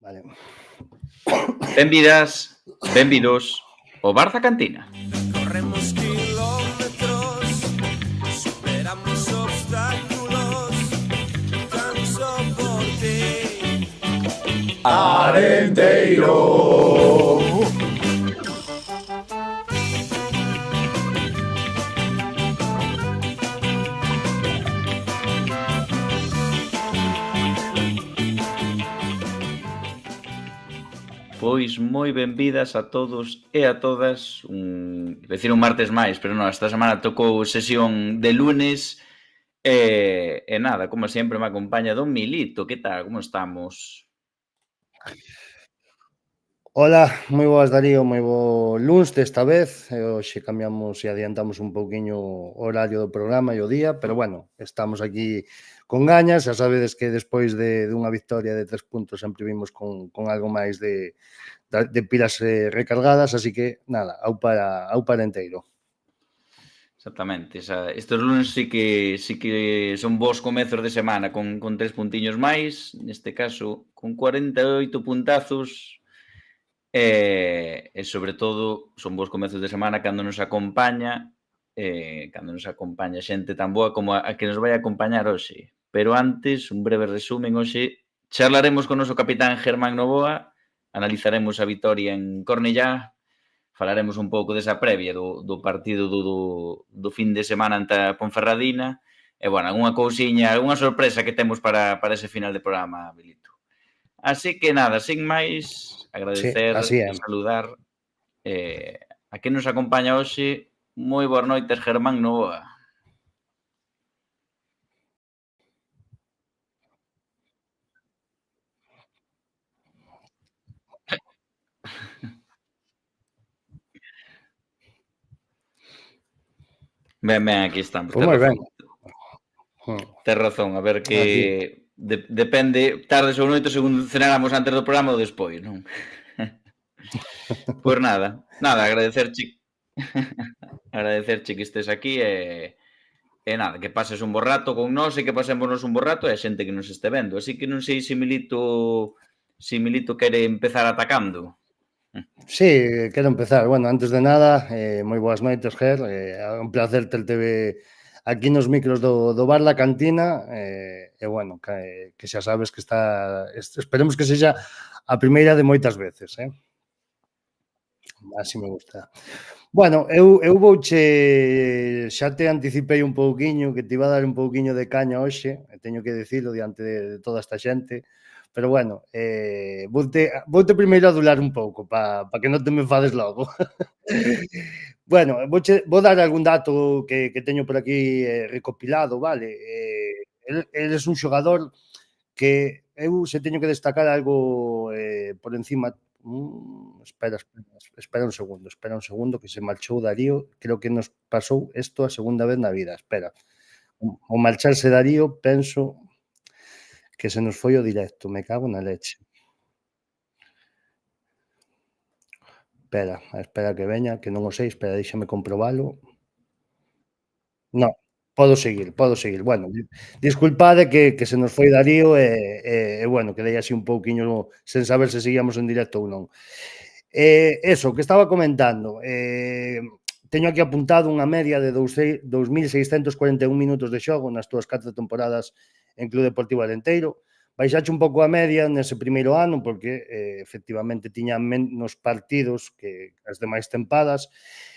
Vale. Benvidas, benvidos ao Bar da Cantina. Corremos kilómetros, superamos obstáculos, tan só por ti. Arenteiro. Pois moi benvidas a todos e a todas. Decir un martes máis, pero non, esta semana tocou sesión de lunes. E nada, como sempre me acompaña Don Milito. Que tal? Como estamos? Hola, moi boas Darío, moi bo luns desta vez. Hoxe cambiamos e adiantamos un pouquiño o horario do programa e o día, pero bueno, estamos aquí con gañas. Xa sabedes que despois dunha victoria de 3 puntos sempre vimos con algo máis de pilas recargadas, así que nada, au para enteiro. Exactamente, estes lunes sí que son bons comezos de semana con 3 puntiños máis, neste caso con 48 puntazos. E sobre todo son bons comezos de semana cando nos acompaña xente tan boa como a que nos vai acompañar hoxe. Pero antes, un breve resumen. Hoxe charlaremos con o noso capitán Germán Novoa, analizaremos a vitoria en Cornellá, falaremos un pouco desa previa do partido do fin de semana ante a Ponferradina e, bueno, algunha cousiña, algunha sorpresa que temos para ese final de programa, Bilito. Así que nada, sin máis, Sí, agradecer así é. e saludar a quen nos acompaña hoxe. Moi boas noites, Germán Novoa. Ben, aquí estamos, Pois tes moi ben. razón. Tes razón, a ver que Aquí. depende, tardes ou noites, según cenáramos antes do programa ou despois, non? Pois nada, agradecerche que estés aquí e nada, que pases un bo rato con nós e que pasémonos un bo rato e a xente que nos este vendo. Así que non sei se Milito quere empezar atacando. Sí, quero empezar. Bueno, antes de nada, moi boas noites, Ger. É un placer terte aquí nos micros do Bar La Cantina. E bueno, que xa sabes que esperemos que sexa a primeira de moitas veces, Así me gusta. Bueno, eu xa te anticipei un pouquiño que te iba a dar un pouquiño de caña hoxe, e teño que dicilo diante de toda esta xente, pero bueno, voute primeiro adular un pouco que non te me enfades logo. Bueno, vou dar algún dato que teño por aquí recopilado, vale? Eres un xogador que eu se teño que destacar algo por encima. Espera un segundo que se marchou Darío. Creo que nos pasou isto a segunda vez na vida. Espera. O marcharse Darío, penso que se nos foi o directo. Me cago na leche. Espera que veña, que non o sei. Espera, déixame comprobalo. No, podo seguir. Bueno, disculpade que se nos foi Darío e bueno, quedei así un pouquiño sen saber se seguíamos en directo ou non. Eso, que estaba comentando, teño aquí apuntado unha media de 2.641 minutos de xogo nas túas 4 temporadas en Club Deportivo Arenteiro. Baixache un pouco a media nese primeiro ano porque efectivamente tiña menos partidos que as demais tempadas,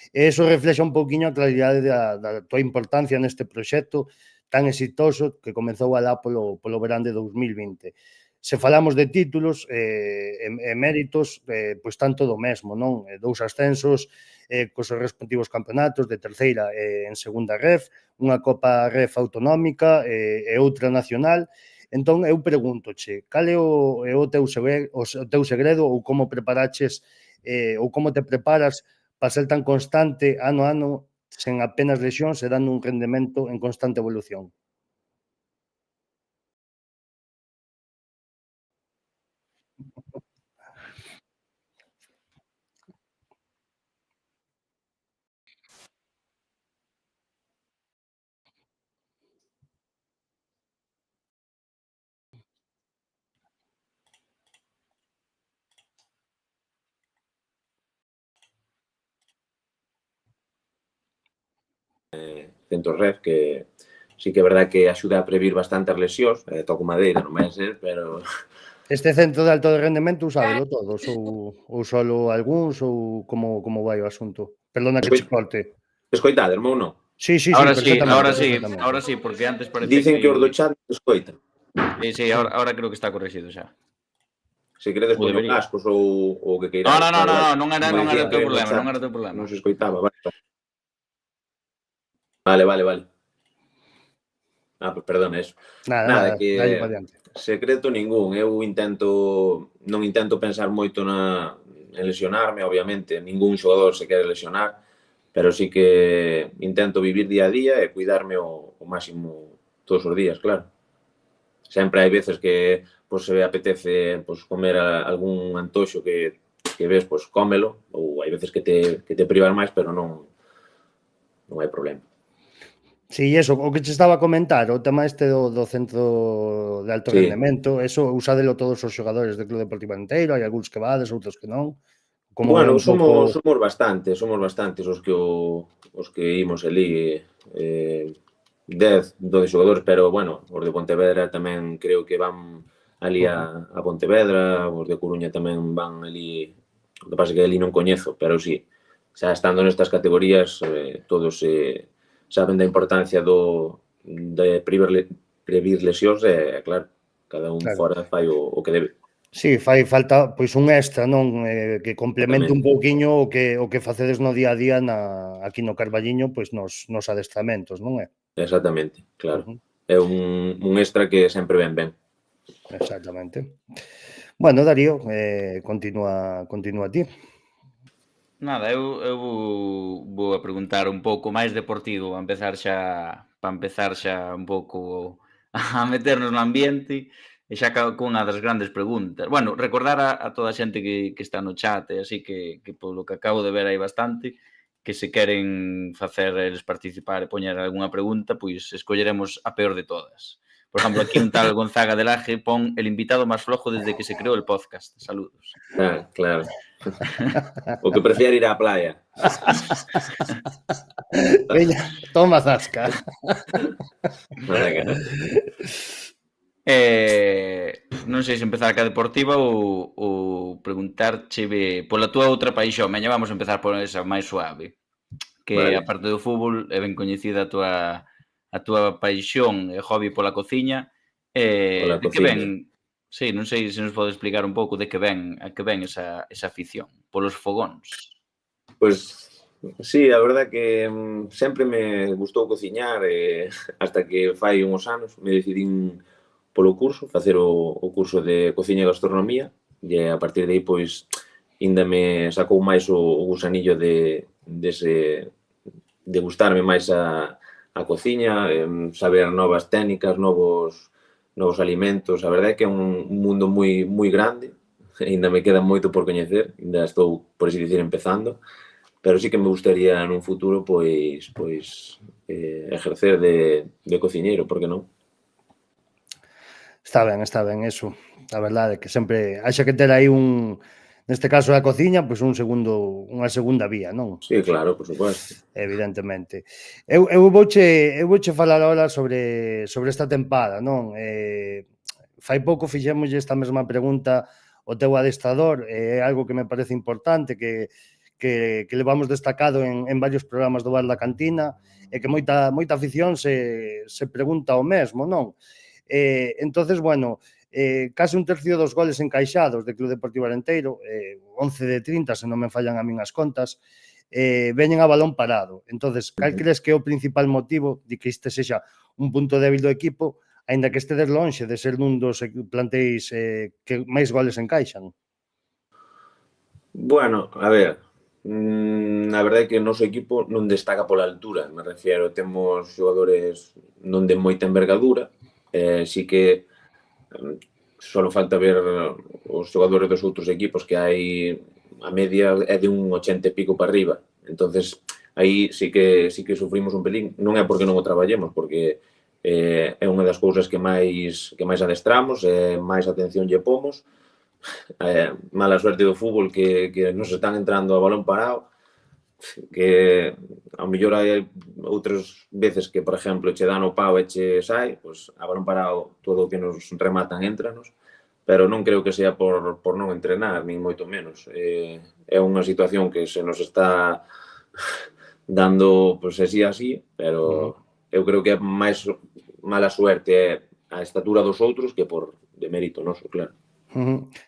e iso reflexa un pouquiño a claridade da tua importancia neste proxecto tan exitoso que comezou alá polo verán de 2020. Se falamos de títulos e méritos, pois tanto do mesmo, non? 2 ascensos cos respectivos campeonatos de terceira e en segunda ref, unha Copa Ref autonómica e outra nacional. Entón, eu pregúntoche, cal é o teu segredo ou como preparaches ou como te preparas para ser tan constante ano a ano sen apenas lesións e dando un rendemento en constante evolución? centros REF, que sí que é verdad que axuda a previr bastante as lesións, toco madeira, non vai a ser, pero Este centro de alto rendemento usábelo todos ou solo algúns ou como vai o asunto? Perdona que che corte. escoitade, irmão, non? Sí, Ahora perfectamente. sí, porque antes parecía Dicen que os do que... chat escoitan. Sí, ahora creo que está corregido xa. Se queredes Ou poñer debería. cascos ou o que queirades. Non era Como o dicían teu que no problema, chat non era o teu problema. non se escoitaba, vale. Perdón, eso. Nada, que dalle para diante. secreto ningún. Eu non intento pensar moito en lesionarme, obviamente. Ningún xogador se quere lesionar, pero sí que intento vivir día a día e cuidarme o máximo todos os días, claro. Sempre hai veces que se apetece comer algún antoxo que ves, cómelo, ou hai veces que te privas máis, pero non hai problema. Sí, eso, o que che estaba a comentar, o tema este do centro de alto rendemento, eso usadelo todos os xogadores do Club Deportivo Anteiro, hai algúns que vades, outros que non. Bueno, somos bastantes os que imos ali, 10, 12 xogadores, pero, bueno, os de Pontevedra tamén creo que van ali a Pontevedra, os de Coruña tamén van ali, o que pasa que ali non coñezo, pero sí, xa estando nestas categorías, todos saben da importancia de previr lesións e, claro, cada un fora fai o que debe. Sí, fai falta pois un extra, non? Que complemente un pouquiño o que facedes no día a día aquí no Carballiño, pois nos adestramentos, non é? Exactamente, claro. É un extra que sempre ven ben. Exactamente. Bueno, Darío, continúa ti. Nada, eu vou a preguntar un pouco máis deportivo, para empezar xa un pouco a meternos no ambiente, e xa cunha das grandes preguntas. Bueno, recordar a toda a xente que está no chat, e así que polo que acabo de ver hai bastante, que se queren facer eles participar e poñer algunha pregunta, pois escolleremos a peor de todas. Por exemplo, aquí un tal Gonzaga de Laje pon el invitado máis flojo desde que se creou el podcast. Saludos. Claro. O que prefiere ir á playa. Veña, toma zasca. Non sei se empezar ca deportiva ou preguntarche pola túa outra paixón. Meña, vamos a empezar por esa máis suave. Que, aparte do fútbol, é ben coñecida a túa paixón e hobby pola cociña. De que ven... Sí, non sei se nos pode explicar un pouco a que ven esa afición polos fogóns. Pois, sí, a verdad que sempre me gustou cociñar hasta que fai uns anos me decidín polo curso, facer o curso de cociña e gastronomía, e a partir de aí, pois, ainda me sacou máis o gusanillo de gustarme máis a cociña, saber novas técnicas, novos alimentos. A verdade é que é un mundo moi grande, ainda me queda moito por coñecer, ainda estou, por así dicir, empezando, pero sí que me gustaría nun futuro, pois ejercer de cociñeiro, por que non? Está ben, eso. A verdade é que sempre haxa que ter aí neste caso a cociña, pois unha segunda vía, non? Sí, claro, por suposto. Evidentemente. Eu vouche falar agora sobre esta tempada, non? Fai pouco fixémoslle esta mesma pregunta ao teu adestrador, é algo que me parece importante, que levamos destacado en varios programas do Bar da Cantina, e que moita afición se pregunta o mesmo, non? Entonces, bueno, case un tercio dos goles encaixados de Club Deportivo Arenteiro, 11 de 30, se non me fallan a min as contas, veñen a balón parado. Entonces, cal crees que é o principal motivo de que este sexa un punto débil do equipo, aínda que estedes lonxe de ser un dos planteis que máis goles encaixan? Bueno, a ver, a verdade é que o noso equipo non destaca pola altura, me refiero, temos xogadores non de moita envergadura, sí que só falta ver os xogadores dos outros equipos que hai, a media é de un 80 e pico para arriba, entonces aí sí que sufrimos un pelín, non é porque non o traballemos, porque é unha das cousas que máis adestramos, máis atención lle pomos, mala suerte do fútbol que nos están entrando a balón parado, que ao mellor hai outras veces que, por exemplo, che dan o pau e che sai, pois a balón parado todo o que nos rematan éntranos, pero non creo que sea por non entrenar, nin moito menos. É unha situación que se nos está dando, pois, así, pero eu creo que é máis mala suerte é a estatura dos outros que por de mérito noso, claro.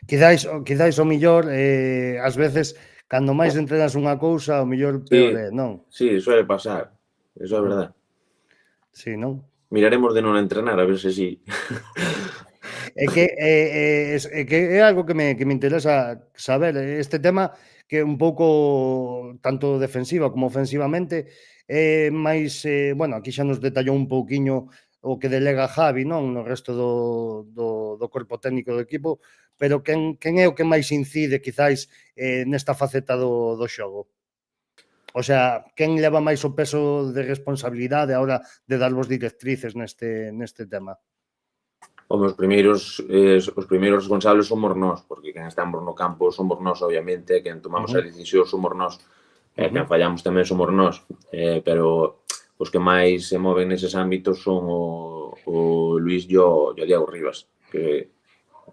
Quizáis o millor, ás veces, cando máis entrenas unha cousa, o millor peor é, non? Sí, suele pasar, eso é verdad. Sí, non? Miraremos de non entrenar, a ver se sí. É que é algo que me interesa saber, este tema que un pouco tanto defensiva como ofensivamente é máis, bueno, aquí xa nos detallou un pouquiño o que delega Javi, non, no resto do corpo técnico do equipo, pero quen é o que máis incide quizais nesta faceta do xogo? O sea, quen leva máis o peso de responsabilidade a hora de darvos directrices neste tema? Os primeiros responsables somos nós, porque quen estamos no campo somos nós, obviamente, quen tomamos a decisión somos nós, quen fallamos tamén somos nós, pero os que máis se moven neses ámbitos son o Luís e o Diego Rivas, que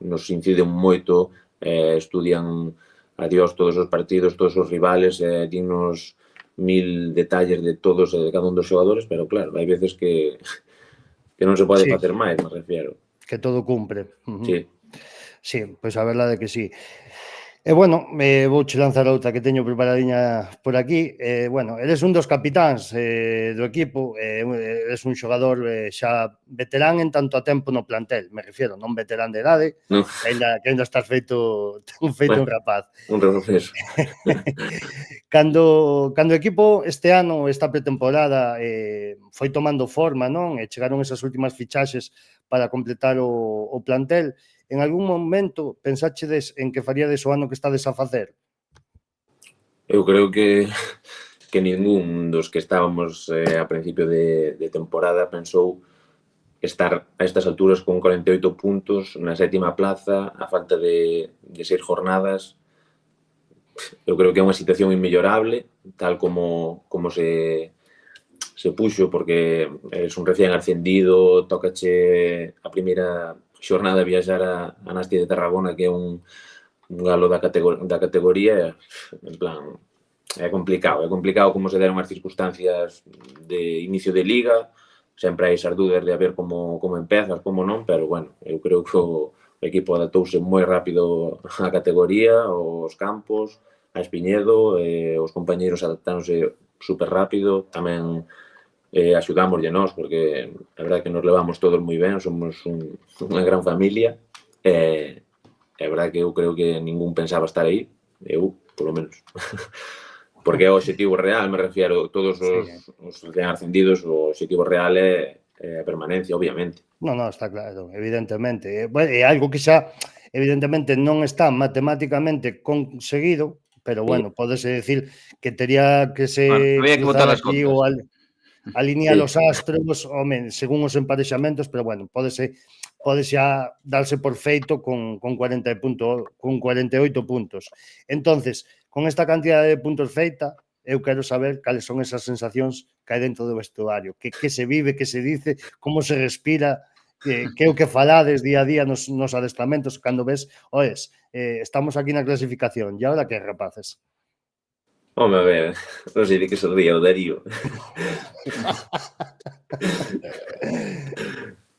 nos inciden moito, estudian a Dios todos os partidos, todos os rivales, dinnos 1000 detalles de todos e de cada un dos xogadores, pero claro, hai veces que non se pode facer máis, me refiero. Que todo cumpre. Sí. Sí, pois a verdade que sí. E bueno, vouche lanzar outra que teño preparadiña por aquí. Bueno, eres un dos capitáns do equipo, eres un xogador xa veterán en tanto a tempo no plantel, me refiero, non veterán de idade, No. que ainda estás feito un rapaz. Un retroceso. Cando o equipo este ano, esta pretemporada, foi tomando forma, non? E chegaron esas últimas fichaxes para completar o plantel, en algún momento pensáchedes en que faríades o ano que estades a facer? Eu creo que ningún dos que estábamos a principio de temporada pensou estar a estas alturas con 48 puntos na 7ª plaza, a falta de 6 jornadas. Eu creo que é unha situación inmellorable, tal como se puxo, porque es un recién ascendido, tócache a primeira xornada viaxar a Nástia de Tarragona, que é un galo da categoría, en plan, é complicado como se deron as circunstancias de inicio de liga, sempre hai esas dúdas de a ver como empezas, como non, pero bueno, eu creo que o equipo adaptouse moi rápido á categoría, aos campos, a Espiñedo, os compañeiros adaptáronse super rápido, tamén axudámoslle nós, porque a verdade que nos levamos todos moi ben, somos unha gran familia, e a verdade que eu creo que ningún pensaba estar aí, eu, polo menos. Porque é o objetivo real, me refiero, todos os recién ascendidos, o objetivo real é a permanencia, obviamente. Non, está claro, evidentemente. É algo que xa, evidentemente, non está matemáticamente conseguido, pero, bueno, pódese decir que tería que se cruzar aquí ou alinear os astros, home, según os emparexamentos, pero, bueno, pódese xa darse por feito con 48 puntos. Entonces, con esta cantidad de puntos feita, eu quero saber cales son esas sensacións que hai dentro do vestuario, que se vive, que se dice, como se respira, que é o que falades día a día nos adestramentos, cando ves, oes, estamos aquí na clasificación, e agora que, rapaces? Home, a ver, non sei de que se ría o Darío.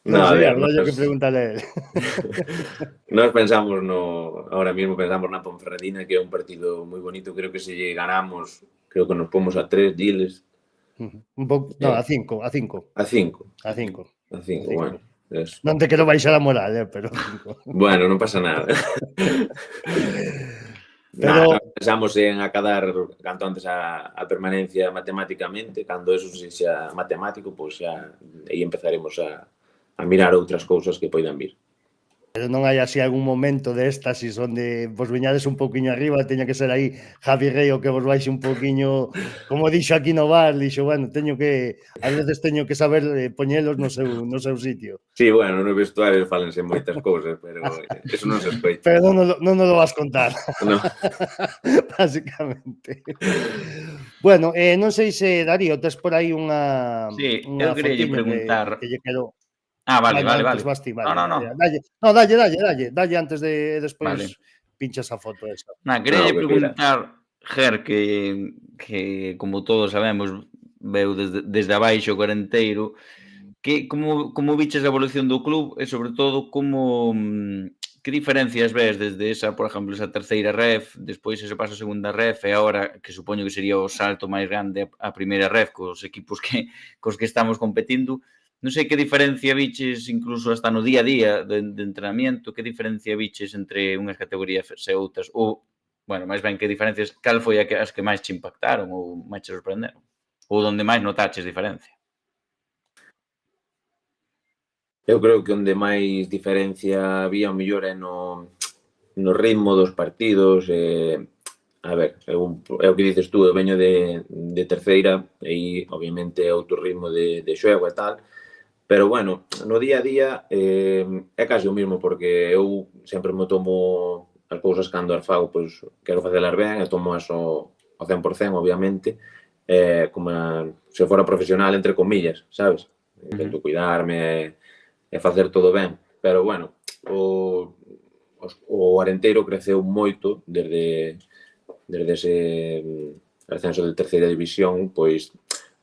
Non sei, habrá que preguntarle a él. Nós pensamos ahora mismo pensamos na Ponferradina, que é un partido moi bonito, creo que se lle ganamos, creo que nos pomos a 3 diles. Un pouco, non, a 5. A 5, bueno. Non te quero baixar a moral, pero 5. Bueno, non pasa nada. Pero pensamos en acadar canto antes a permanencia matemáticamente, cando eso sexa matemático, pois xa aí empezaremos a mirar outras cousas que poidan vir. pero non hai así algún momento de éxtasis onde vos viñades un pouquiño arriba, teña que ser aí Javi Rey o que vos baixe un pouquiño, como dixo aquí no bar, dixo, bueno, ás veces teño que saber poñelos no seu sitio. Sí, bueno, no vestuario falense moitas cousas, pero eso non se escoita. Pero non nos lo vas contar. No. Básicamente. Bueno, non sei se, Darío, tes por aí unha Sí, eu queria lle preguntar... que lle quero... Vale. Antes vas ti, vale. No. Dalle antes de despois Vale. pinchas a foto esa. Queria lle que preguntar, Ger, que como todos sabemos, veu desde abaixo o Corenteiro, que como viches a evolución do club e, sobre todo, que diferencias ves desde esa, por exemplo, esa terceira ref, despois ese paso a segunda ref e agora, que supoño que sería o salto máis grande a primeira ref cos equipos cos que estamos competindo. Non sei que diferencia viches, incluso hasta no día a día de entrenamiento, que diferencia viches entre unhas categorías e outras, ou, bueno, máis ben que diferencias, cal foi as que máis te impactaron ou máis te sorprenderon? Ou onde máis notaches diferencia? Eu creo que onde máis diferencia había o mellor é no ritmo dos partidos. A ver, é o que dices tú, eu veño de terceira e obviamente é outro ritmo de xoego e tal, pero bueno, no día a día é casi o mismo, porque eu sempre me tomo as cousas cando as fago, pois quero facelas ben e tomo eso ao 100%, obviamente, como se fora profesional, entre comillas, sabes? Intento cuidarme e facer todo ben, pero bueno, o Arenteiro creceu moito desde ese ascenso de terceira división, pois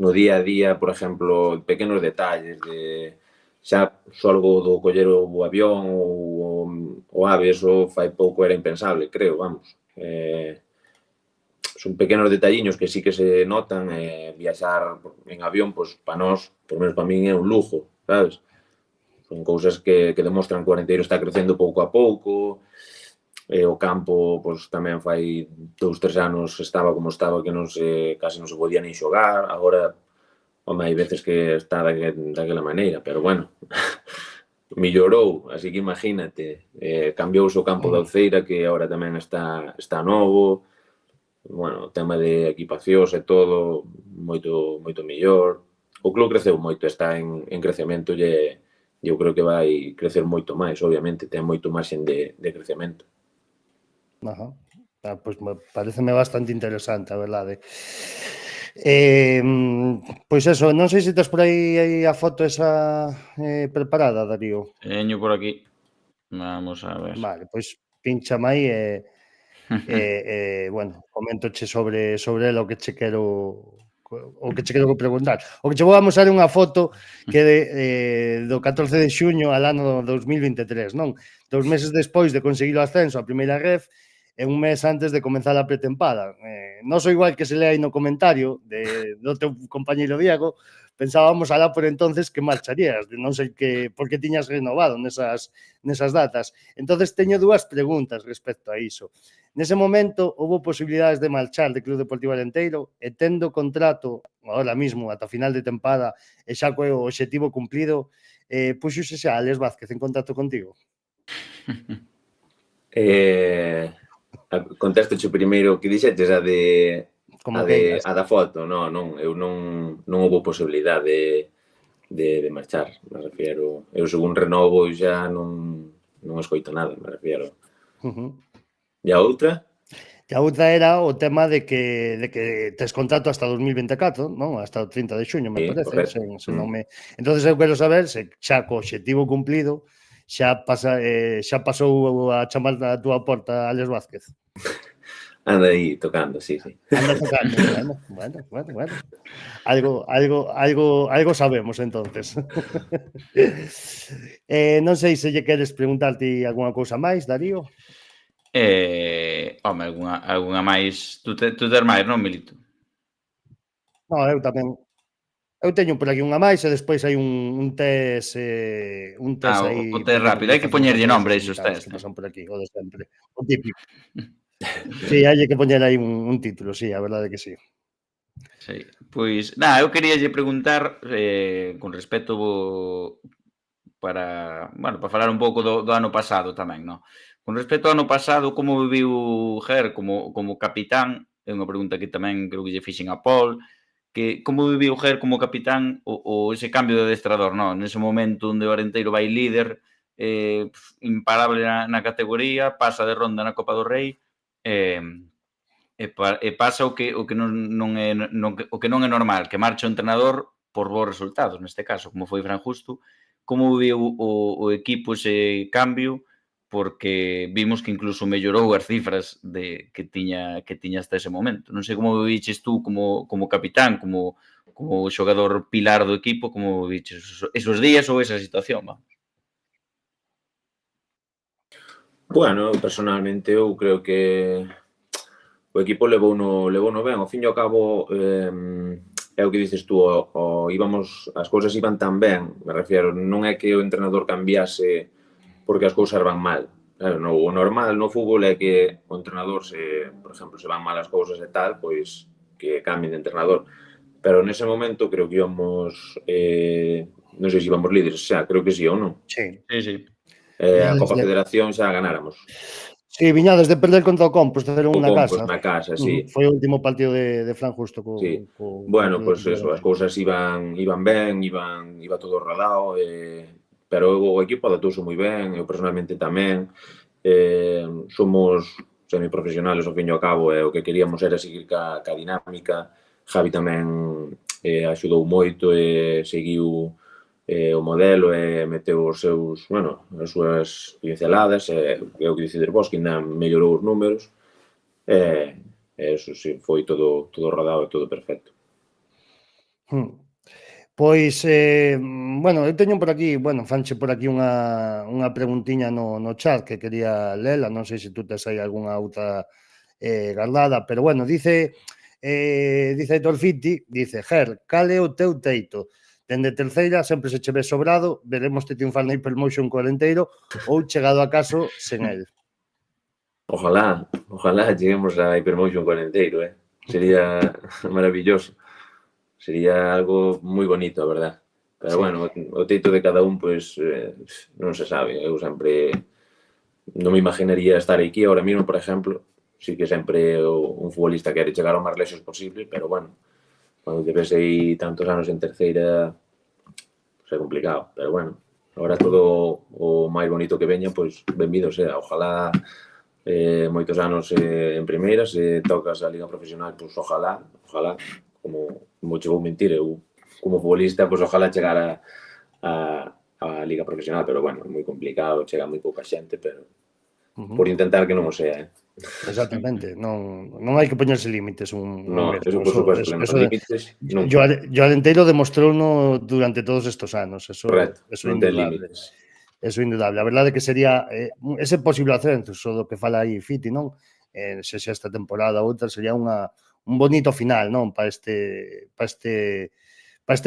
no día a día, por exemplo, pequenos detalles de xa só algo do coller o avión ou o ave, eso fai pouco era impensable, creo, vamos. Son pequenos detalliños que sí que se notan, viaxar en avión, pois para nós, por menos para min, é un lujo, sabes? Son cousas que demostran que o Arenteiro está crecendo pouco a pouco, o campo, pois, tamén fai 2-3 anos estaba como estaba, que casi non se podía nin xogar. Agora, home, hai veces que está daquela maneira, pero bueno, mellorou, así que imagínate, cambiouse o campo da Uceira, que agora tamén está novo, bueno, o tema de equipacións e todo, moito mellor. O club creceu moito, está en crecemento e eu creo que vai crecer moito máis, obviamente, ten moito marxen de crecemento. Ajá. Pois pareceme bastante interesante, a verdade. Pois eso, non sei se tes por aí a foto esa preparada, Darío. Teño por aquí. Vamos a ver. Vale, pois pinchame aí bueno, coméntoche sobre ela o que che quero preguntar. O que che vou a mostrar é unha foto que do 14 de xuño al ano 2023, non? 2 meses despois de conseguir o ascenso a primeira ref, e un mes antes de comenzar a pretempada. Non sou igual que se lea aí no comentario do teu compañeiro Diego, pensábamos alá por entonces que marcharías, non sei por que tiñas renovado nesas datas. Entonces teño dúas preguntas respecto a iso. Nese momento, houve posibilidades de marchar de Club Deportivo Arenteiro e tendo contrato agora mismo ata final de tempada e xa co obxectivo cumplido, puxose xa Alex Vázquez en contacto contigo? Contéstoche primeiro que dixetes a da foto. Non, eu non houve posibilidade de marchar, me refiero. Eu según renovo xa non escoito nada, me refiero. E a outra? E a outra era o tema de que tes contrato hasta 2024, non? Hasta o 30 de xuño, me parece. Entonces eu quero saber se xa co obxectivo cumplido xa pasou a chamar a túa porta Alex Vázquez. Anda aí tocando, sí. Anda tocando, bueno. Algo sabemos, entonces. Non sei se lle queres preguntarte algunha cousa máis, Darío. Home, algunha máis. Tú tes máis, non, Milito? Non, eu tamén. Eu teño por aquí unha máis e despois hai un test aí. O test rápido, hai que poñerlle nombre a esos test. Que pasan por aquí, o de sempre. O típico. Sí, hai que poñer aí un título, sí, a verdade que sí. Sí, pois, eu queríalle preguntar con respecto para falar un pouco do ano pasado tamén, non? Con respecto ao ano pasado, como viviu Ger como capitán? É unha pregunta que tamén creo que lle fixen a Paul, que como viviu Ger como capitán o ese cambio de adestrador, non? Nese momento onde o Arenteiro vai líder, imparable na categoría, pasa de ronda na Copa do Rei, e pasa o que non é normal, que marcha o entrenador por bons resultados, neste caso, como foi Fran Justo. Como viu o equipo ese cambio? Porque vimos que incluso mellorou as cifras que tiña hasta ese momento. Non sei como viviches tú como capitán, como xogador pilar do equipo, como viviches esos días ou esa situación, vamos. Bueno, personalmente eu creo que o equipo levouno ben. Ao fin e ao cabo, é o que dices tú, as cousas iban tan ben, me refiero, non é que o entrenador cambiase porque as cousas van mal. O normal no fútbol é que o entrenador, por exemplo, se van mal as cousas e tal, pois que cambien de entrenador. Pero nese momento creo que íbamos, non sei se íbamos líderes xa, creo que sí ou non. Sí. A Copa Federación xa ganáramos. Sí, viñades de perder contra o Compos, 0-1 na casa. Na casa, sí. Foi o último partido de Fran Justo. Bueno, pois eso, as cousas iban ben, iba todo rodado, pero o equipo adaptouse moi ben, eu personalmente tamén. Somos semiprofesionales ao fin e ao cabo, e o que queríamos era seguir ca dinámica. Javi tamén axudou moito e seguiu o modelo e meteu as súas pinceladas, e o que dicides vos, que ainda mellorou os números, e eso sí, foi todo rodado e todo perfecto. Pois, eu teño por aquí, fanche por aquí unha preguntiña no chat que quería lela, non sei se tú tes aí algunha outra guardada, pero dice Aitor Fiti, dice, Ger, cal é o teu teito? Dende terceira sempre se che ve sobrado, veremos te triunfar na Hypermotion co Arenteiro ou chegado a caso sen el. Ojalá cheguemos a Hypermotion co Arenteiro, sería maravilloso. Sería algo moi bonito, a verdad. Pero bueno, o teito de cada un, pois, non se sabe. Eu sempre non me imaginaría estar aquí ahora mismo, por exemplo. Sí que sempre un futbolista quere chegar ao máis lexos posible, pero bueno, cando te ves aí tantos anos en terceira, é complicado. Pero bueno, agora todo o máis bonito que veña, pois, benvido sea. Ojalá moitos anos en primeira, se tocas a Liga Profesional, pois ojalá, como che vou mentir, eu como futbolista, pois ojalá chegar a Liga Profesional, pero bueno, é moi complicado, chega moi pouca xente, pero por intentar que non o sea, Exactamente, non hai que poñerse límites. Non, eso por suposto que non son límites. O Arenteiro demostrouno durante todos estos anos, correcto, non ten límites. Eso é indudable. A verdade é que sería ese posible ascenso do que fala aí Fiti, non? Se xa esta temporada ou outra, sería un bonito final, non? Para este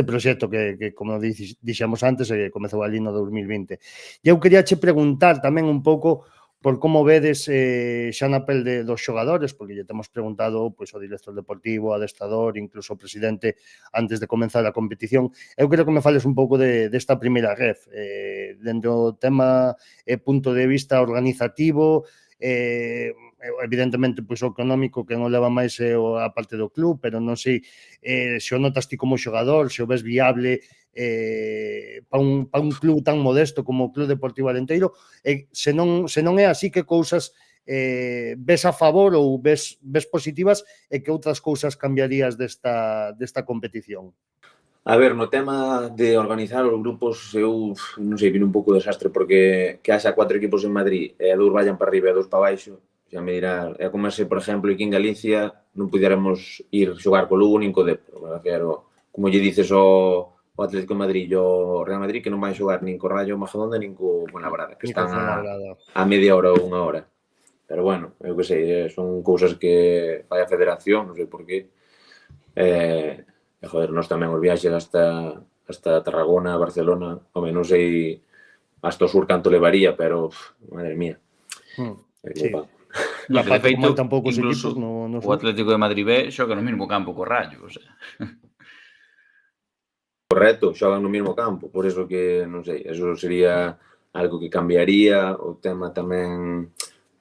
proxecto que como dixemos antes, comezou ali no 2020. E eu quería che preguntar tamén un pouco por como vedes xa na pel dos xogadores, porque lle temos preguntado pois, ao director deportivo, ao adestrador, incluso ao presidente antes de comenzar a competición. Eu quero que me fales un pouco desta primeira ref, dende o tema punto de vista organizativo, evidentemente pois, o económico que non leva máis a parte do club, pero non sei se o notas ti como xogador, se o ves viable para un club tan modesto como o Club Deportivo Arenteiro, se non é así, que cousas ves a favor ou ves positivas e que outras cousas cambiarías desta competición? A ver, no tema de organizar os grupos, eu non sei, vino un pouco desastre, porque que haxa 4 equipos en Madrid e 2 vayan para arriba e 2 para baixo, xa me dirá, é como se, por exemplo, aquí en Galicia non pudiéramos ir xogar co Lugo nin co Depor, me refiero, como lle dices o Atlético de Madrid e o Real Madrid, que non van xogar nin co Rayo Majadahonda nin co Fuenlabrada, que están a media hora ou unha hora. Pero bueno, eu que sei, son cousas que fai a federación, non sei por qué. Joder, nós tamén os viaxes hasta Tarragona, Barcelona, home, non sei hasta o sur canto levaría, pero, madre mía. Sí. E aparte, como hai tan poucos equipos o Atlético de Madrid B xoga no mesmo campo co Rayo, o sea. Correcto, xogan no mesmo campo, por eso que, non sei, eso sería algo que cambiaría. O tema tamén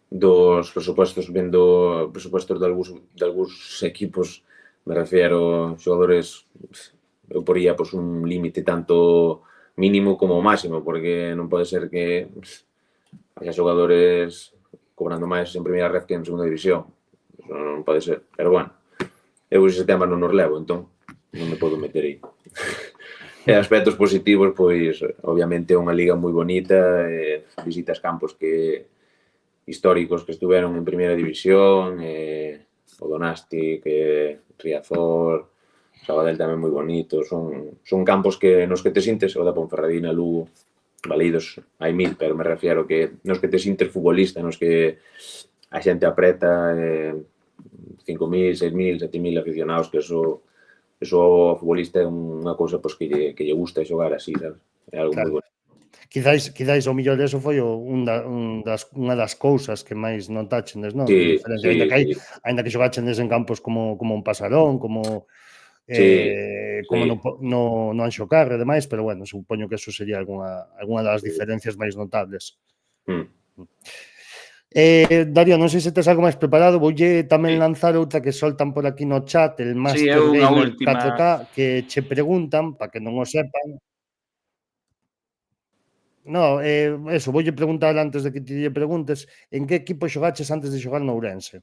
dos presupostos, vendo presupostos de algúns equipos, me refiero xogadores, eu poría pues, un límite tanto mínimo como máximo, porque non pode ser que haya xogadores cobrando máis en primeira red que en segunda división. Eso non pode ser, pero bueno, eu ese tema non os levo, entón non me podo meter aí. E aspectos positivos, pois, obviamente, é unha liga moi bonita, visitas campos que históricos que estuveron en primeira división, o Donasti, Riazor, Sabadell tamén moi bonito, son campos que nos que te sintes, o da Ponferradina, Lugo, Balaídos, hai 1000, pero me refiero que nos que te sintes futbolista, nos que a xente apreta, 5.000, 6.000, 7.000 aficionados, que eso o futbolista é unha cousa pues, que lle gusta xogar así, sabes? É algo moi bonito. Quizáis o mellor eso foi unha das cousas que máis notáchendes, non? Sí, Ainda que xogáchendes en campos como un Pasarón, como no Anxo Carro e demais, pero bueno, supoño que eso sería algunha das diferencias máis notables. Darío, non sei se tes algo máis preparado, voulle tamén lanzar outra que soltan por aquí no chat, el Master Gamer 4K, que che preguntan, para que non o sepan. No, eso, voulle preguntar antes de que te lle preguntes, en que equipo xogaches antes de xogar no Ourense?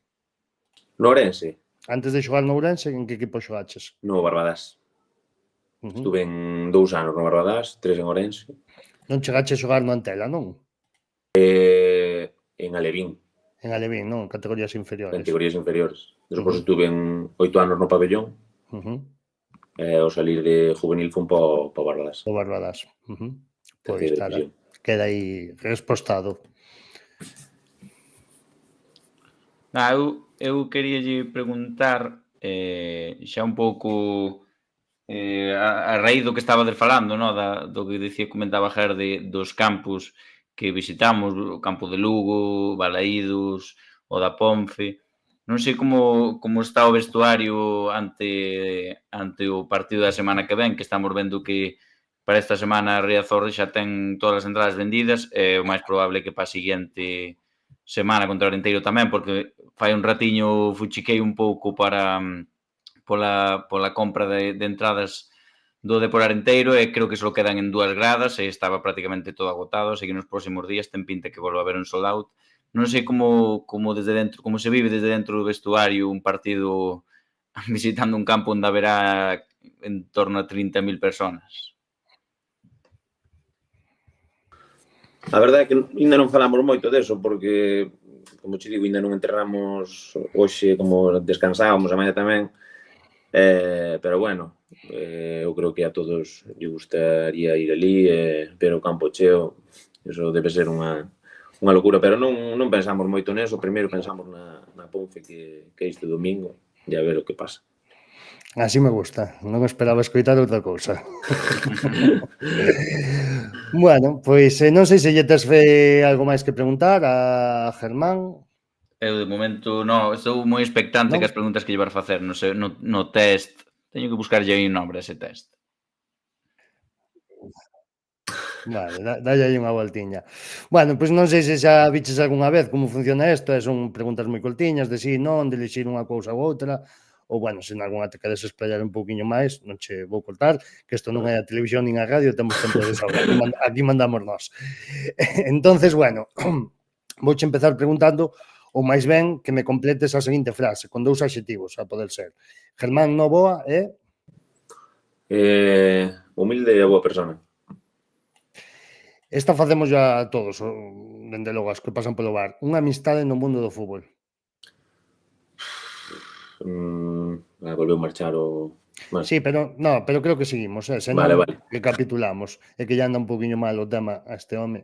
No Ourense? Antes de xogar no Ourense, en que equipo xogaches? No Barbadás. Estuve en 2 anos no Barbadás, 3 en Ourense. Non chegaches a xogar no Antela, non? En Alevín. En Alevín, non? Categorías inferiores. Categorías inferiores. Despois estuve en 8 anos no Pabellón. Ao salir de juvenil fun para Barbadás. O Barbadás. Pois queda aí respostado. Eu queríalle preguntar xa un pouco a raíz do que estabades falando, do que comentaba Ger dos campos que visitamos, o campo de Lugo, Balaídos, o da Ponfe. Non sei como está o vestuario ante o partido da semana que ven, que estamos vendo que para esta semana Riazor xa ten todas as entradas vendidas, é o máis probable que para a seguinte semana contra o Arenteiro tamén, porque fai un ratiño fuchiquei un pouco pola compra de entradas do Depor Arenteiro e creo que só quedan en 2 gradas e estaba prácticamente todo agotado, así que nos próximos días ten pinta que volva a haber un sold out. Non sei como desde dentro, como se vive desde dentro do vestuario un partido visitando un campo onde haberá en torno a 30.000 personas. A verdade é que ainda non falamos moito deso porque, como che digo, ainda non enterramos hoxe como descansábamos, a mañá tamén, pero bueno, eu creo que a todos lle gustaría ir ali, ver o campo cheo, eso debe ser unha locura, pero non pensamos moito neso, primeiro pensamos na Ponfe que é este domingo, e a ver o que pasa. Así me gusta, non esperaba escoitar outra cousa. Bueno, pois non sei se lle tes algo máis que preguntar a Germán. Eu, de momento, non, estou moi expectante que as preguntas que lle vas facer no test. Teño que buscarlle aí un nombre a ese test. Vale, dalle aí unha voltiña. Bueno, pois non sei se xa viches algunha vez como funciona isto, son preguntas moi cortiñas, de si, non, de elixir unha cousa ou outra, ou, bueno, se nalgúna te queres espallar un pouquiño máis, non che vou cortar, que isto non é a televisión nin a radio, temos tempo de sobra, aquí mandamos nós. Entonces, bueno, vouche empezar preguntando, ou máis ben, que me completes a seguinte frase, con 2 adxetivos, a poder ser. Germán Novoa é... Humilde e boa persona. Esta facemos ya a todos, dende logo, as que pasan polo bar. Unha amistade no mundo do fútbol. Volveu marchar o... Sí, pero creo que seguimos, senón vale. Recapitulamos. É que ya anda un poquinho mal o tema a este home.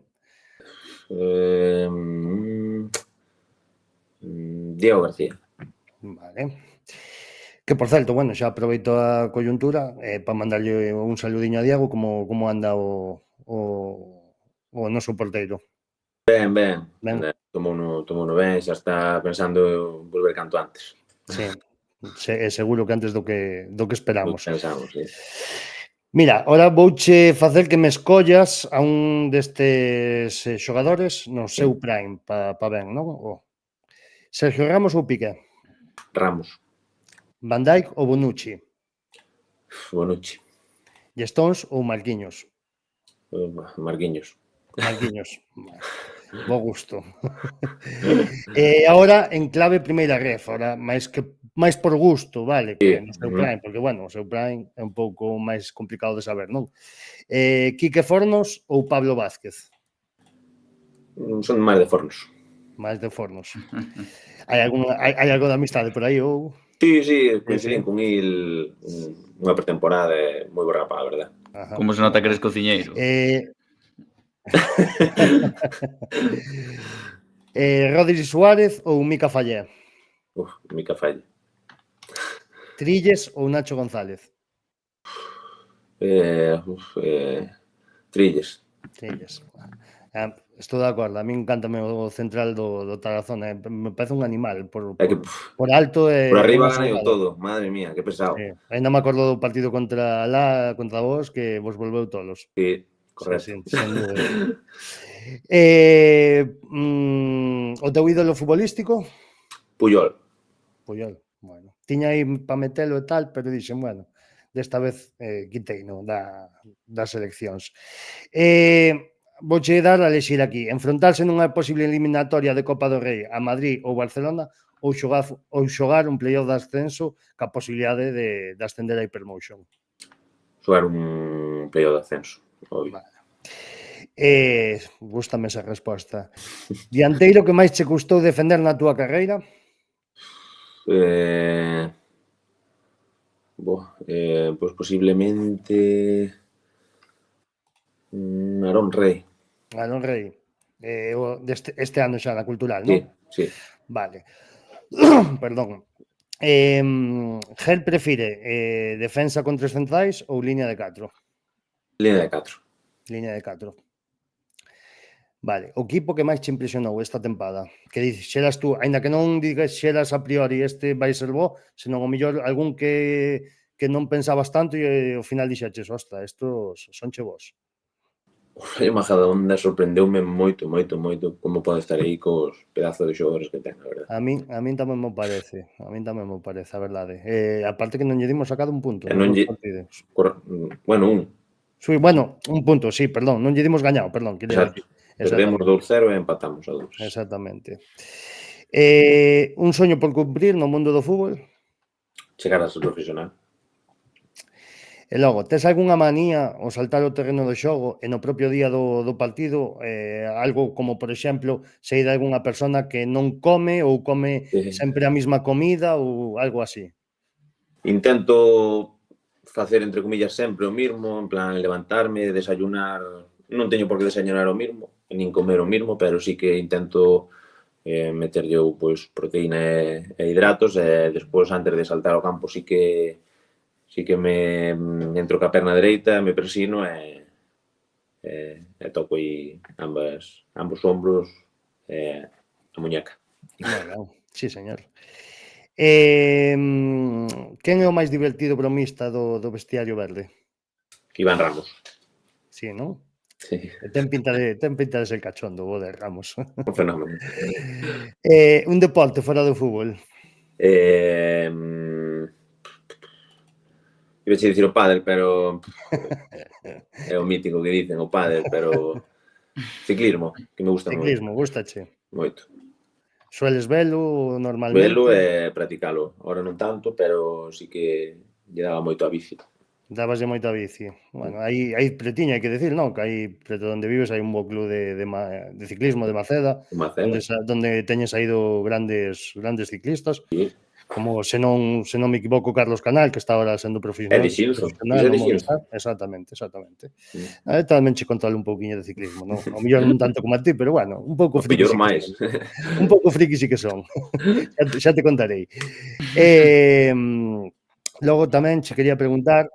Diego García. Vale. Que, por certo, bueno, xa aproveito a coyuntura para mandarlle un saludiño a Diego, como anda o noso porteiro. Ben. Tomouno ben, xa está pensando en volver canto antes. Sí, seguro que antes do que esperamos. Pensamos, sí. Mira, ahora vouche facer que me escollas a un destes xogadores no seu prime, pa ben, non? Sergio Ramos ou Piqué? Ramos. Van Dijk ou Bonucci? Bonucci. Stones ou Marquinhos? Marquinhos. Marquinhos. Bo gusto. Ahora en clave primeira ref, ahora máis por gusto, vale, que no seu prime, porque, bueno, o seu prime é un pouco máis complicado de saber, non? Quique Fornos ou Pablo Vázquez? Son máis de Fornos. Máis de Fornos. Hai algo de amistade por aí ou? Sí, coincidín con il unha pretemporada moi bo rapaz, a verdad. Como se nota que eres cociñeiro? Rodri Suárez ou Mica Fallé? Mica Fallé. Trilles ou Nacho González? Trilles. Estou de acordo, a min encántame o central do Tarazona, me parece un animal por alto e por arriba ganei todo, madre mía, que pesado. Ainda me acordo do partido contra vos que vos volveu tolos. Sí, correcto. Sen dúbida. O teu ídolo futbolístico? Puyol, bueno. Tiña aí para metelo e tal, pero dixen, bueno, desta vez quitei, non, das eleccións. Vouche dar a lexir aquí. Enfrontarse nunha posible eliminatoria de Copa do Rei a Madrid ou Barcelona ou xogar un playoff de ascenso ca posibilidade de ascender a Hypermotion. Xogar un playoff de ascenso, obvio. Vale. Gústame esa resposta. Dianteiro que máis che custou defender na túa carreira? Pois posiblemente Aarón Rei. Aarón Rei. Este ano xa na cultural, non? Sí. Vale. Perdón. Gel prefire defensa con 3 centrais ou liña de 4? Liña de 4. Liña de 4. Vale. O equipo que máis te impresionou esta tempada? Que dixeras tú, aínda que non dixeras a priori este vai ser bo, senón o mellor algún que non pensabas tanto e ao final dixeches, ostra, estos son che vos. O Majadahonda sorprendeume moito como pode estar aí cos pedazos de xogadores que ten, a verdade. A min tamén me parece, a verdade. Aparte que non lle dimos sacado un punto. Bueno, un. Sí, bueno, un punto, sí, perdón, non lle dimos gañado, perdón. Exacto. Perdemos 2-0 e empatamos a 2. Exactamente. Un soño por cumprir no mundo do fútbol? Chegar a ser profesional. E logo, tes algunha manía ao saltar o terreno do xogo e no propio día do partido, algo como, por exemplo, se hai de algunha persona que non come ou come sempre a mesma comida ou algo así? Intento facer, entre comillas, sempre o mismo, en plan, levantarme, desayunar, non teño por que desayunar o mismo, nin comer o mismo, pero sí que intento meterlle pois proteína e hidratos e despois, antes de saltar ao campo, sí que me entro ca perna dereita, me persino e toco aí ambos ombros e a muñeca. Bueno, sí, señor. Quen é o máis divertido bromista do vestiario verde? Iván Ramos. Sí, non? Sí. Ten pinta de ser cachondo o de Ramos. Un fenómeno. Un deporte fora do fútbol? Iba a dicir o pádel, pero é o mítico que dicen, o pádel, pero ciclismo, que me gusta moito. Ciclismo, gustache? Moito. Sueles velo normalmente? Velo e practicalo. Ahora non tanto, pero sí que lle daba moito a bici. Dabaslle moito a bici. Bueno, aí pretiño, hai que decir, non? Que aí, preto onde vives, hai un bo club de ciclismo de Maceda, onde teñen saído grandes ciclistas. Sí. Como, se non me equivoco, Carlos Canal, que está ahora sendo profesional. É de Xilson. Exactamente. Tamén che contale un pouquiño de ciclismo, non? O mellor non tanto como a ti, pero bueno, un pouco friki. máis. Un pouco friki sí que son. Xa te contarei. Logo tamén che quería preguntar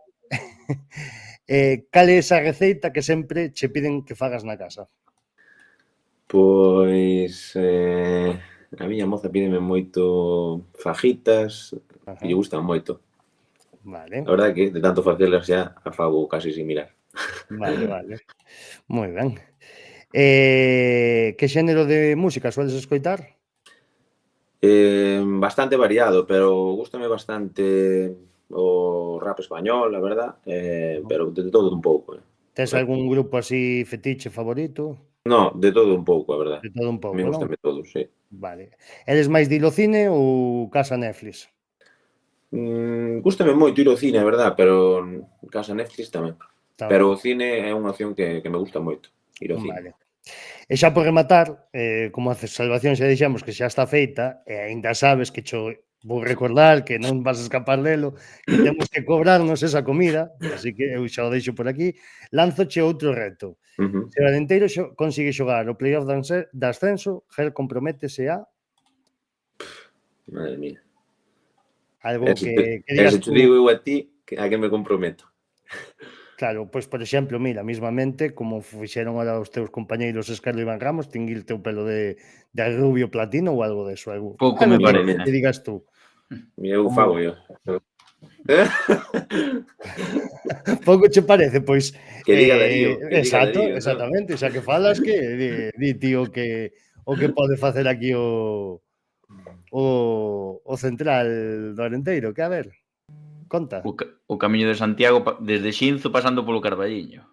cal é esa receita que sempre che piden que fagas na casa? Pois a miña moza pídeme moito fajitas, e lle gustan moito. Vale, A verdade que de tanto facelas xa a fago casi sin mirar. vale. Moi ben. Que xénero de música sodes escoitar? Bastante variado, pero gústame bastante o rap español, a verdad, pero de todo un pouco. Tes algún grupo así fetiche favorito? No, de todo un pouco, a verdad. De todo un A pouco, mí non? gústame todo, sí. Vale. Eres máis de ir ao cine ou casa Netflix? Gústame moito ir ao cine, a verdad, pero casa Netflix tamén. Está Pero ben. o cine é unha opción que me gusta moito, ir ao cine. Vale. E xa por rematar, como a salvación xa dixemos que xa está feita, e aínda sabes que cho vou recordar que non vas a escapar delo, que temos que cobrarnos esa comida, así que eu xa o deixo por aquí, lánzoche outro reto. Ujú. Se o Arenteiro consigue xogar o playoff de ascenso, Gel comprométese a Madre mía. algo Se que digas te tú. digo eu a ti, a que me comprometo. Claro, pois, por exemplo, mira, mismamente, como fixeron ahora os teus compañeiros Escarlo e Iván Ramos, tinguirte o pelo de rubio platino ou algo deso, algo Pouco me parece. que digas tú. Eu Como- fago yo. Pouco che parece, pois Que diga Darío, que diga exacto, Darío, exactamente, xa que falas que di tío que o que pode facer aquí o central do Arenteiro, que a ver, conta. O Camiño de Santiago desde Xinzo pasando polo Carballiño.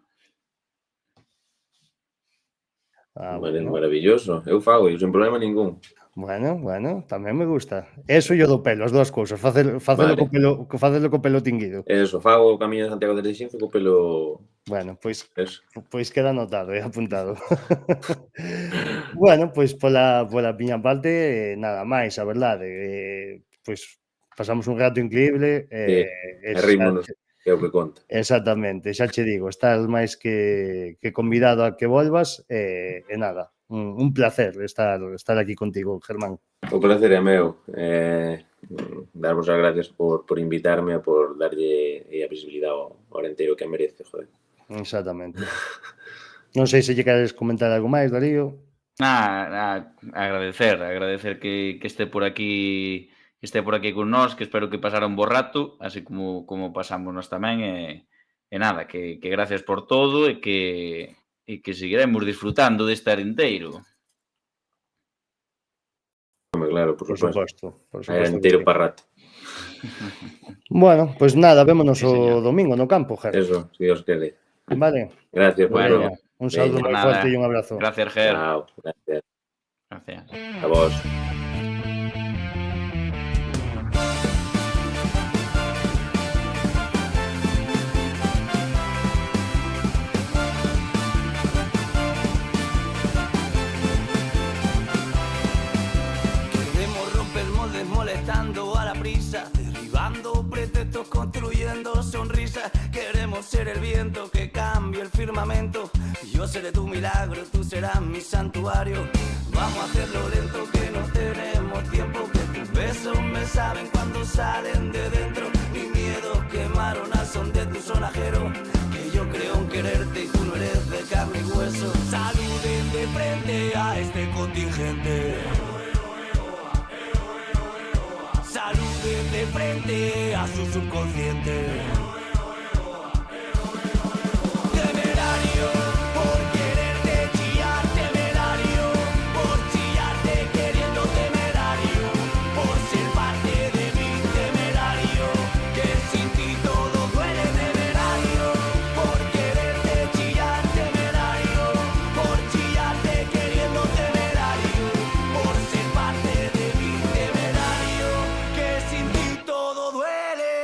Bueno. Maravilloso. Eu fago, sen problema ningún. Bueno, tamén me gusta. Eso e o do pelo, as dúas cousas, facelo Vale. co pelo tinguido. Eso, fago o Camiño de Santiago desde Xinzo co pelo... Bueno, pois Eso. queda anotado e apuntado. Bueno, pois pola miña parte nada máis, a verdade. Pois pasamos un rato increíble Sí, e rímonos, que é o que conta. Exactamente, xa che digo, estás máis que convidado a que volvas e nada, un placer estar aquí contigo, Germán. O placer é meu. Darvos as gracias por invitarme e por darlle a visibilidade ao Arenteiro que merece, joder. Exactamente. Non sei se lle queres comentar algo máis, Darío. Agradecer que este por aquí con nós, que espero que pasara un bo rato, así como pasamos nós tamén, e nada, que gracias por todo e que seguiremos disfrutando deste Arenteiro. Claro, por suposto. Arenteiro para rato. Bueno, pois nada, vémonos Sí, o señor. domingo no campo, Ger. Eso, si Dios quere. Vale. Gracias por Bueno, todo. Un saludo moi nada. forte e un abrazo. Gracias, Ger. Chao, gracias. Gracias. A vos. Queremos romper moldes molestando a la prisa, derribando pretextos, construyendo sonrisas. Queremos ser el viento que cambie el firmamento. Yo seré tu milagro, tú serás mi santuario. Vamos a hacerlo lento, que no tenemos tiempo, que tus besos me saben cuando salen de dentro. Mi miedo quemaron al son de tu sonajero, que yo creo en quererte y tú no eres de carne y hueso. Saluden de frente a este contingente. Saluden de frente a su subconsciente. Temerario por quererte chillar, temerario por chillarte queriendo, temerario por ser parte de mí, temerario que sin ti todo duele, temerario por quererte chillar, temerario por chillarte queriendo, temerario por ser parte de mí, temerario que sin ti todo duele.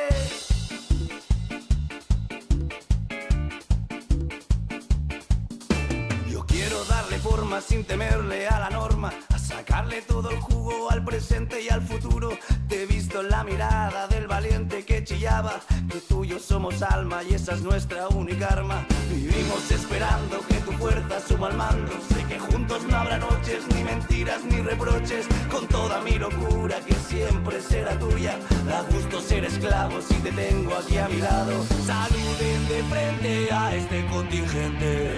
Yo quiero darle forma sin temerle a la norma, a sacarle todo el jugo al presente y al futuro. Te he visto en la mirada del valiente que chillaba, que tú y yo somos alma y esa es nuestra única arma. Vivimos esperando que tu fuerza suma al mando. Sé que juntos no habrá noches, ni mentiras, ni reproches. Con toda mi locura que siempre será tuya, da gusto ser esclavo si te tengo aquí a mi lado. Saluden de frente a este contingente.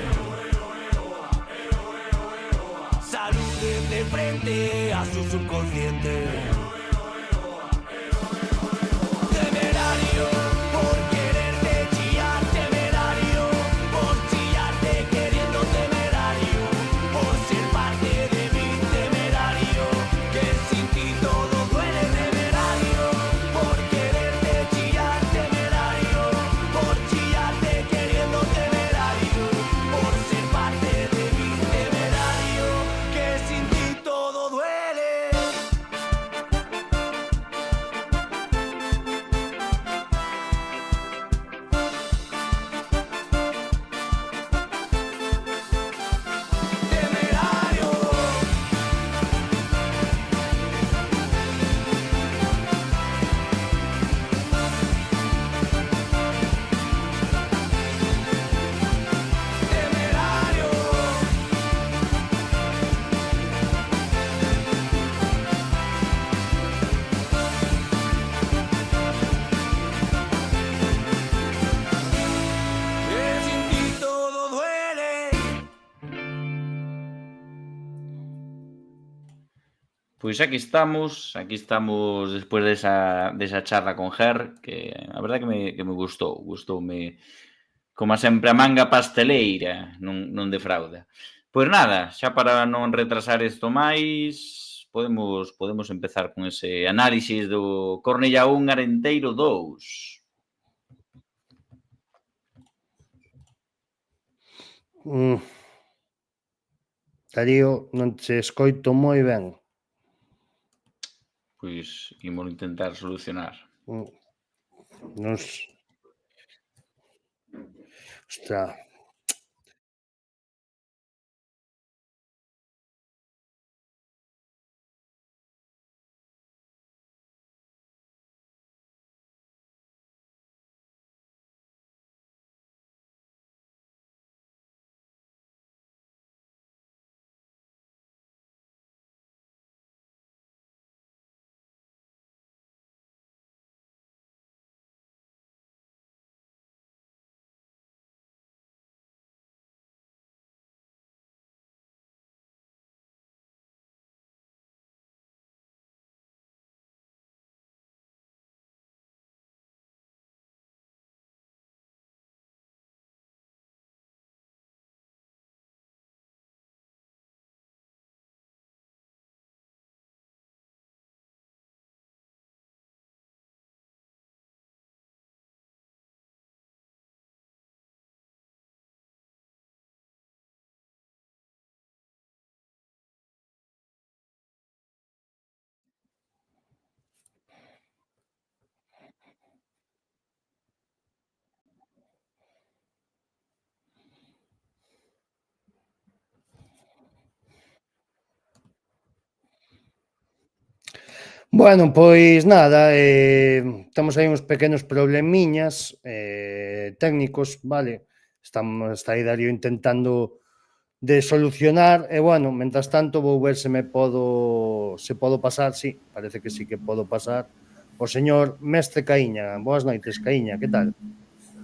Saluden de frente a su subconsciente. Temerario Pois aquí estamos despois desa charla con Ger, que a verdade que me gustoume, como sempre, a manga pasteleira, non defrauda. Pois nada, xa para non retrasar isto máis, podemos empezar con ese análisis do Cornellá 1, Arenteiro 2. Darío, non che escoito moi ben. Pois imos intentar solucionar. Non... Ostras. Bueno, pois nada, temos aí uns pequenos problemiñas técnicos, vale? Está aí Darío intentando de solucionar e, bueno, mentras tanto vou ver se podo pasar, sí, parece que sí que podo pasar, o señor Mestre Caíña. Boas noites, Caíña, que tal?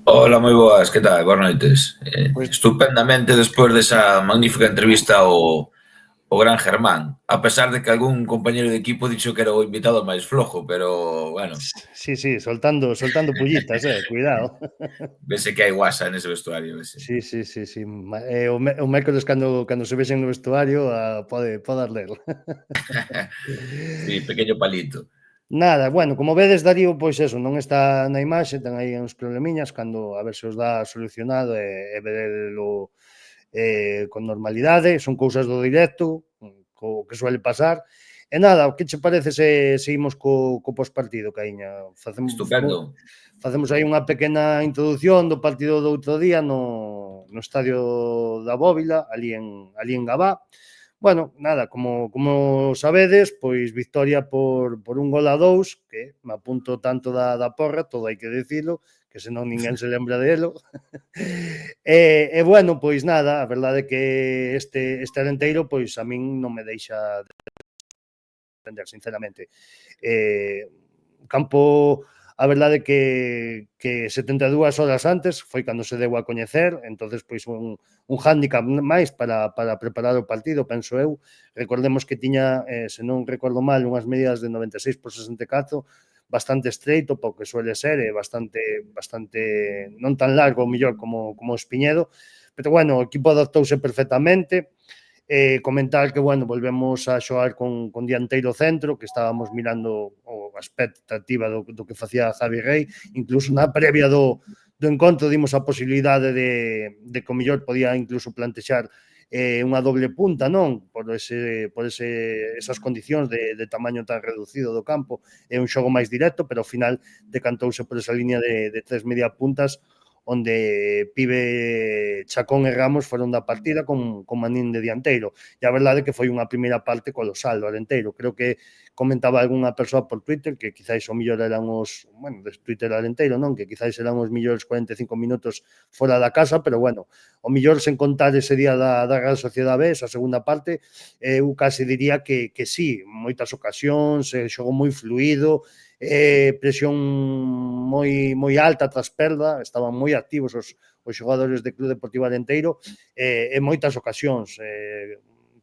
Hola, moi boas, que tal? Boas noites. Pois... Estupendamente despois desa magnífica entrevista ao gran Germán, a pesar de que algún compañero de equipo dixo que era o invitado máis flojo, pero, bueno. Sí, soltando pullitas, cuidado. Vese que hai guasa nese vestuario. Vese. Sí. O mércoles cando se vexen no vestuario pode arder. Sí, pequeño palito. Nada, bueno, como vedes, Darío, pois eso, non está na imaxe, ten aí uns problemiñas, cando a ver se os dá solucionado e verelo con normalidade, son cousas do directo, co que suele pasar. E nada, o que che parece se seguimos co pospartido, Caíña? Facemos aí unha pequena introdución do partido do outro día no estadio da Bóvila, ali en Gabá. Bueno, nada, como sabedes, pois victoria por 1-2, que me apunto tanto da porra, todo hai que dicilo, que senón ninguén se lembra delo. E bueno, pois nada, a verdade é que este Arenteiro, pois a min non me deixa defender, sinceramente. Campo, a verdade que 72 horas antes foi cando se deu a coñecer, entonces pois un hándicap máis para preparar o partido, penso eu. Recordemos que tiña, se non recordo mal, unhas medidas de 96/64, bastante estreito, po que suele ser, bastante non tan largo, mellor como o Espiñedo, pero bueno, o equipo adaptouse perfectamente. Comentar que, bueno, volvemos a xogar con dianteiro centro, que estábamos mirando a expectativa do que facía Javi Rey, incluso na previa do encontro dimos a posibilidade de que o mellor podía incluso plantexar unha doble punta, non? Por esas condicións de tamaño tan reducido do campo, é un xogo máis directo, pero ao final decantouse por esa línea de tres media puntas, onde Pibe, Chacón e Ramos foron da partida con Manín de dianteiro. E a verdade é que foi unha primeira parte colosal do Arenteiro. Creo que comentaba algunha persoa por Twitter que quizáis o mellor eran os, bueno, de Twitter Arenteiro, non? Que quizáis eran os mellores 45 minutos fora da casa, pero bueno, o mellor sen contar ese día da Real Sociedade B, esa segunda parte, eu casi diría que sí, moitas ocasións, xogo moi fluido, presión moi alta tras perda, estaban moi activos os xogadores de Club Deportivo Arenteiro, e moitas ocasións,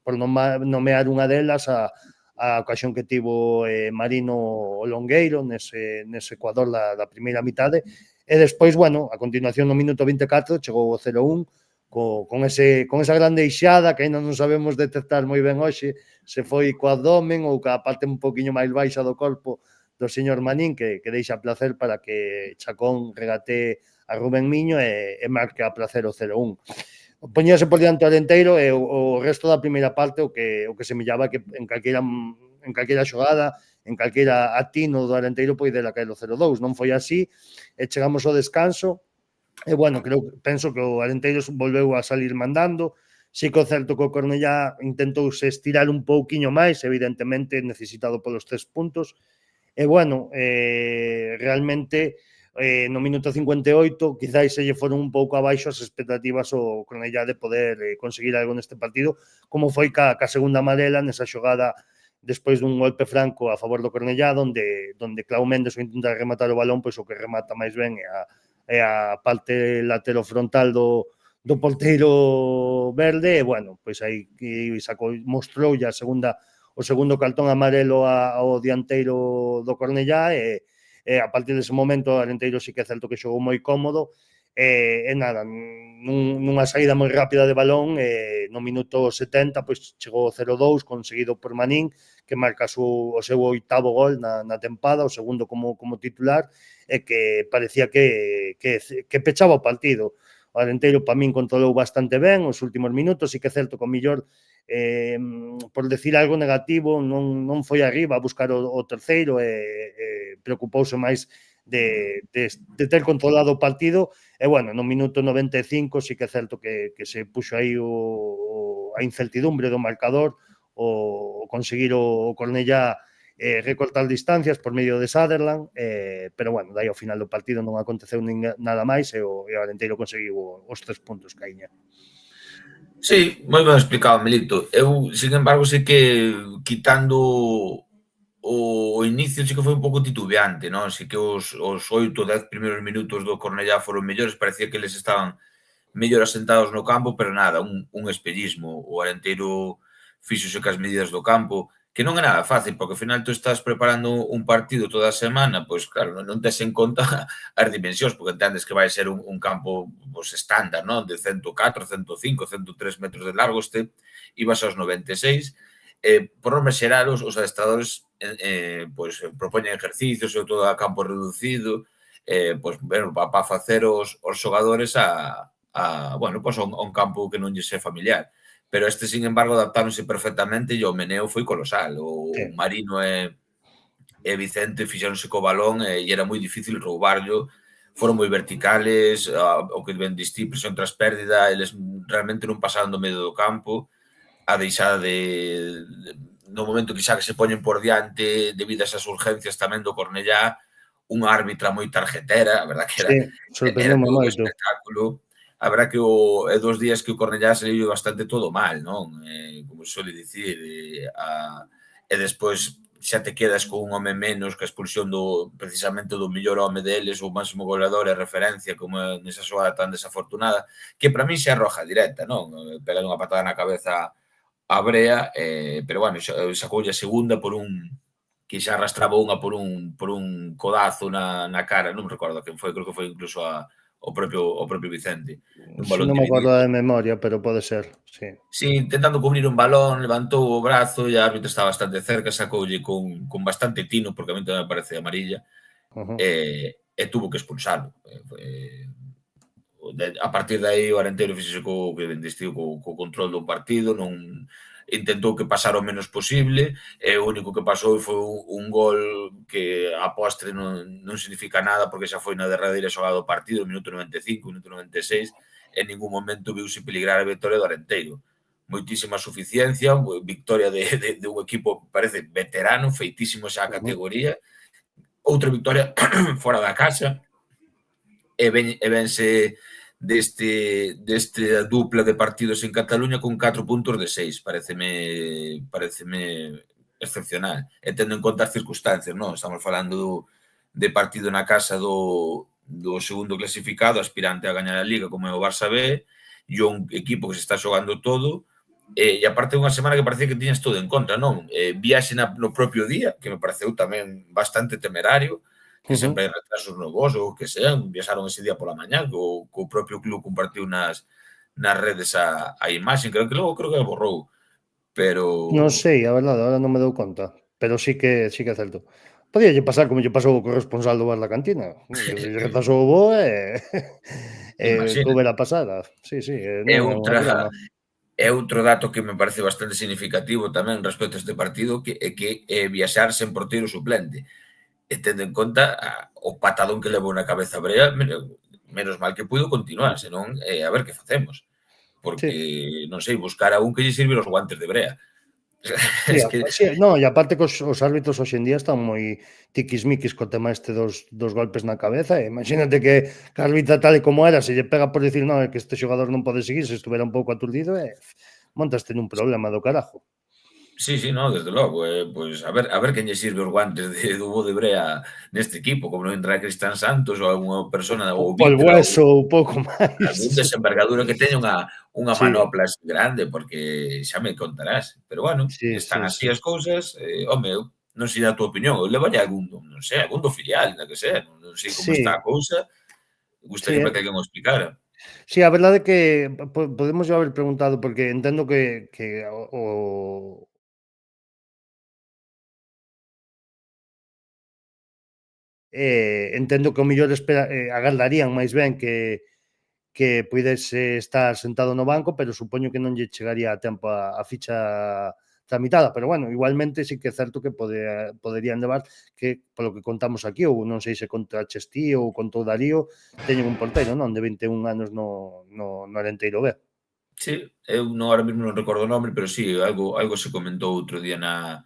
por nomear unha delas, a a ocasión que tivo Marino o Longueiro nese Ecuador da primeira mitade, e despois, bueno, a continuación no minuto 24 chegou o 0-1 con esa grande eixada que ainda non sabemos detectar moi ben hoxe, se foi co abdomen ou ca parte un poquinho máis baixa do corpo do señor Manín, que deixa placer para que Chacón regate a Rubén Miño e marque a placer o 0-1. Poñíase por diante o Arenteiro e o resto da primeira parte o que semellaba que en calquera xogada, en calquera atino do Arenteiro poidera caer o 0-2. Non foi así, e chegamos ao descanso, e, bueno, penso que o Arenteiro volveu a salir mandando. Si que o certo que o Cornellá intentouse estirar un pouquiño máis, evidentemente necesitado polos 3 puntos. E, bueno, realmente no minuto 58 quizáis se lle foron un pouco abaixo as expectativas ao Cornellá de poder conseguir algo neste partido, como foi ca segunda amarela nesa xogada despois dun golpe franco a favor do Cornellá, onde Clau Méndez o intenta rematar o balón, pois o que remata máis ben é a parte lateral frontal do porteiro verde, e, bueno, pois aí mostrou o segundo cartón amarelo ao dianteiro do Cornellá, e a partir dese momento o Arenteiro sí que é certo que xogou moi cómodo, e nada, nunha saída moi rápida de balón, no minuto 70 pois chegou o 0-2 conseguido por Manín, que marca o seu 8º gol na tempada, o segundo como titular, e que parecía que pechaba o partido. O Arenteiro, para min, controlou bastante ben os últimos minutos, e que é certo que o mellor, por decir algo negativo, non foi arriba a buscar o terceiro, e preocupouse máis de ter controlado o partido, e, bueno, no minuto 95 sí que é certo que se puxo aí a incertidumbre do marcador, o conseguir o Cornellá recortar distancias por medio de Sutherland, pero, bueno, dai ao final do partido non aconteceu nada máis, e o Arenteiro conseguiu os 3 puntos, Caíña. Sí, moi ben explicado, Melito. Eu, sin embargo, sei que quitando o inicio sí que foi un pouco titubeante, non? Sí que os 8 ou 10 primeiros minutos do Cornellá foron mellores, parecía que eles estaban mellor asentados no campo, pero nada, un espellismo. O Arenteiro fíxose cas medidas do campo, que non é nada fácil, porque ao final tú estás preparando un partido toda a semana, pois claro, non tes en conta as dimensións, porque entendes que vai ser un campo pois, estándar, non? De 104, 105, 103 metros de largo, ibas aos 96. Por norma xeral, os adestradores pois, propoñen ejercicios, sobre todo a campo reducido, pois, bueno, para facer os xogadores bueno, pois, a un campo que non lle é familiar. Pero sin embargo, adaptáronse perfectamente e o meneo foi colosal. O Marino e Vicente fixéronse co balón e era moi difícil roubarlo. Foron moi verticales, o que ben distí, presión tras pérdida, eles realmente non pasaron do medio do campo. A deixada no momento que xa que se poñen por diante debido a esas urgencias tamén do Cornellá, unha árbitra moi tarjetera, a verdad que era todo un espectáculo. A verdad que é dos días que o Cornellá se vive bastante todo mal, non? Como se suele dicir, e despois xa te quedas con un home menos que a expulsión precisamente do mellor home deles, o máximo goleador e referencia, como nesa xogada tan desafortunada, que para mí xa é roja directa, non? Pega unha patada na cabeza a Brea, pero, bueno, sacoulle a segunda por que xa arrastraba unha por un codazo na cara, non me recordo quen foi, creo que foi incluso o propio Vicente. Non me acordo de memoria, pero pode ser, sí. Sí, intentando cubrir un balón, levantou o brazo e a árbitra está bastante cerca, sacoulle con bastante tino, porque a mí tamén me parece amarilla, e tuvo que expulsalo. A partir de aí o Arenteiro fixose co control do partido, non intentou que pasara o menos posible, e o único que pasou foi un gol que a postre non significa nada, porque xa foi na derradeira xogada do partido, no minuto 95, minuto 96, en ningún momento viuse peligrar a victoria do Arenteiro. Moitísima suficiencia, victoria de un equipo, parece, veterano, feitísimo xa a categoría, outra victoria fora da casa, e vense deste dupla de partidos en Cataluña con 4 puntos de 6. Pareceme excepcional. E tendo en conta as circunstancias, non? Estamos falando de partido na casa do segundo clasificado, aspirante a gañar a Liga, como é o Barça B, e un equipo que se está xogando todo, E aparte unha semana que parecía que tiñas todo en contra, non? Viaxe no propio día, que me pareceu tamén bastante temerario, que sempre hai retrasos no vos ou que sean, viaxaron ese día pola mañá, que o propio club compartiu nas redes a imaxe, creo que borrou, Non pero sei, a verdade, agora non me dou conta, pero sí que é certo. Podíalle pasar como lle pasou ao corresponsal do bar da cantina, que se lle retrasou o voo e que imagina. houbera pasada. Sí, sí, É non é unha outra broma. É outro dato que me parece bastante significativo tamén respecto a este partido, que é que viaxar sen porteiro suplente. E tendo en conta o patadón que levou na cabeza Brea, menos mal que puido continuar, senón a ver que facemos. Sí. Porque, non sei, buscar a un que lle sirve os guantes de Brea. Sí, Es que, sí, no, e aparte que os árbitros hoxe en día están moi tiquismiquis co tema este dos golpes na cabeza, e imagínate que arbitra tal e como era, se lle pega por dicir, non, é que este xogador non pode seguir, se estuvera un pouco aturdido, montaste nun problema do carajo. sí, no, desde logo. Pois a ver quen lle sirve os guantes do Bo de Brea neste equipo, como non entra Cristian Santos ou algunha persona, O ou Paul Vitra, ou Bueso ou pouco máis. algún desenvergadura que teña unha Sí, manopla así grande, porque xa me contarás. Pero bueno, sí, están sí, así sí. as cousas. Home, eu non sei a túa opinión, eu levaría algún, non sei, algún do filial, na que sea, non sei como está Sí, a cousa, sí, gustaríame que alguén o explicara. sí, a verdade é que podemos yo haber preguntado, porque entendo que entendo que o mellor agardarían máis ben que puidese estar sentado no banco, pero supoño que non lle chegaría a tempo a ficha tramitada, pero bueno, igualmente sí que é certo que poderían levar, que polo que contamos aquí, ou non sei se contra Chestí ou contou Darío, teñen un porteiro, non, de 21 anos no Arenteiro B. Sí, eu ahora mesmo non recordo o nome, pero sí, algo se comentou outro día na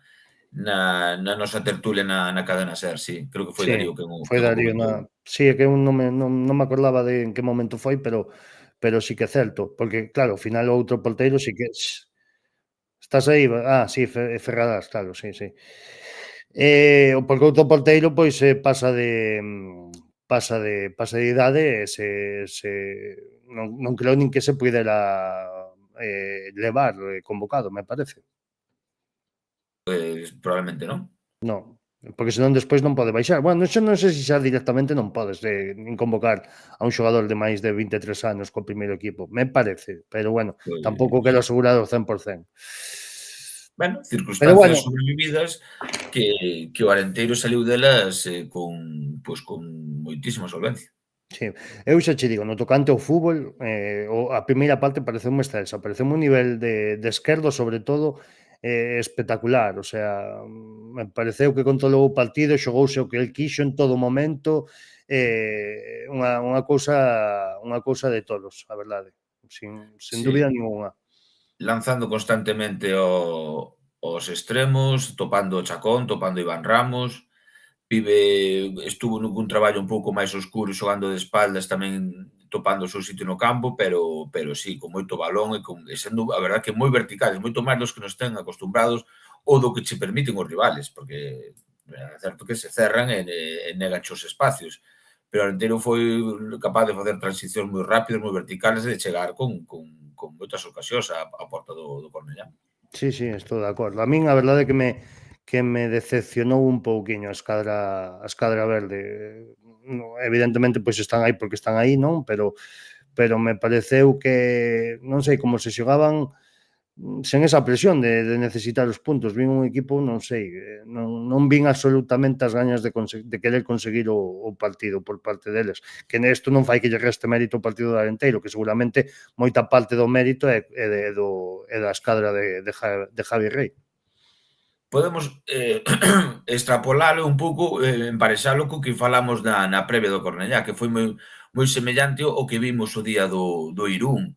nosa tertulia na cadena SER, sí. Creo que foi Sí, Darío foi quen o Darío comentou. sí, é que eu non me acordaba de en que momento foi, pero sí que é certo, porque claro, ao final o outro porteiro sí que estás aí, sí, Ferradas, claro, sí, sí. Porque outro porteiro, pois, pasa de idade e non creo nin que se puidera levar convocado, me parece. Pois probablemente non. Non, porque senón despois non pode baixar. Bueno, xa non sei se xa directamente non podes nin convocar a un xogador de máis de 23 anos co primeiro equipo, me parece, pero bueno, tampouco Pois, quero asegurar o 100%. bueno, Pero circunstancias bueno, sobrevividas que o Arenteiro saliu delas con moitísima solvencia. sí, eu xa che digo, no tocante ao fútbol, a primeira parte pareceume excelsa, pareceume un nivel de esquerdo, sobre todo, espectacular, o sea, me pareceu que controlou o partido, xogouse o que el quixo en todo momento, unha cousa de tolos, a verdade, sin Sí, dúbida ningunha. lanzando constantemente aos extremos, topando o Chacón, topando a Iván Ramos. Pibe estuvo nun traballo un pouco máis oscuro xogando de espaldas tamén topando o seu sitio no campo, pero sí, con moito balón e sendo a verdad que moi verticales, moito máis dos que nos ten acostumbrados ou do que che permiten os rivales, porque é certo que se cerran e negan os espacios, pero o Arenteiro foi capaz de facer transicións moi rápidas, moi verticales e de chegar con moitas ocasións á porta do Cornellá. Sí, sí, estou de acordo. A min a verdade é que me decepcionou un pouquiño a escadra verde. No, evidentemente, pois están aí porque están aí, non? Pero me pareceu que, non sei, como se xogaban sen esa presión de necesitar os puntos. Vin un equipo, non sei, non vin absolutamente as gañas de querer conseguir o partido por parte deles. Que nesto non fai que lle reste mérito ao partido do Arenteiro, que seguramente moita parte do mérito é da escadra de Javi Rey. Podemos extrapolalo un pouco, emparexalo co que falamos na previa do Cornellá, que foi moi semellante ao que vimos o día do Irún,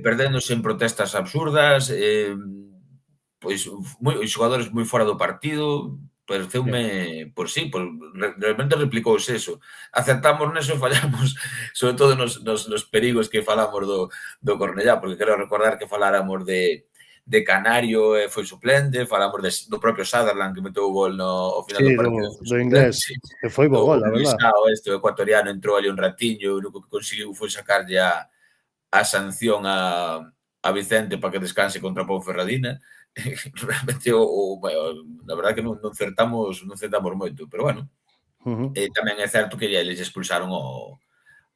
perdéndose en protestas absurdas, pois xogadores moi fora do partido, Sí. pareceume, por sí, realmente replicouse eso. Acertamos neso e fallamos, sobre todo nos perigos que falamos do Cornellá, porque quero recordar que faláramos de Canario foi suplente, falamos do propio Sutherland que meteu o gol ao final Sí, do partido foi do suplente, inglés, que foi bo o gol, a verdad. Luisao o ecuatoriano entrou ali un ratiño, o único que conseguiu foi sacarlle a sanción a a Vicente para que descanse contra a Ponferradina. Realmente, na verdade que non acertamos moito, pero bueno, tamén é certo que eles expulsaron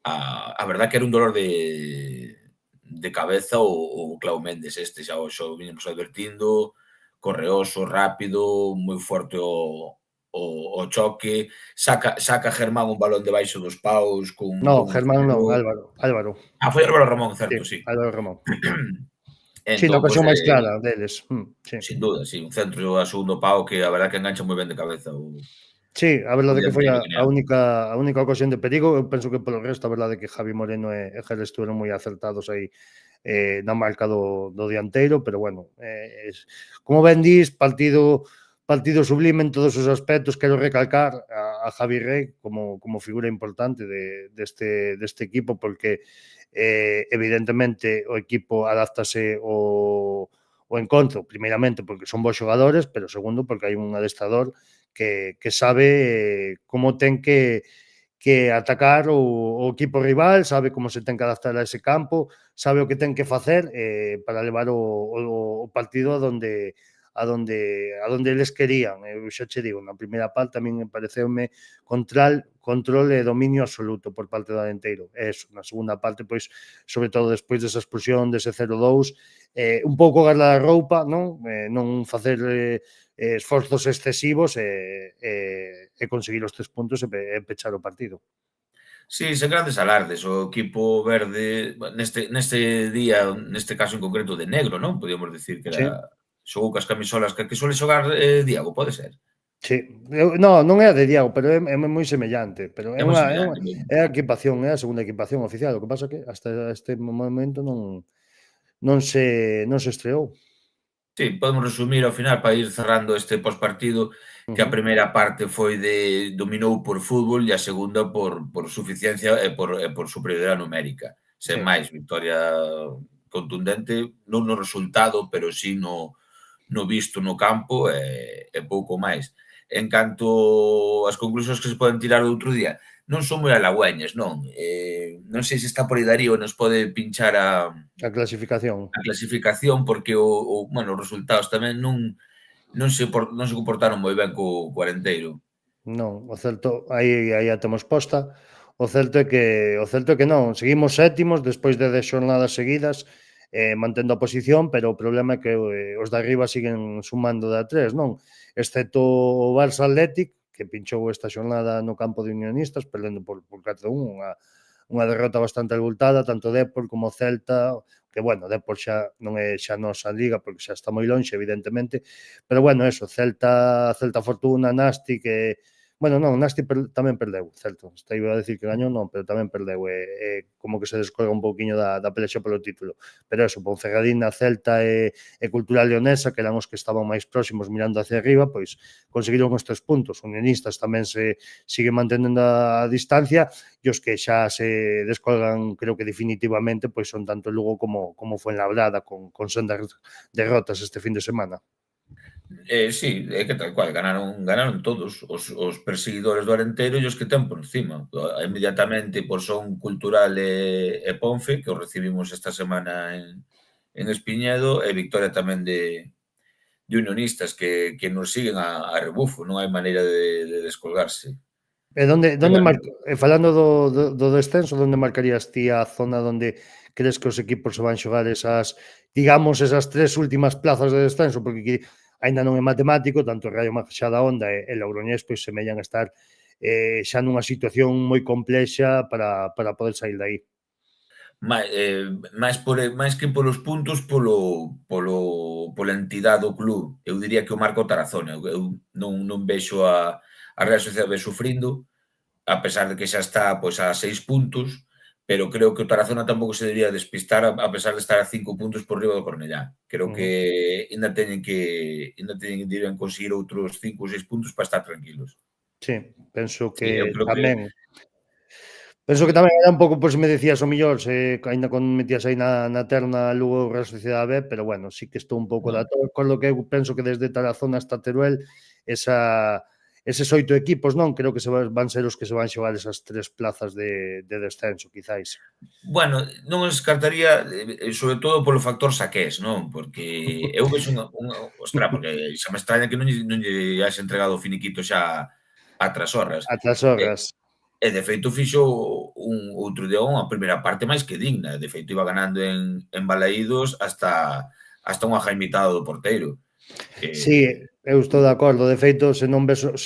a verdade que era un dolor de cabeza o Clau Méndez xa o viñemos advertindo, correoso, rápido, moi forte o choque, saca Germán un balón debaixo dos paus No, con Germán non, esfero. Álvaro. Foi Álvaro Ramón, Sí, certo, sí. Álvaro Ramón. Sí, na Entón, ocasión máis clara deles. Sí. sin duda, sí, un centro a segundo pau que a verdade que engancha moi ben de cabeza Sí, a o verdade que foi dianteiro a guineano. única ocasión de perigo. Eu penso que polo resto a verdade que Javi Moreno e Gel estuveron moi acertados aí na marca do dianteiro, pero bueno, como ben dís, partido sublime en todos os aspectos. Quero recalcar a Javi Rey como figura importante deste equipo, porque evidentemente o equipo adáptase o encontro, primeiramente porque son bons xogadores, pero segundo porque hai un adestrador que sabe como ten que atacar o equipo rival, sabe como se ten que adaptar a ese campo, sabe o que ten que facer para levar o partido a donde eles querían. Eu xa che digo, na primeira parte a min pareceume control e dominio absoluto por parte do Arenteiro. Eso, na segunda parte, pois, sobre todo despois desa expulsión, dese 0-2, un pouco guardar a roupa, non facer esforzos excesivos e conseguir os 3 puntos e pechar o partido. Sí, sen grandes alardes. O equipo verde, neste día, neste caso en concreto de negro, non? Podíamos decir que Sí, xogou cas camisolas que suele xogar Diago, pode ser? sí. Non é a de Diago, pero é moi semellante, pero É moi semellante mesmo. é a equipación, é a segunda equipación oficial. O que pasa que hasta este momento non se estreou. Sí, podemos resumir ao final para ir cerrando este pospartido que a primeira parte foi dominou por fútbol e a segunda por suficiencia e por superioridade numérica. Sen Sí. máis, victoria contundente, non no resultado, pero sí no visto no campo e pouco máis. En canto ás conclusións que se poden tirar do outro día, non son moi halagüeñas, non? Non sei se está por aí Darío, nos pode pinchar a Clasificación. clasificación, porque os resultados tamén non se comportaron moi ben co Arenteiro. Non, o certo, aí a temos posta. O certo é que non, seguimos sétimos despois de 10 xornadas seguidas, mantendo a posición, pero o problema é que os de arriba siguen sumando de a 3, non? Excepto o Barça Athletic, que pinchou esta xornada no campo de Unionistas, perdendo por 4-1, unha derrota bastante avultada, tanto Depor como Celta, que, bueno, Depor xa non é xa nosa liga, porque xa está moi lonxe, evidentemente, pero, bueno, eso, Celta Fortuna, Nasti, que, bueno, non, Nasti tamén perdeu, certo, está iba a decir que gañou, non, pero tamén perdeu, como que se descolga un pouquiño da pelexa polo título, pero eso, Ponferradina, Celta e Cultural Leonesa, que eran os que estaban máis próximos mirando hacia arriba, pois conseguiron os 3 puntos. Unionistas tamén se sigue mantendo a distancia, e os que xa se descolgan, creo que definitivamente, pois son tanto Lugo como Fuenlabrada, con sendas derrotas este fin de semana. Sí, é que tal cual, ganaron todos os perseguidores do Arenteiro e os que ten por encima. Inmediatamente, pois son Cultural e Ponfe, que os recibimos esta semana en Espiñedo, e victoria tamén de Unionistas, que nos siguen a rebufo, non hai maneira de descolgarse. E falando do descenso, onde marcarías ti a zona onde crees que os equipos se van xogar esas 3 últimas plazas de descenso? Porque aínda non é matemático, tanto o Raio Majadahonda e Logroñés pois semellan estar xa nunha situación moi complexa para poder sair de aí. Máis que polos puntos, pola entidade do club. Eu diría que o marca o Tarazona. Eu non vexo a Real Sociedade sufrindo, a pesar de que xa está pois a 6 puntos, pero creo que o Tarazona tampouco se debería despistar a pesar de estar a 5 puntos por riba do Cornellá. Creo que ainda teñen que deberían conseguir outros 5 ou 6 puntos para estar tranquilos. Sí, penso Sí, eu que creo tamén era un pouco, pois me decías o mellor, aínda con metías aí na terna Lugo Real Sociedade B, pero bueno, sí que estou un pouco de acordo que eu penso que desde Tarazona hasta Teruel esa eses 8 equipos, non? Creo que van ser os que se van xogar esas 3 plazas de descenso, quizáis. Bueno, non os descartaría, sobre todo polo factor saqués, non? Porque eu vexo ostras, porque xa me extraña que non lle haxe entregado o finiquito xa a Trasorras. A Trasorras. E de feito fixo outro día unha primeira parte máis que digna. De feito iba ganando en balaídos hasta unha jaimitado do porteiro. Sí, eu estou de acordo. De feito, se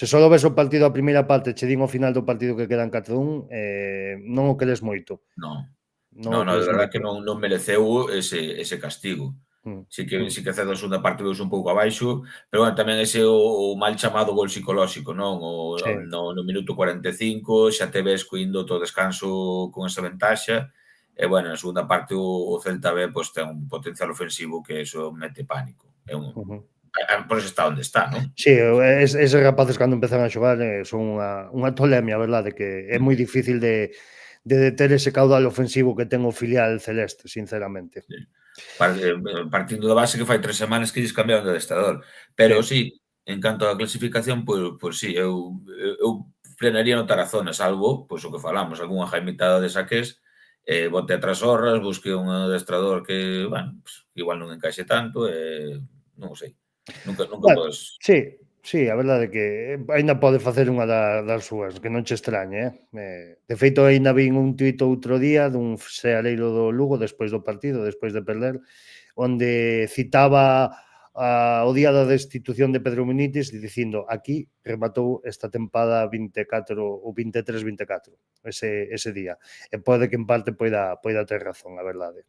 só ves o partido a primeira parte, che din ao final do partido que quedan 4-1, non o queres moito. Non, de verdade que non mereceu ese castigo. Sí que cedeu a segunda parte veus un pouco abaixo, pero bueno, tamén ese o mal chamado gol psicolóxico, non? No minuto 45 xa te ves coindo todo descanso con esa ventaxa, e bueno, na segunda parte o Celta B ten un potencial ofensivo que eso mete pánico. Por eso está onde está, non? Sí, eses rapaces cando empezan a xogar son unha tolemia, a verdade, que é moi difícil de deter ese caudal ofensivo que ten o filial celeste, sinceramente. Sí. Partindo da base que fai 3 semanas que lles cambiaron de adestrador. Pero sí, en canto á clasificación, pois sí, eu frenaría no Tarazona, salvo, pois o que falamos, algunha jaimitada de saques, bote a Trasorras, busque un adestrador que, bueno, igual non encaixe tanto, non sei. Nunca podes... Sí, a verdade é que ainda pode facer unha das súas, que non che extrañe. De feito, ainda vin un tuit outro día dun seareiro do Lugo despois do partido, despois de perder, onde citaba o día da destitución de Pedro Munitis dicindo aquí rematou esta tempada 24 ou 23-24 ese día. E pode que en parte poida ter razón, a verdade.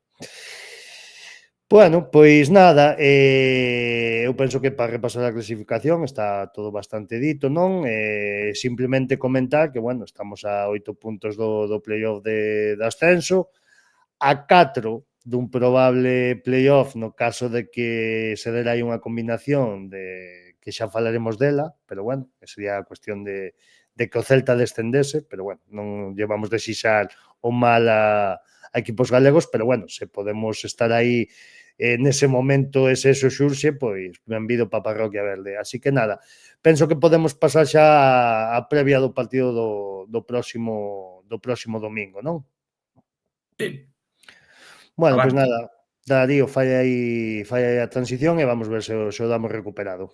Bueno, pois nada, eu penso que para repasar a clasificación está todo bastante dito, non? Simplemente comentar que, bueno, estamos a 8 puntos do playoff de ascenso, a 4 dun probable playoff no caso de que se dera aí unha combinación de que xa falaremos dela, pero bueno, sería a cuestión de que o Celta descendese, pero bueno, non llevamos de xixar o mal a equipos galegos, pero bueno, se podemos estar aí nese momento ese eso xurxe, pois benvido pa parroquia verde. Así que nada, penso que podemos pasar xa a previa do partido do próximo domingo, non? Sí. Bueno, pois nada, Darío, fai aí a transición e vamos ver se o damos recuperado.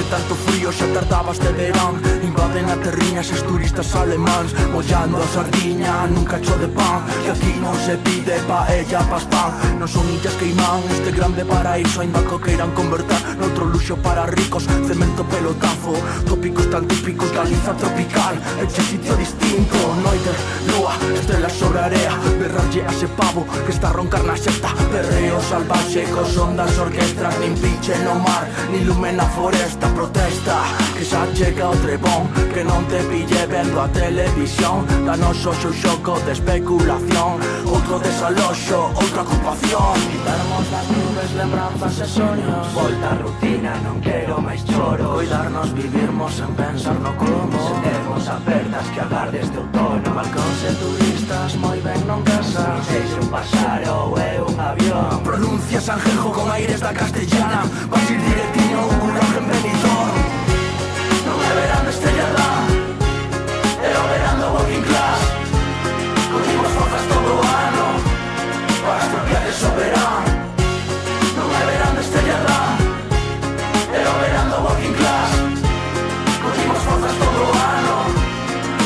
Tanto frío xa tardabas de verán. Invaden a terriña os turistas alemáns, mollando a sardiña nun cacho de pan. Que aquí non se pide paella pas pan. Non son illas Caimán, este grande paraíso ainda co queiran converter noutro luxo para ricos. Cemento pelotazo, tópicos tan típicos, Galiza tropical, eche sitio distinto. Noite, lúa, estrela sobre area, berrarlle a ese pavo que está a roncar na xesta. Perreo salvaxe cos ondas orquestras, nin pinche no mar, nin lume na foresta. Protesta, que xa chega o trebón, que non te pille vendo a televisión. Danos o xo xoco de especulación, outro desaloxo, outra ocupación. Quitarmos das nubes lembranzas e soños, volta a rutina, non quero máis choro. Cuidarnos, vivirmos en pensar no como, seremos apertas que agardes de outono. Balcóns e turistas moi ben non casas, sexe un paxaro ou é un avión. Pronuncia Sanjejo con aires da castellana, vas ir directiño un curraje en Benidorm. Non é verán de estrellada, é o verán do working class. Cogimos forzas todo o ano para estropear ese verán. Non é verán de estrellada, é o verán do working class. Cogimos forzas todo o ano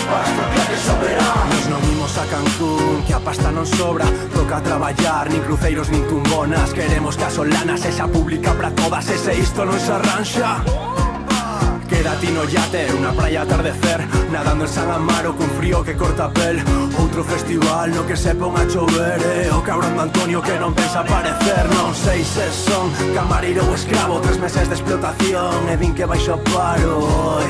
para estropear ese verán. Nos non imos a Cancún, que a pasta non sobra, toca traballar, nin cruceiros nin tumbonas. Queremos que a solanas esa pública para todas, ese isto non se arranxa. Quédate no yate, unha praia atardecer, nadando en San Amaro cun frío que corta a pel. Outro festival no que se pon a chover, o cabrón de Antonio que non pensa aparecer. Non sei se son camareiro ou escravo, 3 meses de explotación e din que baixo paro.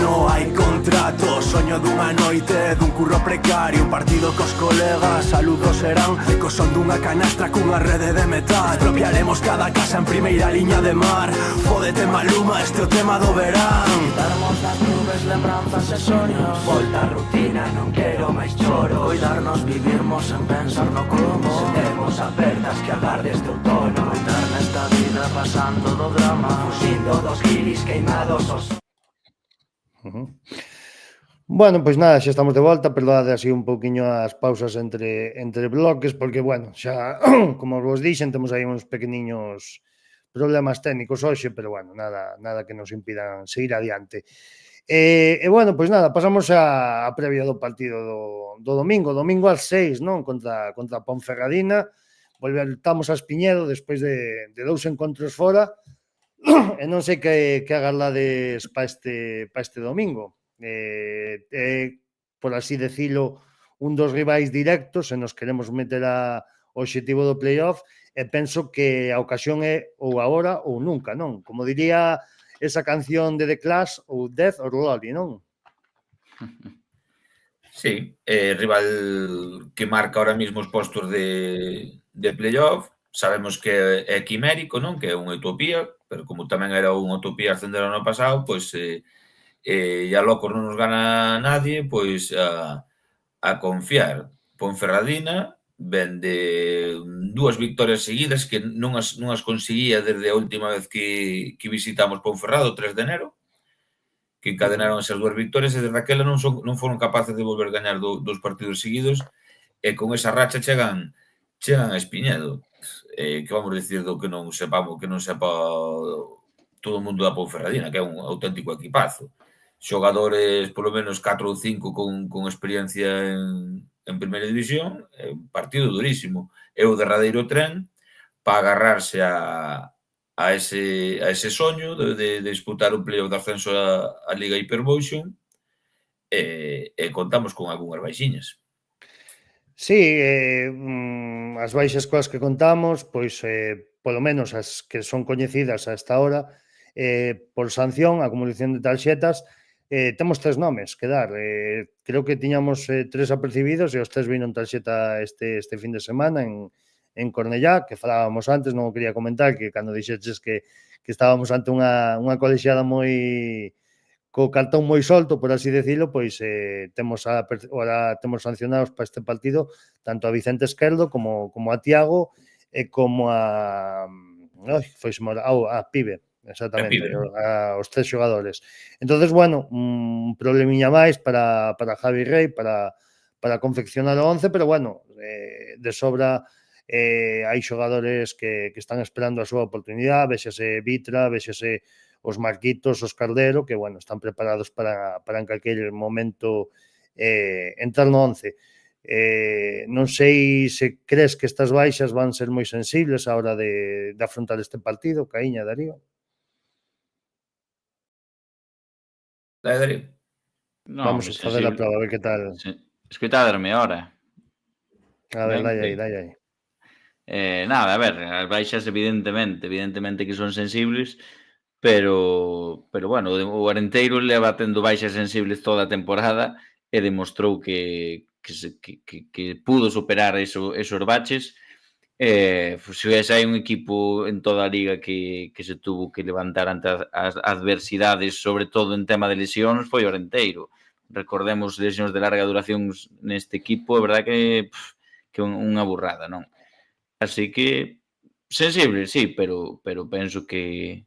No hai contrato, soño dunha noite, dun curro precario, un partido cos colegas, saludos serán co son dunha canastra cunha rede de metal. Expropiaremos cada casa en primeira liña de mar. Fódete Maluma, este o tema do verán. Darmos nas nubes lembranzas e soños, volta a rutina, non quero máis choro. Cuidarnos, vivirmos en pensar no como. Seremos apertas que agardes de outono. Cuidar nesta vida pasando do drama, fuxindo dos guiris queimados os... Bueno, pois nada, xa estamos de volta, perdonade así un pouquiño as pausas entre bloques, porque, bueno, xa, como vos dixen, temos aí uns pequeniños problemas técnicos hoxe, pero, bueno, nada que nos impidan seguir adiante. E bueno, pois nada, pasamos a previa do partido do domingo ás 6, non? Contra a Ponferradina, voltamos a Espiñedo despois de 2 encontros fora, e non sei que agardades para este domingo. Por así decilo, un dos rivais directos e nos queremos meter ao obxectivo do playoff, e penso que a ocasión é ou agora ou nunca, non? Como diría esa canción de The Clash, ou Death or Glory, non? Sí, rival que marca ahora mismo os postos de playoff. Sabemos que é quimérico, non? Que é unha utopía, pero como tamén era unha utopía ascender ao ano pasado, pois a locos non nos gana nadie, pois a confiar. Ponferradina ven de 2 victorias seguidas que non as conseguía desde a última vez que visitamos Ponferrado, 3 de enero, que encadenaron esas 2 victorias, e desde aquela non foron capaces de volver a gañar 2 partidos seguidos, e con esa racha chegan a Espiñedo. Que vamos dicir do que non sepa todo o mundo da Ponferradina, que é un auténtico equipazo. Xogadores, polo menos 4 ou 5 con experiencia en primeira división, un partido durísimo. É o derradeiro tren para agarrarse a ese soño de disputar un playoff de ascenso a Liga Hypermotion, e contamos con algunhas baixiñas. Sí, as baixas coas que contamos, pois, polo menos as que son coñecidas a esta hora, por sanción, acumulación de tarxetas, temos 3 nomes que dar. Creo que tiñamos 3 apercibidos e os 3 vinon tarxeta este fin de semana en Cornellá, que falábamos antes, non o quería comentar, que cando dixeches que estábamos ante unha colexiada moi co cartón moi solto, por así decirlo, pois ahora temos sancionados para este partido tanto a Vicente Esquerdo como a Tiago e como a Pibe, exactamente, os 3 xogadores. Entonces, bueno, un problemiña máis para Javi Rey, para confeccionar o 11, pero bueno, de sobra hai xogadores que están esperando a súa oportunidade, véxase Vitra, véxase os Marquitos, os Cardero, que, bueno, están preparados para en calquer momento entrar no 11. Non sei se crees que estas baixas van ser moi sensibles a hora de afrontar este partido, Caíña, Darío. Darío. Vamos a fazer a prova, a ver que tal. Escoitaderme ahora. A ver, dai aí. Nada, a ver, as baixas evidentemente que son sensibles, pero bueno, o Arenteiro leva tendo baixas sensibles toda a temporada e demostrou que pudo superar esos baches. Se hai un equipo en toda a liga que se tuvo que levantar ante as adversidades, sobre todo en tema de lesións, foi o Arenteiro. Recordemos lesións de larga duración neste equipo, é verdad que unha burrada, non? Así que sensible, sí, pero penso que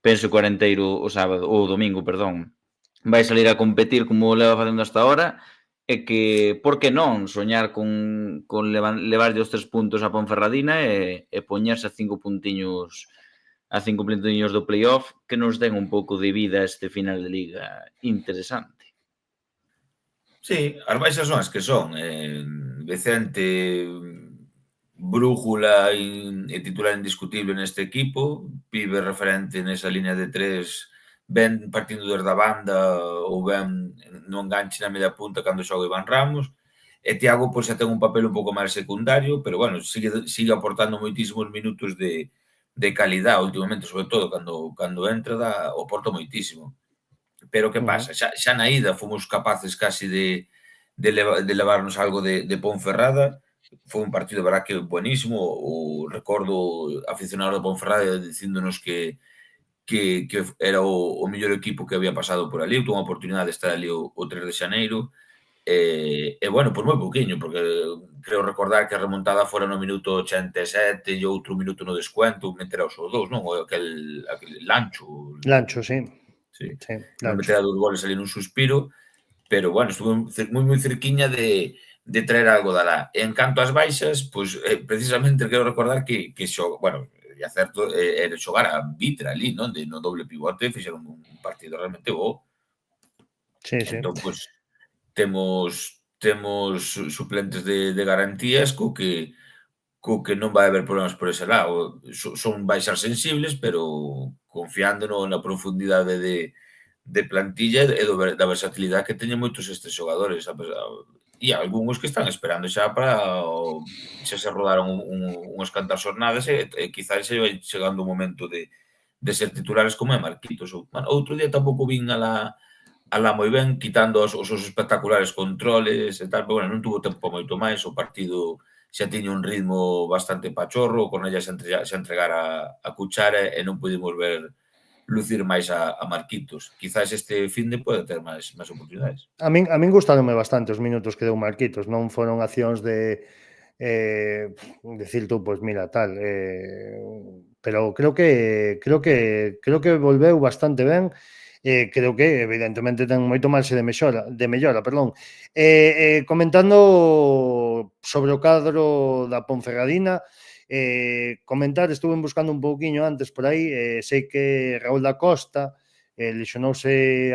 o Arenteiro o domingo, perdón, vai salir a competir como o leva facendo hasta ahora, e que, por que non, soñar con levarlle os 3 puntos a Ponferradina e poñerse a 5 puntiños do playoff, que nos den un pouco de vida a este final de liga interesante. Sí, as baixas son as que son. Vicente, brújula e titular indiscutible neste equipo, Pibe referente nesa línea de 3, ben partindo desde a banda ou ben no enganche na media punta cando xoga Iván Ramos, e Tiago pois xa ten un papel un pouco máis secundario, pero bueno, sigue aportando moitísimos minutos de calidad últimamente, sobre todo cando entra, aporta moitísimo. Pero que pasa? Xa na ida fomos capaces casi de levarnos algo de Ponferrada. Foi un partido, verdad, que buenísimo. O recordo aficionados de Ponferrada dicíndonos que era o mellor equipo que había pasado por ali. Eu tuve a oportunidade de estar ali o 3 de xaneiro. E bueno, pois moi pouquiño, porque creo recordar que a remontada fora no minuto 87 e outro minuto no descuento, meter aos dous, non? Aquel Lancho. Lancho, sí. Sí, Lancho. meter a 2 goles ali nun suspiro, pero bueno, estuve moi cerquiña de traer algo de alá. En canto ás baixas, pois precisamente quero recordar que bueno, e acerto, era xogar a Vitra ali, non? No doble pivote, fixeron un partido realmente bo. Sí. Entón, pois, temos suplentes de garantías co que non vai haber problemas por ese lado. Son baixas sensibles, pero confiando na profundidade de plantilla e da versatilidade que teñen moitos estes xogadores. E algúns que están esperando xa para xa se rodaron unhas cantas jornadas e quizás se vai chegando o momento de ser titulares como é Marquitos. Outro día tampouco vin alá moi ben, quitando os espectaculares controles e tal, pero bueno, non tuvo tempo moito máis, o partido xa tiña un ritmo bastante pachorro, o Cornellá xa entregara a cuchara e non pudimos ver lucir máis a Marquitos. Quizás este finde pode ter máis oportunidades. A min gustaronme bastante os minutos que deu Marquitos, non foron accións de decir tú, pois mira, tal, pero creo que volveu bastante ben. Creo que evidentemente ten moito marxe de mellora, perdón. Comentando sobre o cadro da Ponferradina, comentar, estuve buscando un pouquiño antes por aí, sei que Raúl da Costa lesionouse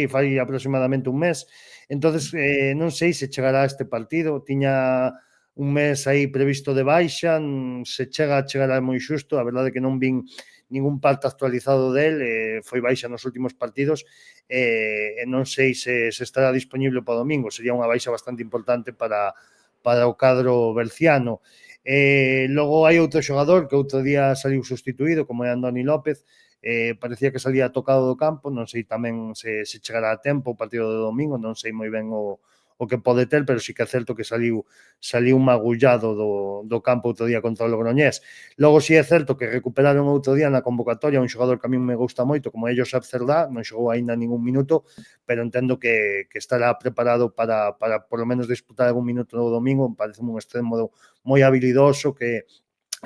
fai aproximadamente un mes, entonces non sei se chegará a este partido, tiña un mes aí previsto de baixa, se chegará moi xusto, a verdade é que non vin ningún parte actualizado del, foi baixa nos últimos partidos, non sei se estará disponible para domingo, sería unha baixa bastante importante para o cadro berciano. Logo hai outro xogador que outro día saliu sustituído, como é Andoni López, parecía que salía tocado do campo, non sei tamén se chegará a tempo o partido de domingo, non sei moi ben o que pode ter, pero sí que é certo que saliu magullado do campo outro día contra o Logroñés. Logo sí é certo que recuperaron outro día na convocatoria un xogador que a mí me gusta moito, como é Josep Cerdá, non xogou aínda ningún minuto, pero entendo que estará preparado para por lo menos disputar algún minuto no domingo. Parece un extremo moi habilidoso que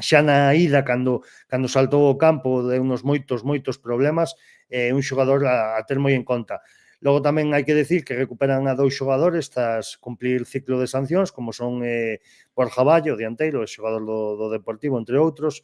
xa na ida, cando saltou o campo, de uns moitos problemas, un xogador a ter moi en conta. Logo tamén hai que decir que recuperan a 2 xogadores tras cumplir ciclo de sancións, como son Borja Vallo, o dianteiro, o xogador do Deportivo, entre outros,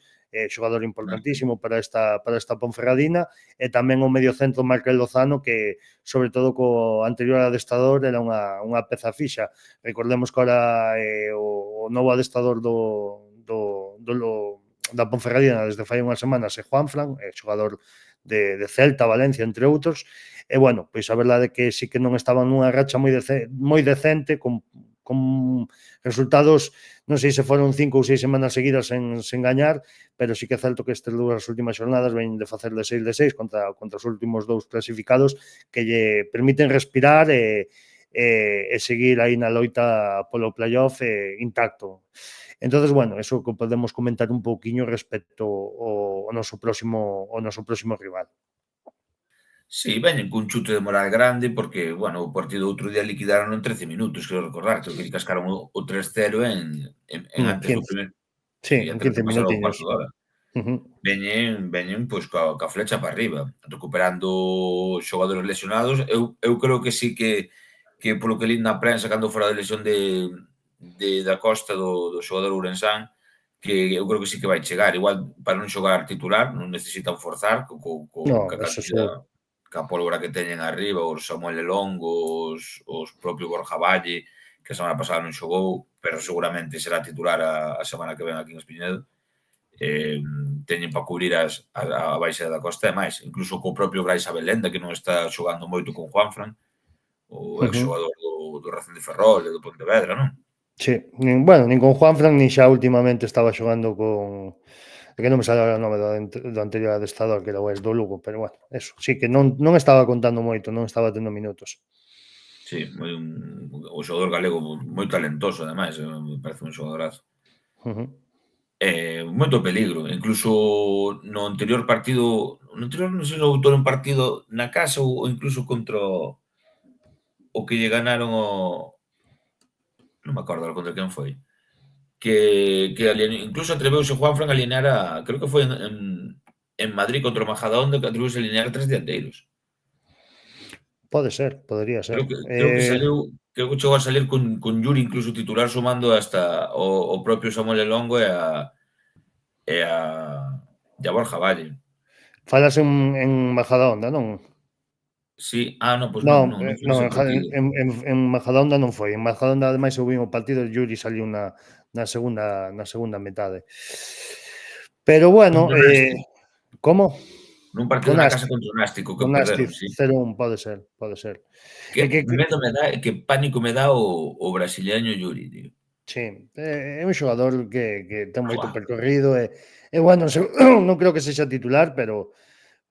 xogador importantísimo para esta Ponferradina, e tamén o mediocentro Markel Lozano, que, sobre todo, co anterior adestador, era unha peza fixa. Recordemos que ahora o novo adestador da Ponferradina desde fai unhas semanas é Juanfran, xogador de Celta, Valencia, entre outros. E, bueno, pois a verdade é que sí que non estaban nunha racha moi decente, con resultados, non sei se foron 5 ou 6 semanas seguidas sen gañar, pero sí que é certo que estas 2 últimas xornadas ven de facer de 6 contra os últimos 2 clasificados, que lle permiten respirar e seguir aí na loita polo playoff intacto. Entonces, bueno, eso que podemos comentar un pouquiño respecto ao noso próximo rival. Sí, veñen cun chute de moral grande porque, bueno, o partido outro día liquidaron en 13 minutos, quero recordar, que cascaron o 3-0 en antes do primeiro. Sí, en 15 minutiños. Veñen pois coa flecha para arriba, recuperando xogadores lesionados. Eu creo que sí que polo que li na prensa cando fora de lesión da Costa, do xogador ourensán, que eu creo que sí que vai chegar. Igual para non xogar titular, non necesitan forzar ca pólvora que teñen arriba, os Samuel Elongo, os propio Borja Valle, que a semana pasada non xogou, pero seguramente será titular a semana que ven aquí en Espiñedo. Teñen para cubrir a baixa da Costa e máis, incluso co propio Brais Abelenda, que non está xogando moito con Juanfran, o ex-xogador do Racing de Ferrol e do Pontevedra, non? Sí, nin con Juanfran, nin xa últimamente estaba xogando con que non me sale o nome do anterior adestrador, que era o ex do Lugo, pero bueno, eso, sí que non estaba contando moito, non estaba tendo minutos. Sí, o xogador galego moi talentoso, ademais, me parece un xogadorazo. Moito peligro, incluso no anterior partido, non sei se botou un partido na casa ou incluso contra o que lle ganaron non me acordo contra quen foi, que incluso atreveuse Juanfran a alinear creo que foi en Madrid contra o Majadahonda, que atreveuse a alinear 3 dianteiros. Pode ser, podría ser. Creo que chegou a salir con Yuri incluso titular, sumando hasta o propio Samuel Elongo e a Borja Valle. Falas en Majadahonda, non? Sí, non, pois Non, non foi ese partido. en Majadahonda non foi. En Majadahonda, ademais, eu vi o partido, Yuri saliu na segunda metade. Pero bueno, como? Nun partido na casa contra o Nástico que perderon, sí. 0-1, pode ser. Que medo me dá, que pánico me dá o brasileño Yuri, tío. Sí, é un xogador que ten moito percorrido e bueno, non creo que sexa titular, pero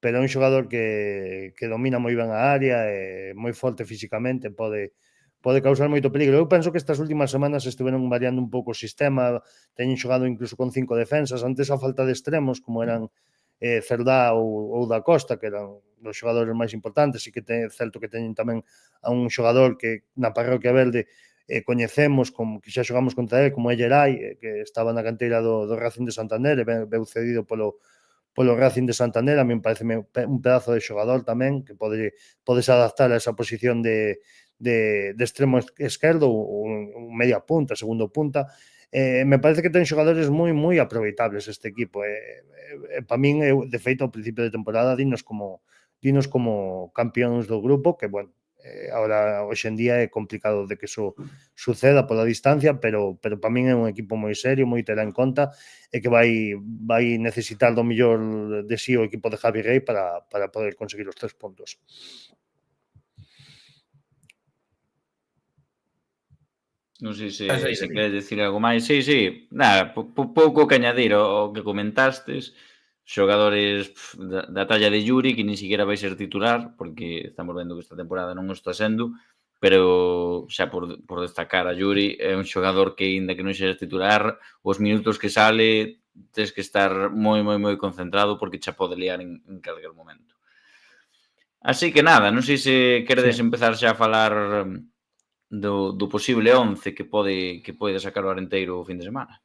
é un xogador que domina moi ben a área, e moi forte físicamente, pode causar moito peligro. Eu penso que estas últimas semanas estiveron variando un pouco o sistema, teñen xogado incluso con 5 defensas, antes a falta de extremos, como eran Cerdá ou da Costa, que eran os xogadores máis importantes, e que é certo que teñen tamén a un xogador que na parroquia verde coñecemos, como que xa xogamos contra ele, como é Gerai, que estaba na canteira do Racing de Santander, e veu cedido polo Racing de Santander. A mí me parece un pedazo de xogador tamén, que podes adaptar a esa posición de extremo esquerdo, ou media punta, segundo punta. Me parece que ten xogadores moi aproveitables este equipo. Para min, de feito, ao principio de temporada, dinos como campións do grupo, que, bueno, ahora, hoxe en día, é complicado de que iso suceda pola distancia, pero para min é un equipo moi serio, moi ter en conta, e que vai necesitar do millor de si o equipo de Javi Rey para poder conseguir os 3 puntos. Non sei se queres decir algo máis. Sí, nada, pouco que añadir ao que comentastes. Xogadores da talla de Yuri, que nin siquiera vai ser titular, porque estamos vendo que esta temporada non o está sendo, pero xa por destacar a Yuri, é un xogador que, ainda que non sexa titular, os minutos que sale tens que estar moi concentrado, porque xa pode liar en calquer momento. Así que nada, non sei se queredes empezar xa a falar do posible 11 que pode sacar o Arenteiro o fin de semana.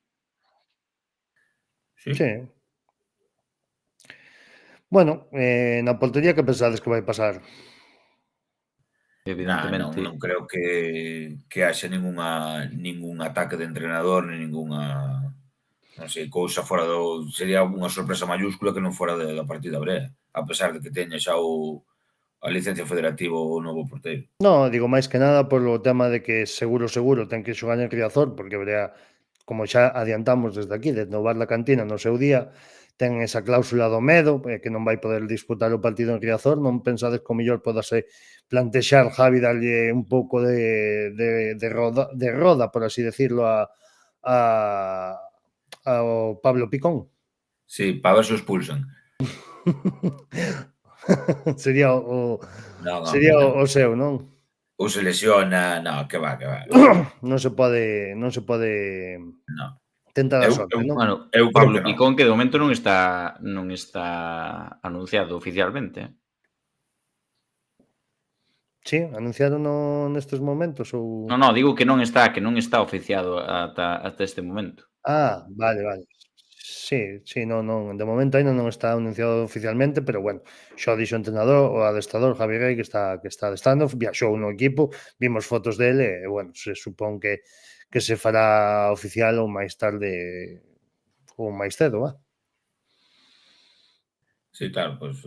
Sí. Bueno, na portería, que pensades que vai pasar? Evidentemente. Non creo que haxa ningún ataque de entrenador, ni ninguna, non sei, cousa fora sería unha sorpresa mayúscula que non fora da partida brea, a pesar de que teña xa a licencia federativa o novo porteiro. Non, digo máis que nada polo tema de que seguro ten que xogar en Riazor, porque Brea, como xa adiantamos desde aquí, de no Bar La Cantina no seu día, ten esa cláusula do medo, que non vai poder disputar o partido en Riazor. Non pensades que o mellor podase plantexar Javi darlle un pouco de roda, por así decirlo, ao Pablo Picón? Sí, para ver se o expulsan. Sería o seu, non? Ou se lesiona, que va. Non se pode tentar a sorte, non? Bueno, é o Pablo Picón, que de momento non está anunciado oficialmente. Sí, anunciaron nestes momentos ou... Non, digo que non está oficiado ata este momento. Vale. Sí, non, de momento ainda non está anunciado oficialmente, pero bueno, xa dixo o entrenador, o adestrador Javi Rey, que está adestrando, viaxou no equipo, vimos fotos dele, e bueno, se supón que se fará oficial ou máis tarde ou máis cedo, va? Sí, claro, pois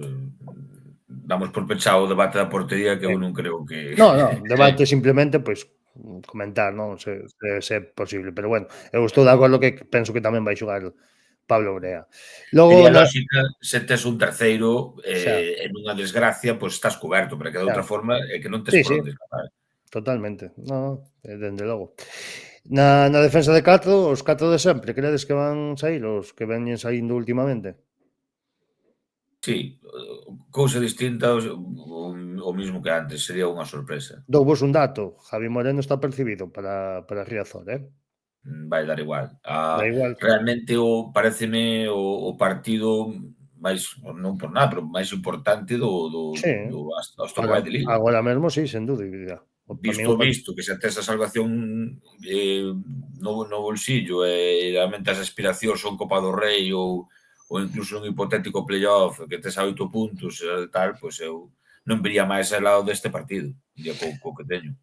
damos por pechado o debate da portería, que eu non creo que... Non, debate simplemente, pois, comentar, non? Se é posible, pero bueno, eu estou de acordo que penso que tamén vai xogar Pablo Brea. Logo, a lógica, se tes un terceiro en unha desgracia, pois estás coberto, pero que de outra forma é que non tes por onde escapar. Totalmente, non, dende logo. Na defensa de 4, os 4 de sempre, credes que van sair os que veñen saindo últimamente? Sí, cousa distinta o mismo que antes, sería unha sorpresa. Douvos un dato, Javi Moreno está percibido para Riazor, Vai dar igual. Da igual. Realmente paréceme o partido máis, non por nada, pero máis importante Sí, hasta o que vai de Liga. agora mesmo sí, sen dúbida. Para min Visto o visto, que xa tes a salvación no bolsillo e realmente as aspiracións son Copa do Rei ou incluso un hipotético playoff que tes a 8 puntos e tal, pois eu non vería máis ao lado deste partido, diría co que teño.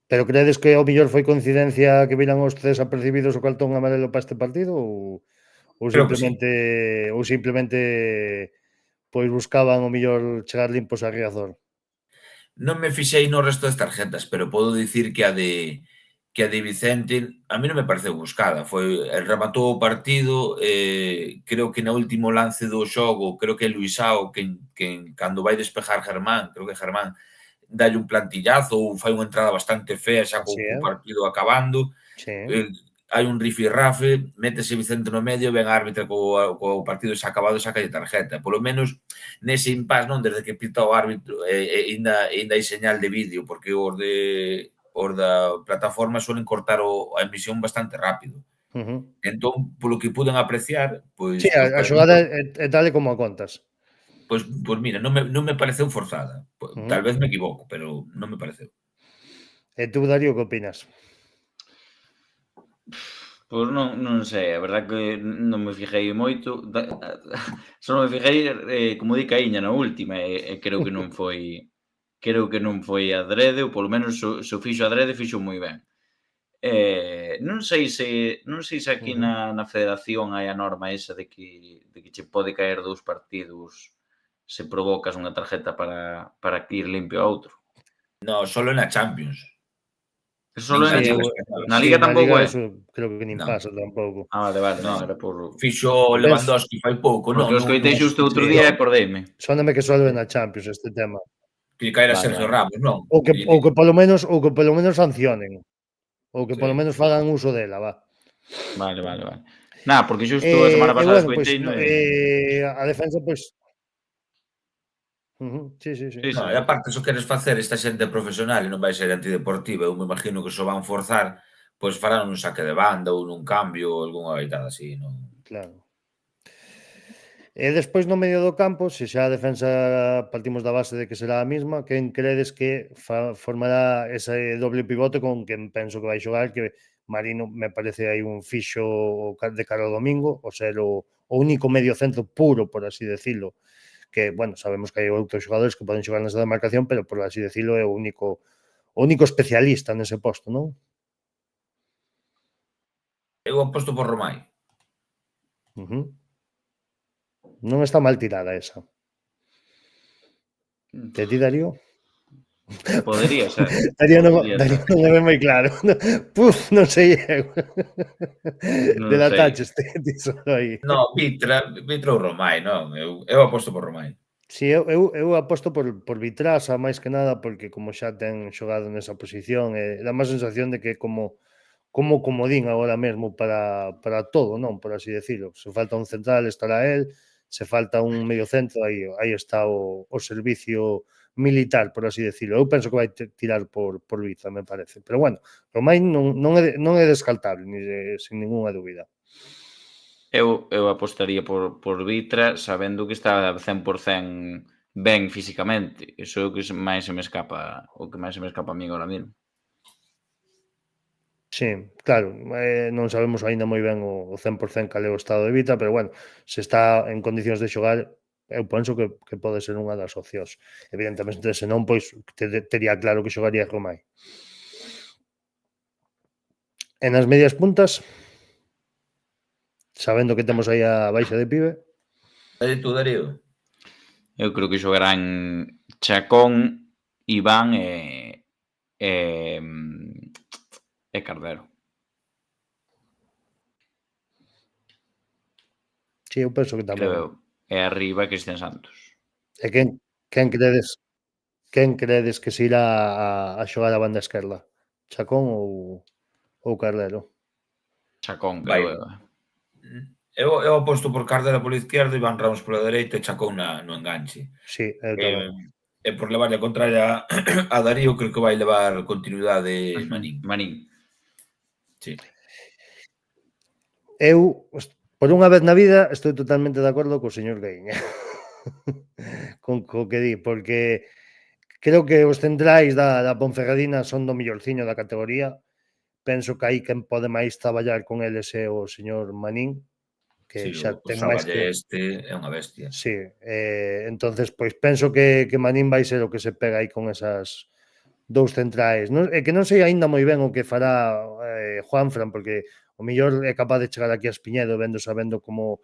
Pero credes que ao mellor foi coincidencia que viran os tres apercibidos o cartón amarelo para este partido ou Creo que sí. simplemente pois buscaban o mellor chegar limpos a Riazor? Non me fixei no resto das tarjetas, pero podo dicir que a de Vicente a mí non me pareceu buscada. Rematou o partido, creo que no último lance do xogo, creo que é Luisao quen cando vai despejar Germán, creo que Germán dalle un plantillazo ou fai unha entrada bastante fea xa co partido acabando. Sí. Hai un rifirrafe, métese Vicente no medio, ven a árbitra co partido xa acabado e saca de tarjeta. Polo menos nese impás, non, desde que pita o árbitro, ainda hai señal de vídeo, porque os da plataforma suelen cortar a emisión bastante rápido. Entón, polo que puden apreciar, Sí, a xogada é tal e como a contas. Pois mira, non me pareceu forzada. Tal vez me equivoco, pero non me pareceu. E tú, Darío, que opinas? Pois non sei, a verdad que non me fijei moito. Só me fijei, como di Caíña na última, e creo que non foi adrede, ou polo menos se o fixo adrede, fixo moi ben. Non sei se aquí na federación hai a norma esa de que che pode caer 2 partidos se provocas unha tarjeta para ir limpio a outro. No, solo na Champions. Solo na Liga tampouco é. Creo que nin pasa tampouco. Vale, non, era por... Fixo Lewandowski fai pouco, non? Porque os coitei xusto outro día e perdíme. Sóname que só na Champions este tema. Que caera Sergio Ramos, non? Ou que polo menos sancionen. Ou que polo menos fagan uso dela, va. Vale. Nada, porque xusto a semana pasada escoitei... A defensa, pois... Sí. No, e aparte, se queres facer esta xente profesional e non vai ser antideportiva, eu me imagino que se van forzar, pois farán un saque de banda ou nun cambio ou algunha gaitada así, non? Claro. E despois no medio do campo, se xa a defensa partimos da base de que será a mesma, quen credes que formará ese doble pivote con quen penso que vai xogar, que Marino me parece aí un fixo de cara ao domingo, o ser o único medio centro puro, por así decirlo, que, bueno, sabemos que hai outros xogadores que poden xogar nesa demarcación, pero, por así decirlo, é o único especialista nese posto, non? Eu aposto por Romai. Non está mal tirada esa. Te ti, Darío? Podería ser. Darío non me ve moi claro. Puf, non sei eu. Delataches ti só aí. No, Vitra ou Romai, non? Eu aposto por Romai. Si, eu aposto por Vitrasa, máis que nada, porque como xa ten xogado nesa posición, dá má sensación de que como comodín agora mesmo para todo, non? Por así decirlo. Se falta un central, estará él. Se falta un medio centro, aí está o servicio militar, por así decirlo. Eu penso que vai tirar por Viza, me parece. Pero bueno, Romai non é descartable, sin ninguna dúbida. Eu apostaría por Vitra, sabendo que está 100% ben físicamente. Iso é o que máis se me escapa a mí agora mesmo. Sí, claro, non sabemos aínda moi ben o 100% cal é o estado de Vita, pero bueno, se está en condicións de xogar, eu penso que pode ser unha das opcións. Evidentemente, se non, pois tería claro que xogaría Romai. E nas medias puntas, sabendo que temos aí a baixa de Pibe. E tú, Darío? Eu creo que xogarán Chacón, Iván e Cardero. Sí, eu penso que tamén. E arriba Cristian Santos. E quen credes que se irá a xogar a banda esquerda? Chacón ou ou Carlero. Chacón, Vai. pero... Eu aposto por Cardera pola izquierda e Iván Ramos pola dereita e Chacón no enganche. Sí, eu tamén. E por levarle a contraria a Darío, creo que vai levar continuidade Manín. Manín. Sí. Eu, por unha vez na vida, estou totalmente de acordo co señor Gaíña. con co que di, porque creo que os centrais da Ponferradina son do millorciño da categoría. Penso que aí quen pode máis traballar con eles é o señor Manín, que Sí, xa o ten máis que... é unha bestia. Sí, entonces, pois penso que Manín vai ser o que se pega aí con esas dous centrais. Non, é que non sei aínda moi ben o que fará Juanfran, porque o mellor é capaz de chegar aquí a Espiñedo sabendo como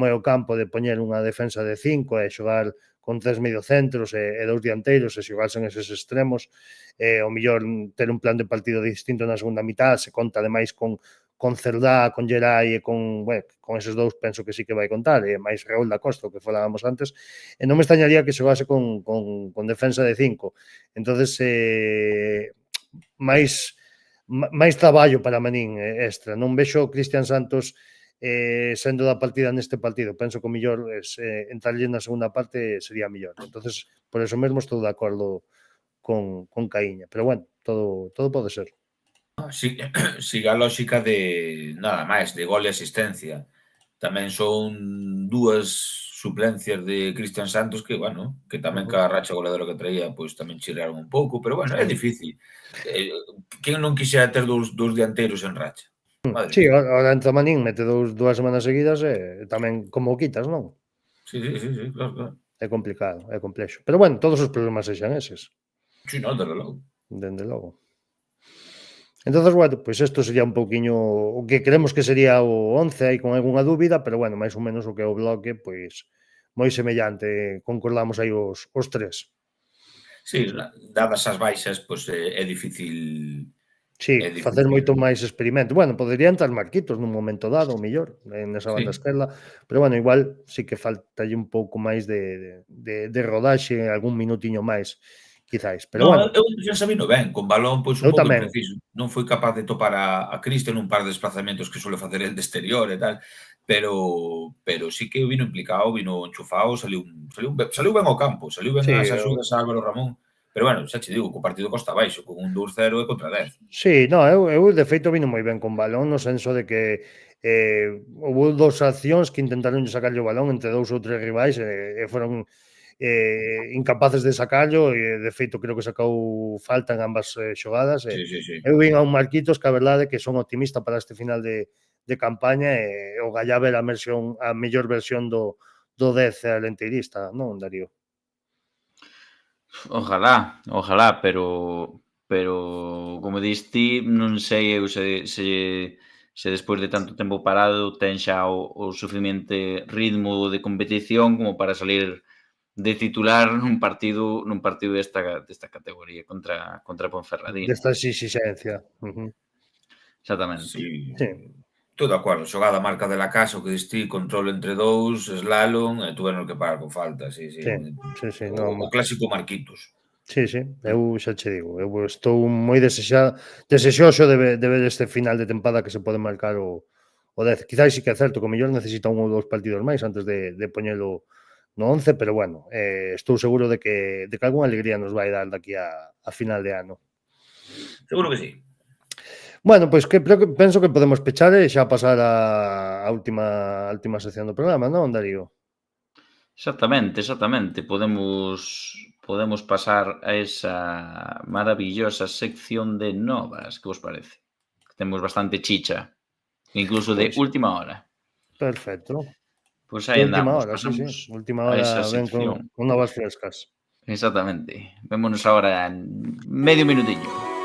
é o campo, de poñer unha defensa de 5 e xogar con 3 mediocentros e 2 dianteiros e xogarse en eses extremos. O mellor ter un plan de partido distinto na segunda mitad, se conta ademais con Cerdá, con Gerai e con eses dous penso que sí que vai contar, e máis Raúl da Costa, o que falábamos antes, e non me extrañaría que xogase con defensa de 5. Entonces, máis traballo para Manín extra. Non vexo Cristian Santos sendo da partida neste partido. Penso que o mellor entrarlle na segunda parte sería mellor. Entonces, por eso mesmo estou de acordo con Caíña. Pero bueno, todo pode ser. Siga a lógica de nada máis, de gol e asistencia. Tamén son dúas suplencias de Cristian Santos que, bueno, que tamén cada racha goleadora que traía, pois tamén chirraron un pouco, pero bueno, é difícil. Quen non quixera ter dous dianteiros en racha? Sí, ahora entra Manín, mete dúas semanas seguidas e tamén como o quitas, non? Sí, claro. É complicado, é complexo. Pero bueno, todos os problemas sexan eses. Sí, non, desde logo. Dende logo. Entonces, bueno, pois isto sería un pouquiño o que creemos que sería o 11 aí con algunha dúbida, pero bueno, máis ou menos o que é o bloque, pois moi semellante, concordamos aí os tres. Sí, dadas as baixas, pois é difícil... Sí, facer moito máis experimento. Bueno, podería entrar Marquitos nun momento dado, o mellor, nesa banda esquerda, pero bueno, igual sí que faltalle un pouco máis de rodaxe, algún minutiño máis, quizáis. Pero bueno, eu xa sabino ben, con balón, pois un pouco impreciso. Non foi capaz de topar a Cristian un par de desplazamentos que suele facer el de exterior e tal, pero sí que vino implicado, vino enchufado, saliu ben ao campo, saliu ben as axudas a Álvaro Ramón. Pero bueno, xa che digo, co partido costa baixo, con un 2-0 e contra 10. Sí, no, eu de feito vino moi ben con balón, no senso de que houve dous accións que intentaron sacarlle o balón entre 2 ou 3 rivais e foron incapaces de sacarlo e de feito creo que sacou falta en ambas xogadas. Sí. Eu vin a un Marquitos que a verdade que son optimista para este final de campaña e o galla ver a mellor versión do 10 alenteirista, non, Darío? Ojalá, pero como diste, non sei eu se despois de tanto tempo parado ten xa o suficiente ritmo de competición como para salir de titular nun partido desta categoría contra Ponferradina. Desta exigencia. Exactamente. Sí. Estou de acordo, xogada marca de la casa, o que diste, control entre dous, slalom, e tuveron que parar con falta, sí. O clásico Marquitos. Sí, eu xa che digo, eu estou moi desexoso de ver este final de tempada que se pode marcar o 10. Quizás sí que é certo que o mellor necesita un ou dous partidos máis antes de poñelo no 11, pero bueno, estou seguro de que algunha alegría nos vai dar daqui a final de ano. Seguro que sí. Bueno, pois penso que podemos pechar e xa pasar a última sección do programa, non, Darío? Exactamente. Podemos pasar a esa maravillosa sección de novas, que vos parece? Temos bastante chicha, incluso de última hora. Perfecto. Pois aí andamos, pasamos última hora ven con novas frescas. Exactamente. Vémonos agora en medio minutiño.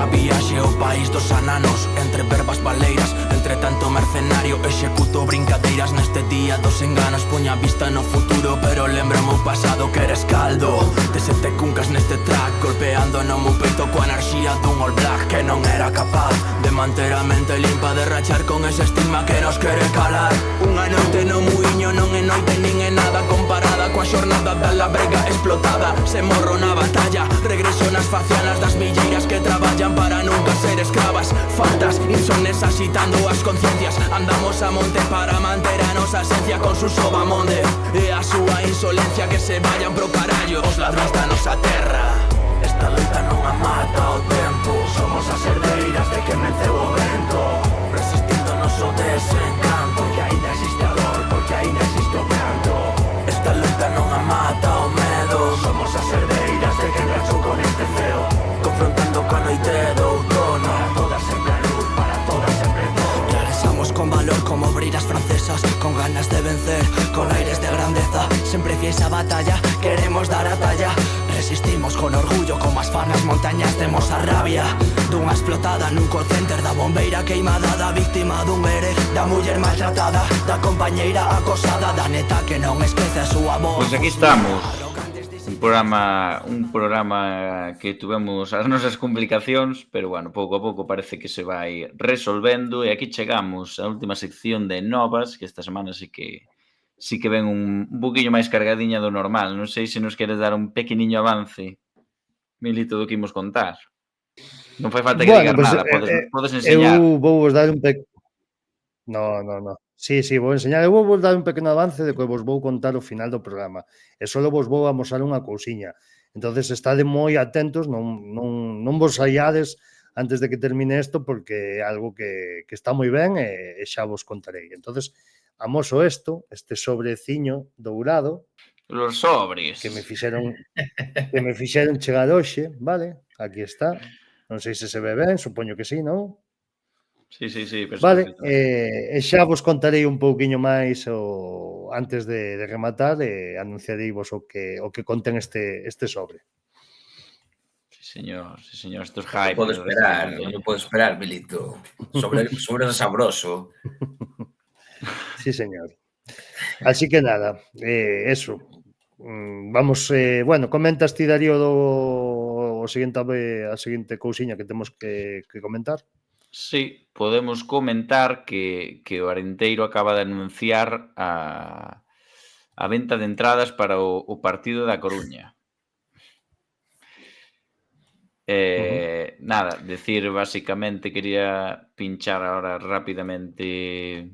viaxe ao país dos ananos, entre verbas baleiras, entre tanto mercenario executo brincadeiras neste día dos enganos. Poña a vista no futuro, pero lembro o meu pasado que eres caldo de sete cuncas neste track, golpeando no meu peito coa enerxía dun all black que non era capaz de manter a mente limpa, de rachar con ese estigma que nos quere calar. Unha noite no muiño non é noite nin é nada comparada coa xornada da labrega explotada. Se morro na batalla, regreso nas facianas das milleiras que traballan para nunca ser escravas. Faltas, insones agitando as conciencias, andamos a monte para manter a nosa esencia con su sobamonde e a súa insolencia que se vayan pro carallo os ladróns da nosa terra. Esta loita non a mata o tempo, somos as herdeiras de que meceu o vento, resistindo o noso desencanto, porque ainda existe a dor, porque ainda existe o canto. Esta loita non a mata o medo, somos as herdeiras de que enganchou con este feo, confrontando coa noite do outono, para todas sempre a luz, para todas sempre todo. Regresamos con valor como briras francesas, con ganas de vencer, con aires de grandeza, sempre fies a batalla, queremos dar a talla. Resistimos con orgullo, como as fanas montañas temos a rabia dunha explotada nun call center, da bombeira queimada, da víctima dun ere, da muller maltratada, da compañeira acosada, da neta que non esquece a súa voz. Pois aquí estamos, un programa que tuvemos as nosas complicacións, pero bueno, pouco a pouco parece que se vai resolvendo, e aquí chegamos á última sección de novas, que esta semana sí que ven un poquinho máis cargadiña do normal. Non sei se nos queres dar un pequeniño avance, Milito, do que imos contar. Non fai falta que digas nada, podes enseñar. Eu vou vos dar un No. Sí, vou enseñar. Eu vou vos dar un pequeno avance de que vos vou contar o final do programa. E só vos vou amosar unha cousiña. Entonces, estade moi atentos, non vos saiades antes de que termine isto, porque é algo que está moi ben e xa vos contarei. Entonces, amoso este sobreciño dourado Los sobres que me fixeron chegar hoxe, vale? Aquí está. Non sei se se ve ben, supoño que sí, non? Sí, vale, e xa vos contarei un pouquiño máis antes de rematar e anunciareivos o que contén este sobre. Sí, señor, estos hype. Non podo esperar, Milito. Sobre sabroso. Sí, señor. Así que nada, eso. Vamos, comentas ti, Darío, a seguinte cousiña que temos que comentar? Sí, podemos comentar que o Arenteiro acaba de anunciar a venta de entradas para o partido da Coruña. Nada, decir basicamente, quería pinchar ahora rapidamente,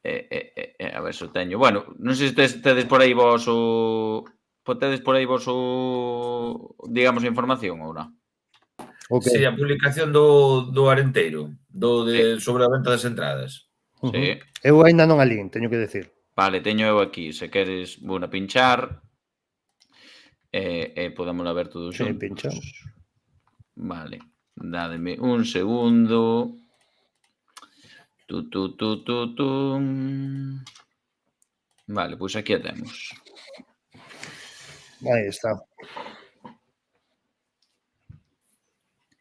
a ver se o teño. Bueno, non sei se tedes por aí vos digamos, a información ou non. Okay. Sí, a publicación do Arenteiro, sobre a venta das entradas. Sí. Eu ainda non a lín, teño que decir. Vale, teño eu aquí, se queres vou a pinchar e podémosla ver todos xuntos. Sí, pinchamos. Vale, dádeme un segundo. Vale, pois aquí a temos. Aí está.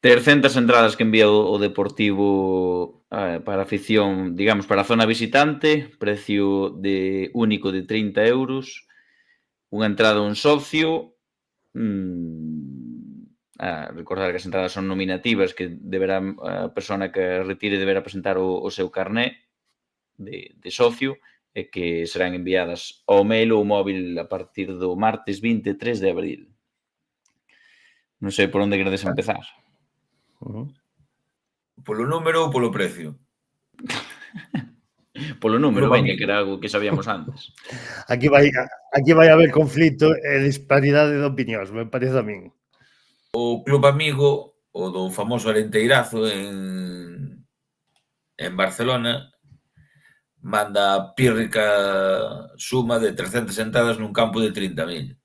300 entradas que envía o Deportivo para a afición, digamos, para a zona visitante, precio único de 30 euros, unha entrada a un socio, recordar que as entradas son nominativas, que deberá a persona que retire deberá presentar o seu carné de socio, e que serán enviadas ao mail ou móvil a partir do martes 23 de abril. Non sei por onde queredes empezar. Polo número ou polo precio? Polo número, veña, que era algo que sabíamos antes. Aquí vai haber conflito e disparidade de opinións, me parece a min. O club amigo, o do famoso Arenteirazo en Barcelona, manda a pírrica suma de 300 entradas nun campo de 30.000.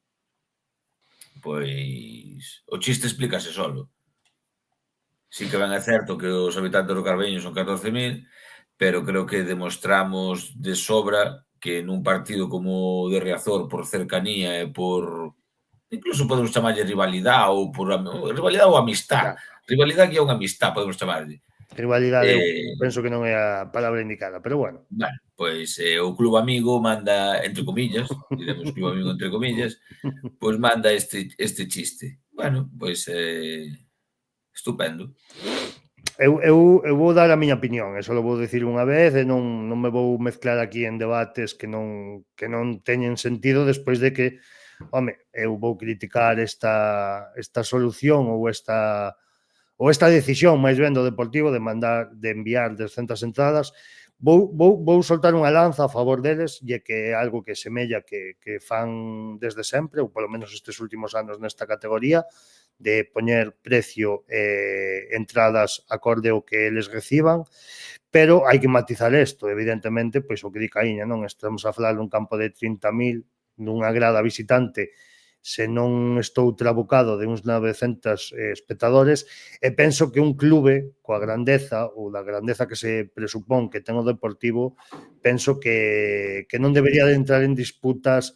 Pois o chiste explícase solo. Sí que ben é certo que os habitantes do Carbeño son 14.000, pero creo que demostramos de sobra que nun partido como o de Riazor, por cercanía e por incluso podemos chamarlle rivalidade ou rivalidade ou amistad. Rivalidade que é unha amistad, podemos chamarlle. Rivalidade, penso que non é a palabra indicada, pero bueno. Bueno, pois o club amigo manda, entre comillas, diremos club amigo entre comillas, pois manda este chiste. Bueno, pois estupendo. Eu vou dar a miña opinión, eso lo vou dicir unha vez e non me vou mezclar aquí en debates que non teñen sentido despois de que, home, eu vou criticar esta solución ou esta decisión máis ben do Deportivo de enviar 200 entradas. Vou soltar unha lanza a favor deles e que é algo que semella que fan desde sempre, ou polo menos estes últimos anos nesta categoría, de poñer precio entradas acorde ao que eles reciban, pero hai que matizar isto, evidentemente, pois o que di Caíña, non estamos a falar dun campo de 30.000 nunha grada visitante, se non estou trabucado de uns 900 espectadores, e penso que un clube coa grandeza ou da grandeza que se presupón que ten o Deportivo, penso que non debería de entrar en disputas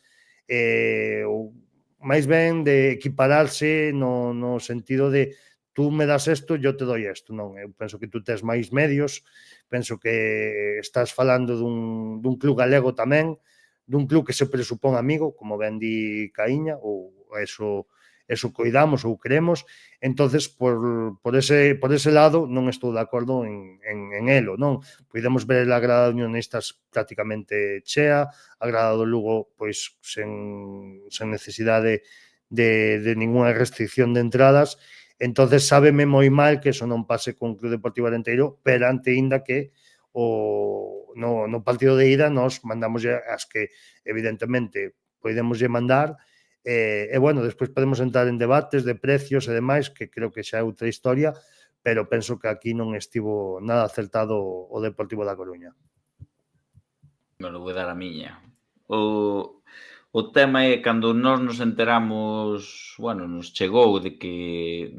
ou máis ben de equipararse no sentido de tú me das isto, yo te doy isto. Non, eu penso que tú tes máis medios, penso que estás falando dun club galego tamén, dun club que se presupón amigo, como ben di Caíña, ou eso coidamos ou queremos. Entonces, por ese lado, non estou de acordo en elo, non? Podemos ver a grada de Unionistas prácticamente chea, a grada do Lugo, pois, sen necesidade de ninguna restricción de entradas. Entonces, sábeme moi mal que eso non pase con o Club Deportivo Arenteiro, perante ainda que no partido de ida nos mandamos as que, evidentemente, podemos mandar. E, bueno, despois podemos entrar en debates de precios e demais, que creo que xa é outra historia, pero penso que aquí non estivo nada acertado o Deportivo da Coruña. Bueno, vou dar a miña. O tema é cando nós nos enteramos, bueno, nos chegou de que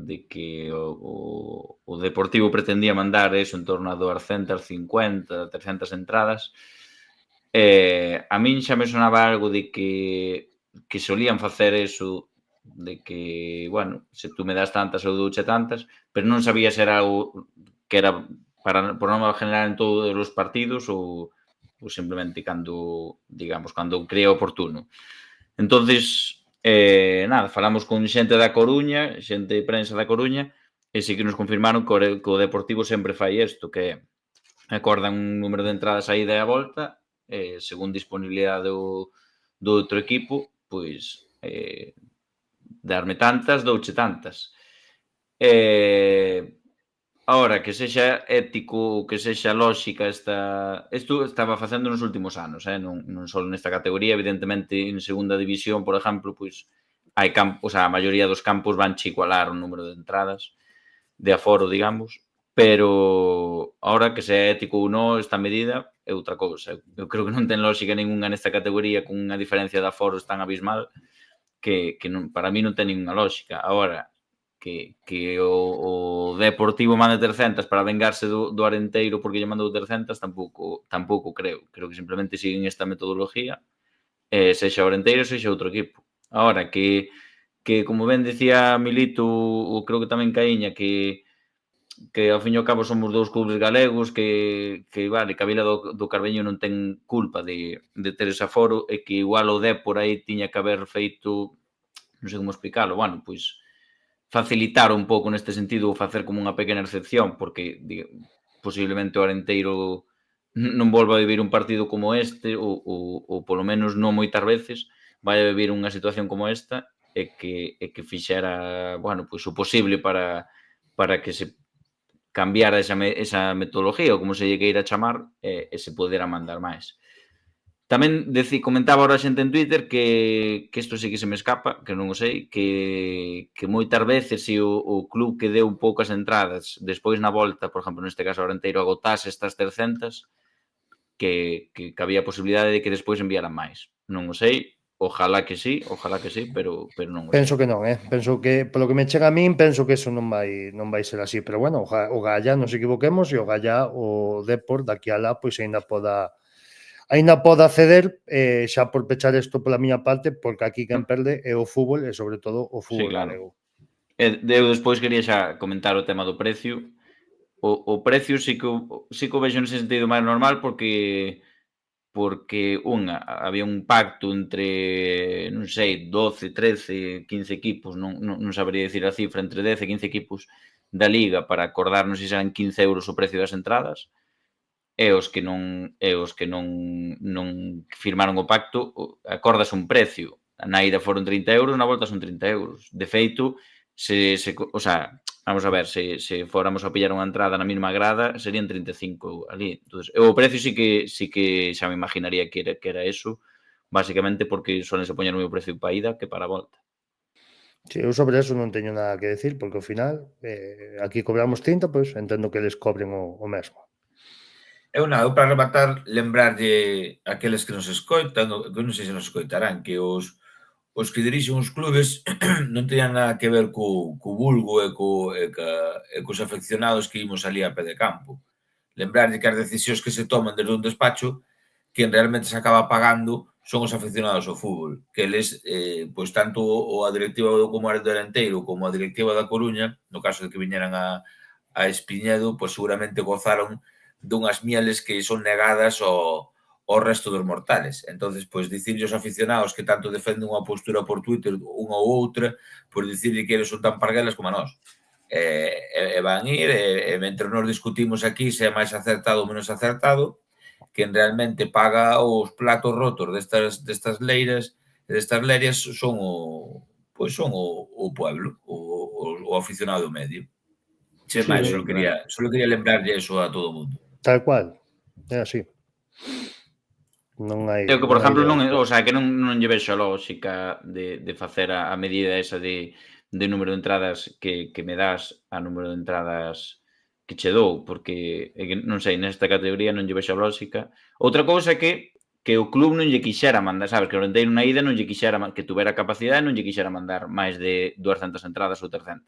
o Deportivo pretendía mandar eso en torno a 250, 300 entradas, a min xa me sonaba algo de que solían facer eso, de que, bueno, se tú me das tantas eu douche tantas, pero non sabía se era algo que era por norma general en todos os partidos ou simplemente cando, digamos, cando crea oportuno. Entonces, nada, falamos con xente da Coruña, xente de prensa da Coruña, e sí que nos confirmaron que o Deportivo sempre fai isto, que acordan un número de entradas a ida e a volta, según disponibilidade do outro equipo, pois darme tantas, douche tantas. Ahora, que sexa ético, que sexa lóxica isto estaba facendo nos últimos anos, non só nesta categoría, evidentemente en segunda división, por exemplo, pois hai campos, a maioría dos campos van igualar o número de entradas de aforo, digamos, pero ahora que sea ético ou non esta medida é outra cousa. Eu creo que non ten lógica ninguna nesta categoría con unha diferencia de aforos tan abismal que non, para mí non ten ninguna lógica. Ahora, que o Deportivo mande 300 para vengarse do Arenteiro porque lle mandou 300, tampouco creo. Creo que simplemente siguen esta metodoloxía, sexa o Arenteiro, sexa outro equipo. Ahora, que como ben decía Milito, ou creo que tamén Caíña, que ao fin e ao cabo somos dous clubes galegos que vale, que a Vila do Carbeño non ten culpa de ter ese aforo e que igual o Depor aí tiña que haber feito, non sei como explicarlo, bueno, pois facilitar un pouco neste sentido ou facer como unha pequena excepción, porque posiblemente o Arenteiro non volva a vivir un partido como este ou polo menos non moitas veces vai a vivir unha situación como esta e que fixera, bueno, pois o posible para que se cambiara esa metodoloxía ou como se lle queira chamar e se podera mandar máis. Tamén comentaba ahora a xente en Twitter que isto sí que se me escapa, que non o sei, que moitas veces se o club que deu poucas entradas despois na volta, por exemplo, neste caso o Arenteiro agotase estas 300, que había posibilidade de que despois enviaran máis. Non o sei, ojalá que sí, pero non o sei. Penso que non, penso que, polo que me chega a min, penso que eso non vai ser así, pero bueno, o galla, non se equivoquemos, e o galla, o Depor, daqui a lá, pois ainda poda aínda pode acceder, xa por pechar isto pola miña parte, porque aquí quen perde é o fútbol e sobre todo o fútbol galego. Eu despois quería xa comentar o tema do precio. O precio sí que o vexo nese sentido máis normal porque había un pacto entre, non sei, 12, 13, 15 equipos, non sabería dicir a cifra, entre 10 e 15 equipos da Liga para acordar, non sei se eran 15 euros o precio das entradas, e os que non firmaron o pacto, acordas un precio. Na ida foron 30 euros, na volta son 30 euros. De feito, o sea, vamos a ver, se fóramos a pillar unha entrada na mesma grada, serían 35 ali. Entonces, o precio sí que xa me imaginaría que era eso, basicamente porque solen se poñer o mesmo precio para a ida que para a volta. Sí, eu sobre eso non teño nada que decir, porque ao final, aquí cobramos 30, pois entendo que eles cobren o mesmo. Eu para rematar, lembrarlle aqueles que nos escoitan, que non sei se nos escoitarán, que os que dirixen os clubes non teñan nada que ver co vulgo e cos afeccionados que imos ali a pé de campo. Lembrarlle que as decisións que se toman desde un despacho, quen realmente se acaba pagando son os afeccionados ao fútbol, que eles, pois tanto a directiva do Comoras do Arenteiro como a directiva da Coruña, no caso de que viñeran a Espiñedo, pois seguramente gozaron dunhas mieles que son negadas ao resto dos mortales. Entonces, pois, dicirlle aos aficionados que tanto defenden unha postura por Twitter unha ou outra, pois dicirlle que eles son tan parguelas como a nós. Van ir, mentre nos discutimos aquí se é máis acertado ou menos acertado, quen realmente paga os platos rotos destas leiras e destas lerias son o pueblo, o aficionado medio. Che máis, só quería lembrarlle eso a todo o mundo. Tal cual, é así. Non hai... Eu que, por exemplo, non lle vexo a lógica de facer a medida esa de número de entradas que me das a número de entradas que che dou, porque, non sei, nesta categoría non lle vexo a lógica. Outra cousa é que o club non lle quixera mandar, sabes, que o Renteiro na ida non lle quixera, que tuvera capacidade, non lle quixera mandar máis de 200 entradas ou 300,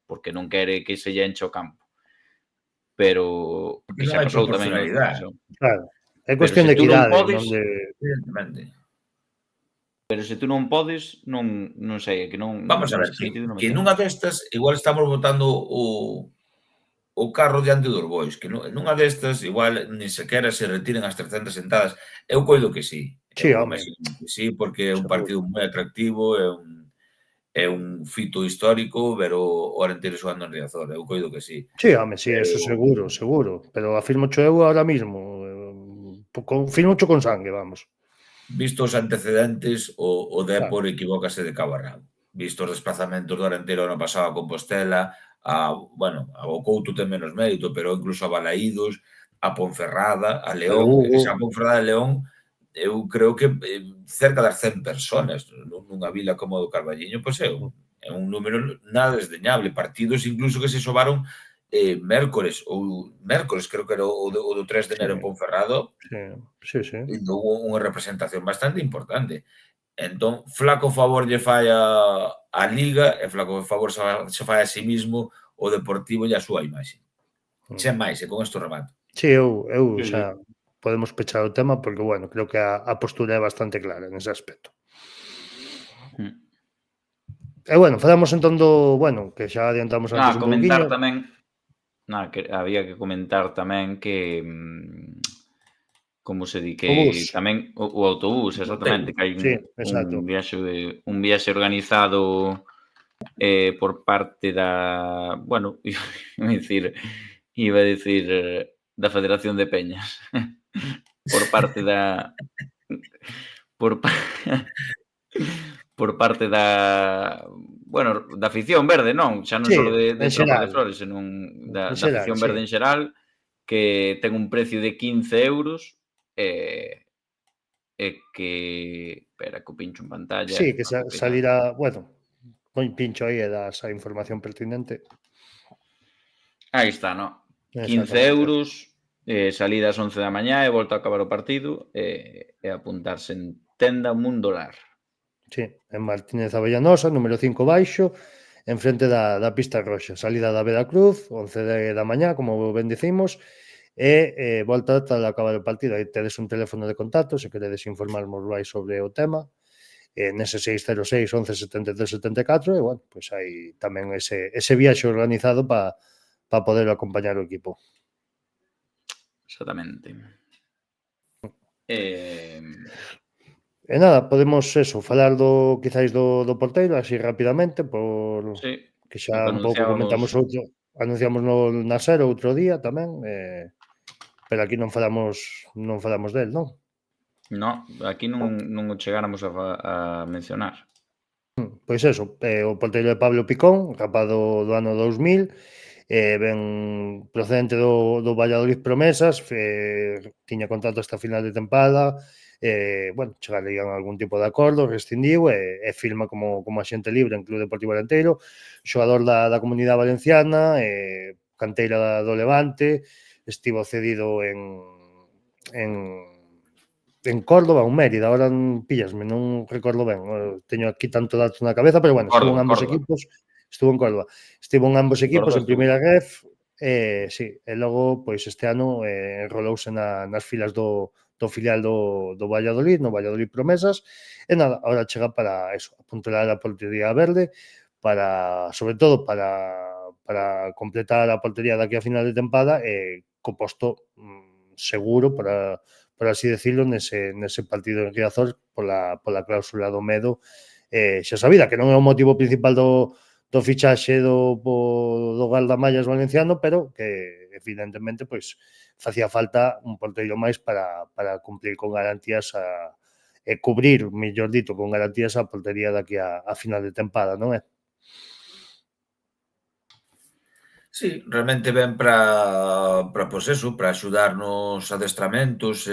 porque non quere que se lle enche o campo. Pero que xa pasou tamén. Claro, é cuestión de equidade, non de... Evidentemente. Pero se tú non podes, non sei, que non... Vamos a ver, que nunha destas igual estamos botando o carro diante dos bois, que nunha destas igual ni sequera se retiren as 300 entradas. Eu coido que sí. Sí, home. Sí, porque é un partido moi atractivo, é un fito histórico ver o Arenteiro xogando en Riazor, eu coido que sí. Sí, home, sí, eso seguro, pero afirmo eu ahora mismo, firmo con sangue, vamos. Visto os antecedentes, o Dépor equivócase de cabo a rabo. Visto os desplazamentos do Arenteiro ano pasado a Compostela, ao Couto ten menos mérito, pero incluso a Balaídos, a Ponferrada, a León, a Ponferrada de León, eu creo que cerca das 100 personas nunha vila como o do Carballiño, pois é un número nada desdeñable. Partidos incluso que se xobaron mércores creo que era o do 3 de enero en Ponferrado. Sí. Houve unha representación bastante importante. Entón, flaco favor lle fai a Liga e flaco favor se fai a sí mismo o Deportivo e a súa imaxe. Sen máis, e con isto remato. Sí, eu xa podemos pechar o tema porque, bueno, creo que a postura é bastante clara nese aspecto. E, bueno, falamos entón do, bueno, que xa adiantamos antes un pouquinho. Había que comentar tamén que como se di que tamén o autobús, exactamente, que hai un viaxe organizado por parte da, bueno, iba a decir da Federación de Peñas, por parte da bueno, da afición verde, non? Xa non só de Tropa de Flores, senón da afición verde en xeral, que ten un precio de 15 euros e que... Espera, que o pincho en pantalla. Sí, que salirá... Bueno, pincho aí e das a información pertinente. Aí está, no? 15 euros, salida ás 11 da mañá e volta a acabar o partido e apuntarse en Tenda Mundolar. Sí, en Martínez Avellanosa, número 5 baixo, enfrente da pista roxa. Salida da Veracruz, 11 da mañá, como ben dicimos, e volta tal acabar o partido. Aí tedes un teléfono de contacto, se queredes informarmos máis sobre o tema, nese 606 11 73 74, e, bueno, pois hai tamén ese viaxe organizado para poder acompañar o equipo. Exactamente. E nada, podemos falar quizáis do porteiro, así rapidamente, por Sí, que o xa que un pouco anunciábamos. anunciamos no Nasero outro día tamén, pero aquí non falamos del, non? No, aquí non o chegáramos a mencionar. Pois o porteiro de Pablo Picón, rapaz do ano 2000, ben procedente do Valladolid Promesas, tiña contrato hasta final de tempada, bueno, chegarían a algún tipo de acordo, rescindiu e firma como axente libre en Club Deportivo Arenteiro, xogador da Comunidade Valenciana, canteira do Levante, estivo cedido en Córdoba ou Mérida, ahora píllasme, non recordo ben, teño aquí tanto dato na cabeza, pero bueno, estuvo en ambos equipos, estuvo en Córdoba, estivo en ambos equipos en primeira ref, sí, e logo, pois este ano enrolouse nas filas do filial do Valladolid, no Valladolid Promesas, e nada, ahora chega para apuntalar a portería verde, sobre todo para completar a portería daqui a final de tempada e co posto seguro por así decirlo, nese partido en Riazor pola cláusula do medo xa sabida, que non é o motivo principal do fichaxe do Galdamallas valenciano, pero que evidentemente pois facía falta un porteiro máis para cumplir con garantías e cubrir, mellor dito, con garantías a portería daqui a final de tempada, non é? Sí, realmente ben para pois eso, para axudar nos adestramentos,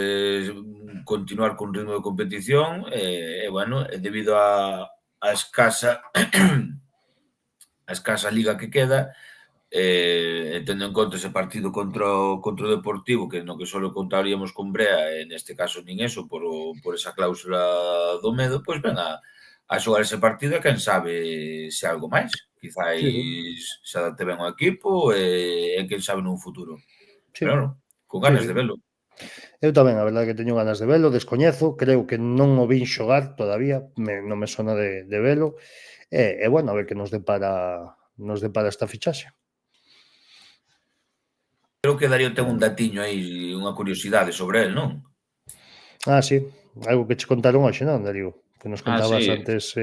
continuar con ritmo de competición, bueno, debido a escasa a escasa liga que queda, tendo en conta ese partido contra o Deportivo, que no que só contaríamos con Brea, e neste caso nin eso, por esa cláusula do medo, pois ven a xogar ese partido e quen sabe se algo máis. Quizáis Sí. se adapte ben ao equipo e quen sabe nun futuro. Sí. Pero, bueno, con Sí, ganas sí. de velo. Eu tamén, a verdade que teño ganas de velo, descoñezo, creo que non o vin xogar todavía, non me sona de velo, e bueno, a ver que nos depara esta fichaxe. Creo que Darío ten un datiño aí, unha curiosidade sobre el, non? Sí, algo que che contaron hoxe, non, Darío? Que nos contabas Sí. antes.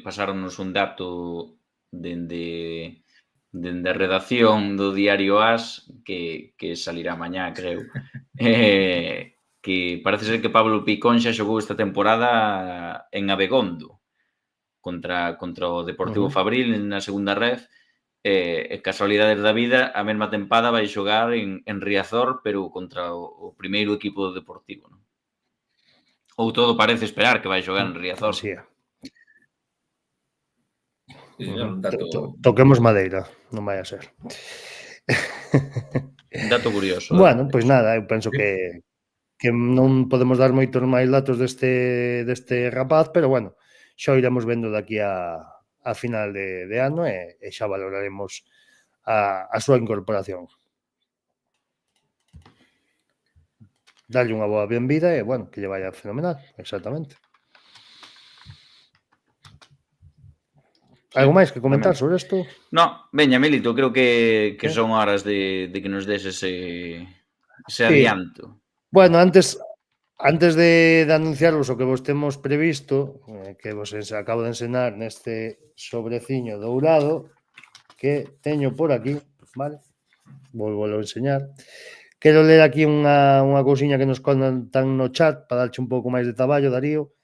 Pasáronnos un dato dende a redacción do diario As, que salirá mañá, creo, que parece ser que Pablo Picón xa xogou esta temporada en Abegondo contra o Deportivo Fabril na segunda ref, e casualidades da vida, a mesma tempada vai xogar en Riazor, pero contra o primeiro equipo do Deportivo, non? Ou todo parece esperar que vai xogar en Riazor. Así é. Sí, é un dato... Toquemos madeira, non vai a ser. Dato curioso. Bueno, pois nada, eu penso que non podemos dar moitos máis datos deste rapaz, pero bueno, xa o iremos vendo daqui a final de ano e xa valoraremos a súa incorporación. Darlle unha boa benvida e, bueno, que lle vaya fenomenal, exactamente. Algo máis que comentar sobre isto? No, veña, Melito, creo que son horas de que nos des ese adianto. Bueno, antes de anunciaros o que vos temos previsto, que vos acabo de enseñar neste sobreciño dourado que teño por aquí, vale? Volvo a enseñar. Quero ler aquí unha cousiña que nos contan no chat para darche un pouco máis de traballo, Darío,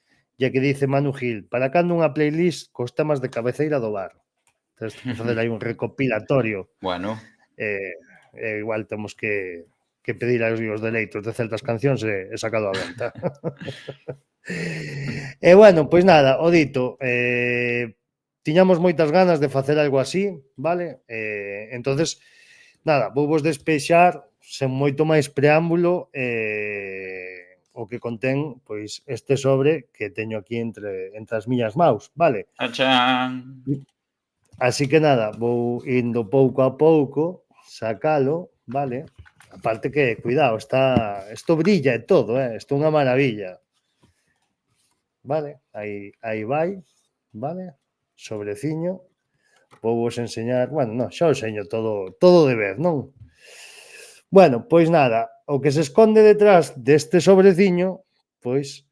e que dice Manu Gil, para cando unha playlist cos temas de cabeceira do bar? Tens que facer aí un recopilatorio. Bueno. Igual temos que pedir aos dereitos de certas cancións e sacado a venta. E bueno, pois nada, o dito, tiñamos moitas ganas de facer algo así, vale? Entonces, nada, vou vos despexar sen moito máis preámbulo o que contén pois este sobre que teño aquí entre as miñas maus, vale? Achán. Así que nada, vou indo pouco a pouco, sacalo, vale? Aparte que, cuidado, isto brilla e todo, isto é unha maravilla. Vale, aí vai, vale? Sobreciño. Vou vos enseñar, bueno, non, xa o enseño todo de vez, non? Bueno, pois nada, o que se esconde detrás deste sobreciño, pois,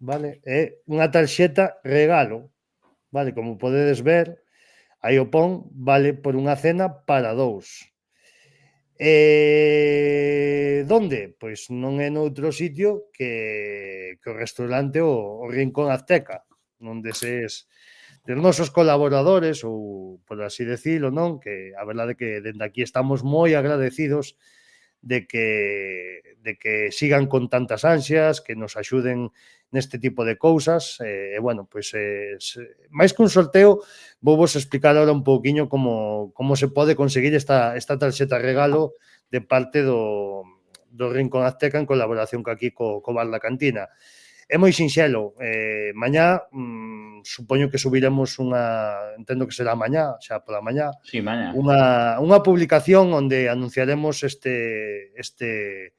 vale, é unha tarxeta regalo, vale, como podedes ver, aí o pon, vale por unha cena para 2. Donde? Pois non é noutro sitio que o restaurante o Rincón Azteca, non deses dos nosos colaboradores ou, por así decirlo, non? Que a verdade é que dende aquí estamos moi agradecidos de que sigan con tantas ansias, que nos axuden neste tipo de cousas. E, bueno, pois, máis que un sorteo, vou vos explicar ahora un pouquiño como se pode conseguir esta tarxeta regalo de parte do Rincón Azteca en colaboración aquí co Bar da Cantina. É moi sinxelo. Mañá, supoño que subiremos entendo que será mañá, xa pola mañá, Sí, mañá. unha publicación onde anunciaremos este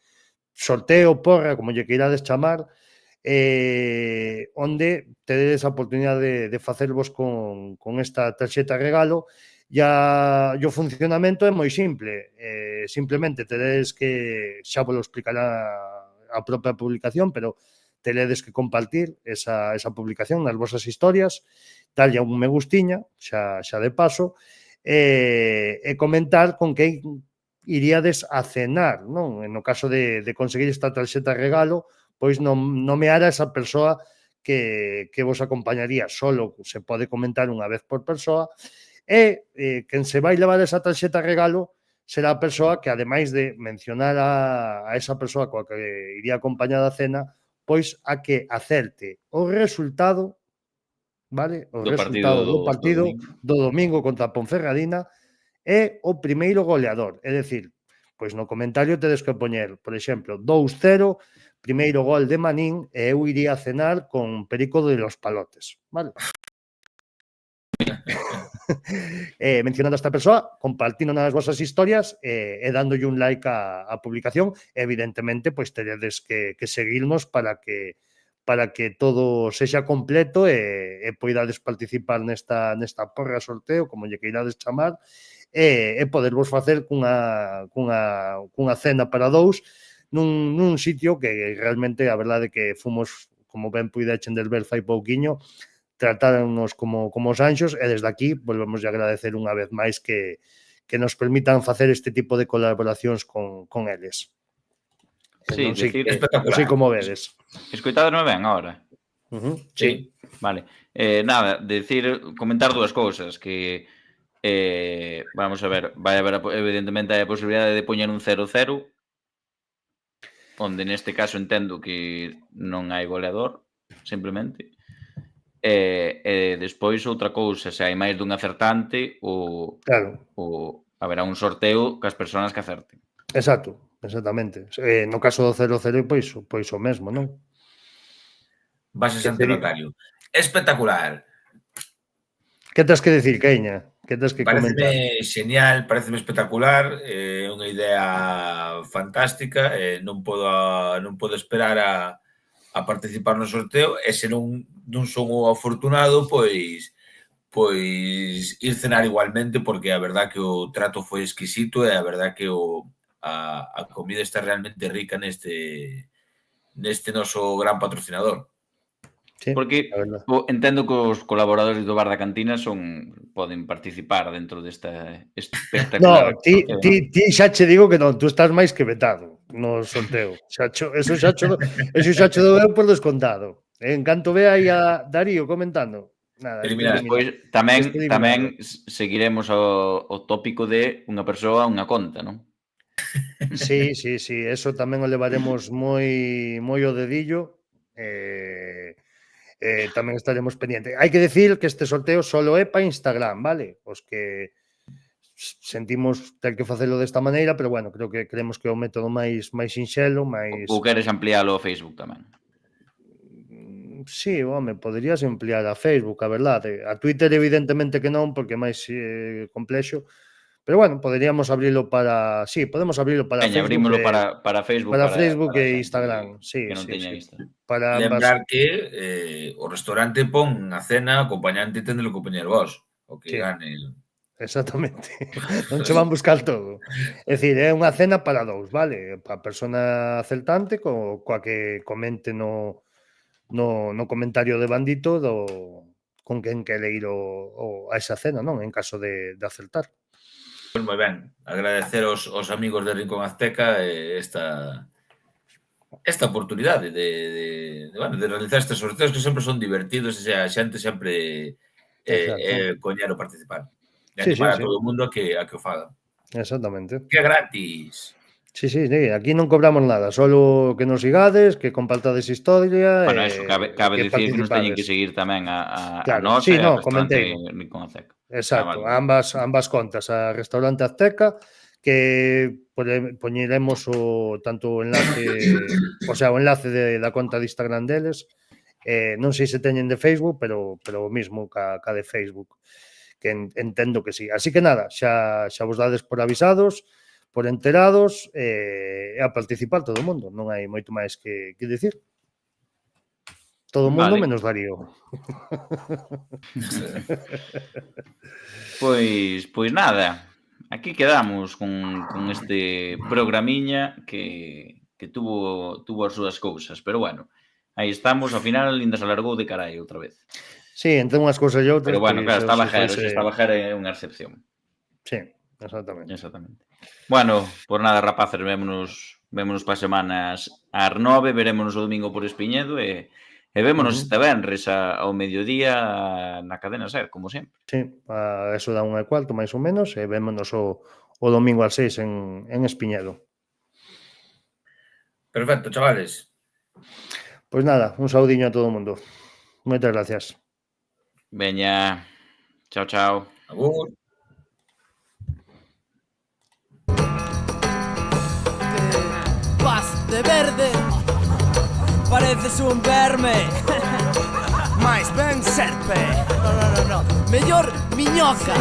sorteo, porra, como lle queirades chamar, onde tedes a oportunidade de facervos con esta tarxeta regalo. E o funcionamento é moi simple. Simplemente tedes que, xa vos lo explicará a propia publicación, pero teredes que compartir esa publicación nas vosas historias, darlle un me gustiña, xa de paso, e comentar con que iríades a cenar, non? No caso de conseguir esta tarxeta regalo, pois nomear a esa persoa que vos acompañaría. Solo se pode comentar unha vez por persoa, e quen se vai levar esa tarxeta regalo será a persoa que, ademais de mencionar a esa persoa coa que iría acompañada a cena, pois a que acerte o resultado, vale? O resultado do partido do domingo contra a Ponferradina e o primeiro goleador. É dicir, pois no comentario tedes que poñer, por exemplo, 2-0, primeiro gol de Manín, e eu iría a cenar con Perico de los Palotes, vale? Mencionando a esta persoa, compartindo nas vosas historias e dándolle un like á publicación. Evidentemente, pois teredes que seguirnos para que todo sexa completo e poidades participar nesta porra sorteo, como lle queirades chamar, e podervos facer cunha cena para 2 nun sitio que realmente a verdade que fomos, como ben puidechen ver fai pouquiño, tratáronnos como os anxos, e desde aquí volvemos a agradecer unha vez máis que nos permitan facer este tipo de colaboracións con eles. Sí, Non sei, espectacular. non sei como vedes. Escoitádesme ben agora? Sí. Vale. Nada, comentar dúas cousas, que vamos a ver, vai haber evidentemente a posibilidade de poñer un 0-0, onde neste caso entendo que non hai goleador, simplemente. E despois outra cousa, se hai máis dun acertante, Claro. haberá un sorteo cas persoas que acerten. Exacto, exactamente. No caso do 0-0, pois o mesmo, non? Bases ante notario. Espectacular. Que tes que decir, Queña? Que tes que comentar? Pareceme genial, pareceme espectacular, é unha idea fantástica, non podo esperar a participar no sorteo, e se non son o afortunado, pois ir cenar igualmente, porque a verdad que o trato foi exquisito e a verdad que a comida está realmente rica neste noso gran patrocinador. Sí, porque entendo que os colaboradores do Bar da Cantina poden participar dentro desta espectacular... No, ti xa che digo que non, tú estás máis que vetado no sorteo. Eso xa cho dou eu por descontado. En canto vea aí a Darío comentando, nada. Despois tamén seguiremos o tópico de unha persoa, unha conta, non? Sí, eso tamén o levaremos moi ao dedillo. Tamén estaremos pendientes. Hai que decir que este sorteo solo é para Instagram, vale? Os que sentimos ter que facelo desta maneira, pero bueno, creemos que é o método máis sinxelo, máis... Ou queres ampliálo ao Facebook tamén? Sí, home, poderías ampliar a Facebook, a verdade. A Twitter evidentemente que non, porque é máis complexo, Pero bueno, poderíamos abrilo para... Sí, podemos abrilo para Veña, Facebook. abrímolo para Facebook. Para Facebook para e xente Instagram. Sí, que non sí, teña sí. isto. Para ambas... Lembrar que o restaurante pon a cena acompañante tendelo que poñer vos, o que Sí. gane. Exactamente. Non che van buscar todo. É dicir, é unha cena para dous, vale? Para a persona celtante coa que comente no comentario de Bandito con quen quere ir a esa cena, non? En caso de acertar. Pois moi ben, agradecer aos amigos de Rincón Azteca esta oportunidade de realizar estes sorteos que sempre son divertidos e a xente sempre coñero participar. E animar a todo o mundo a que o faga. Exactamente. Que é gratis. Sí, aquí non cobramos nada, solo que nos sigades, que compartades historia. Bueno, eso, cabe dicir que nos teñen que seguir tamén a nós e ao restaurante Rincón Azteca. Exacto, ambas contas, a Restaurante Azteca, que poñeremos tanto o enlace, o sea, o enlace da conta de Instagram deles, non sei se teñen de Facebook, pero o mismo ca de Facebook, que entendo que sí. Así que nada, xa vos dades por avisados, por enterados, e a participar todo o mundo, non hai moito máis que dicir. Todo o mundo menos Darío. Pois nada, aquí quedamos con este programiña que tuvo as súas cousas, pero bueno, aí estamos, ao final ainda se alargou de carai outra vez. Sí, entre unhas cousas e outras. Pero bueno, claro, estaba Jero é unha excepción. Sí, exactamente. Bueno, por nada, rapaces, vémonos para semanas ás 9, verémonos o domingo por Espiñedo e vémonos este venres ao mediodía na cadena SER, como sempre. Sí, a eso da 1:15, máis ou menos, e vémonos o domingo ás 6 en Espiñedo. Perfecto, chavales. Pois nada, un saudiño a todo o mundo. Moitas gracias. Veña, chao. Agur. Vas de verde, pareces un verme. Mais ben serpe. No. Mellor miñoca.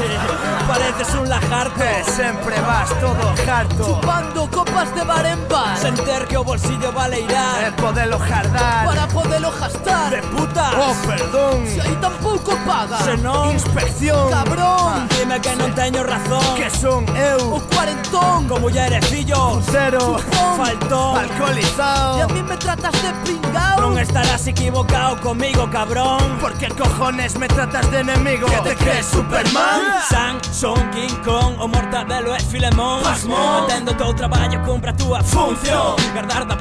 Pareces un lajarte. Sempre vas todo harto. Chupando copas de bar en bar. Sen ter que o bolsillo valeirar. Podelo jardar. Para podelo gastar. De putas. Oh, perdón. Se aí tampouco paga. Se non. Inspección. Cabrón. Dime que non teño razón. Que son eu. O cuarentón. Con muller e fillo. Cero. Chupón. Faltón. Alcoholizado. E a mí me tratas de pringao. Non estarás equivocado comigo, cabrón. Porque cojones me tratas de enemigo. Que te crees Superman? Son King Kong, o Mortadelo e Filemón. Pasmón. Atendo o teu traballo, cumpre a túa función. Guardar da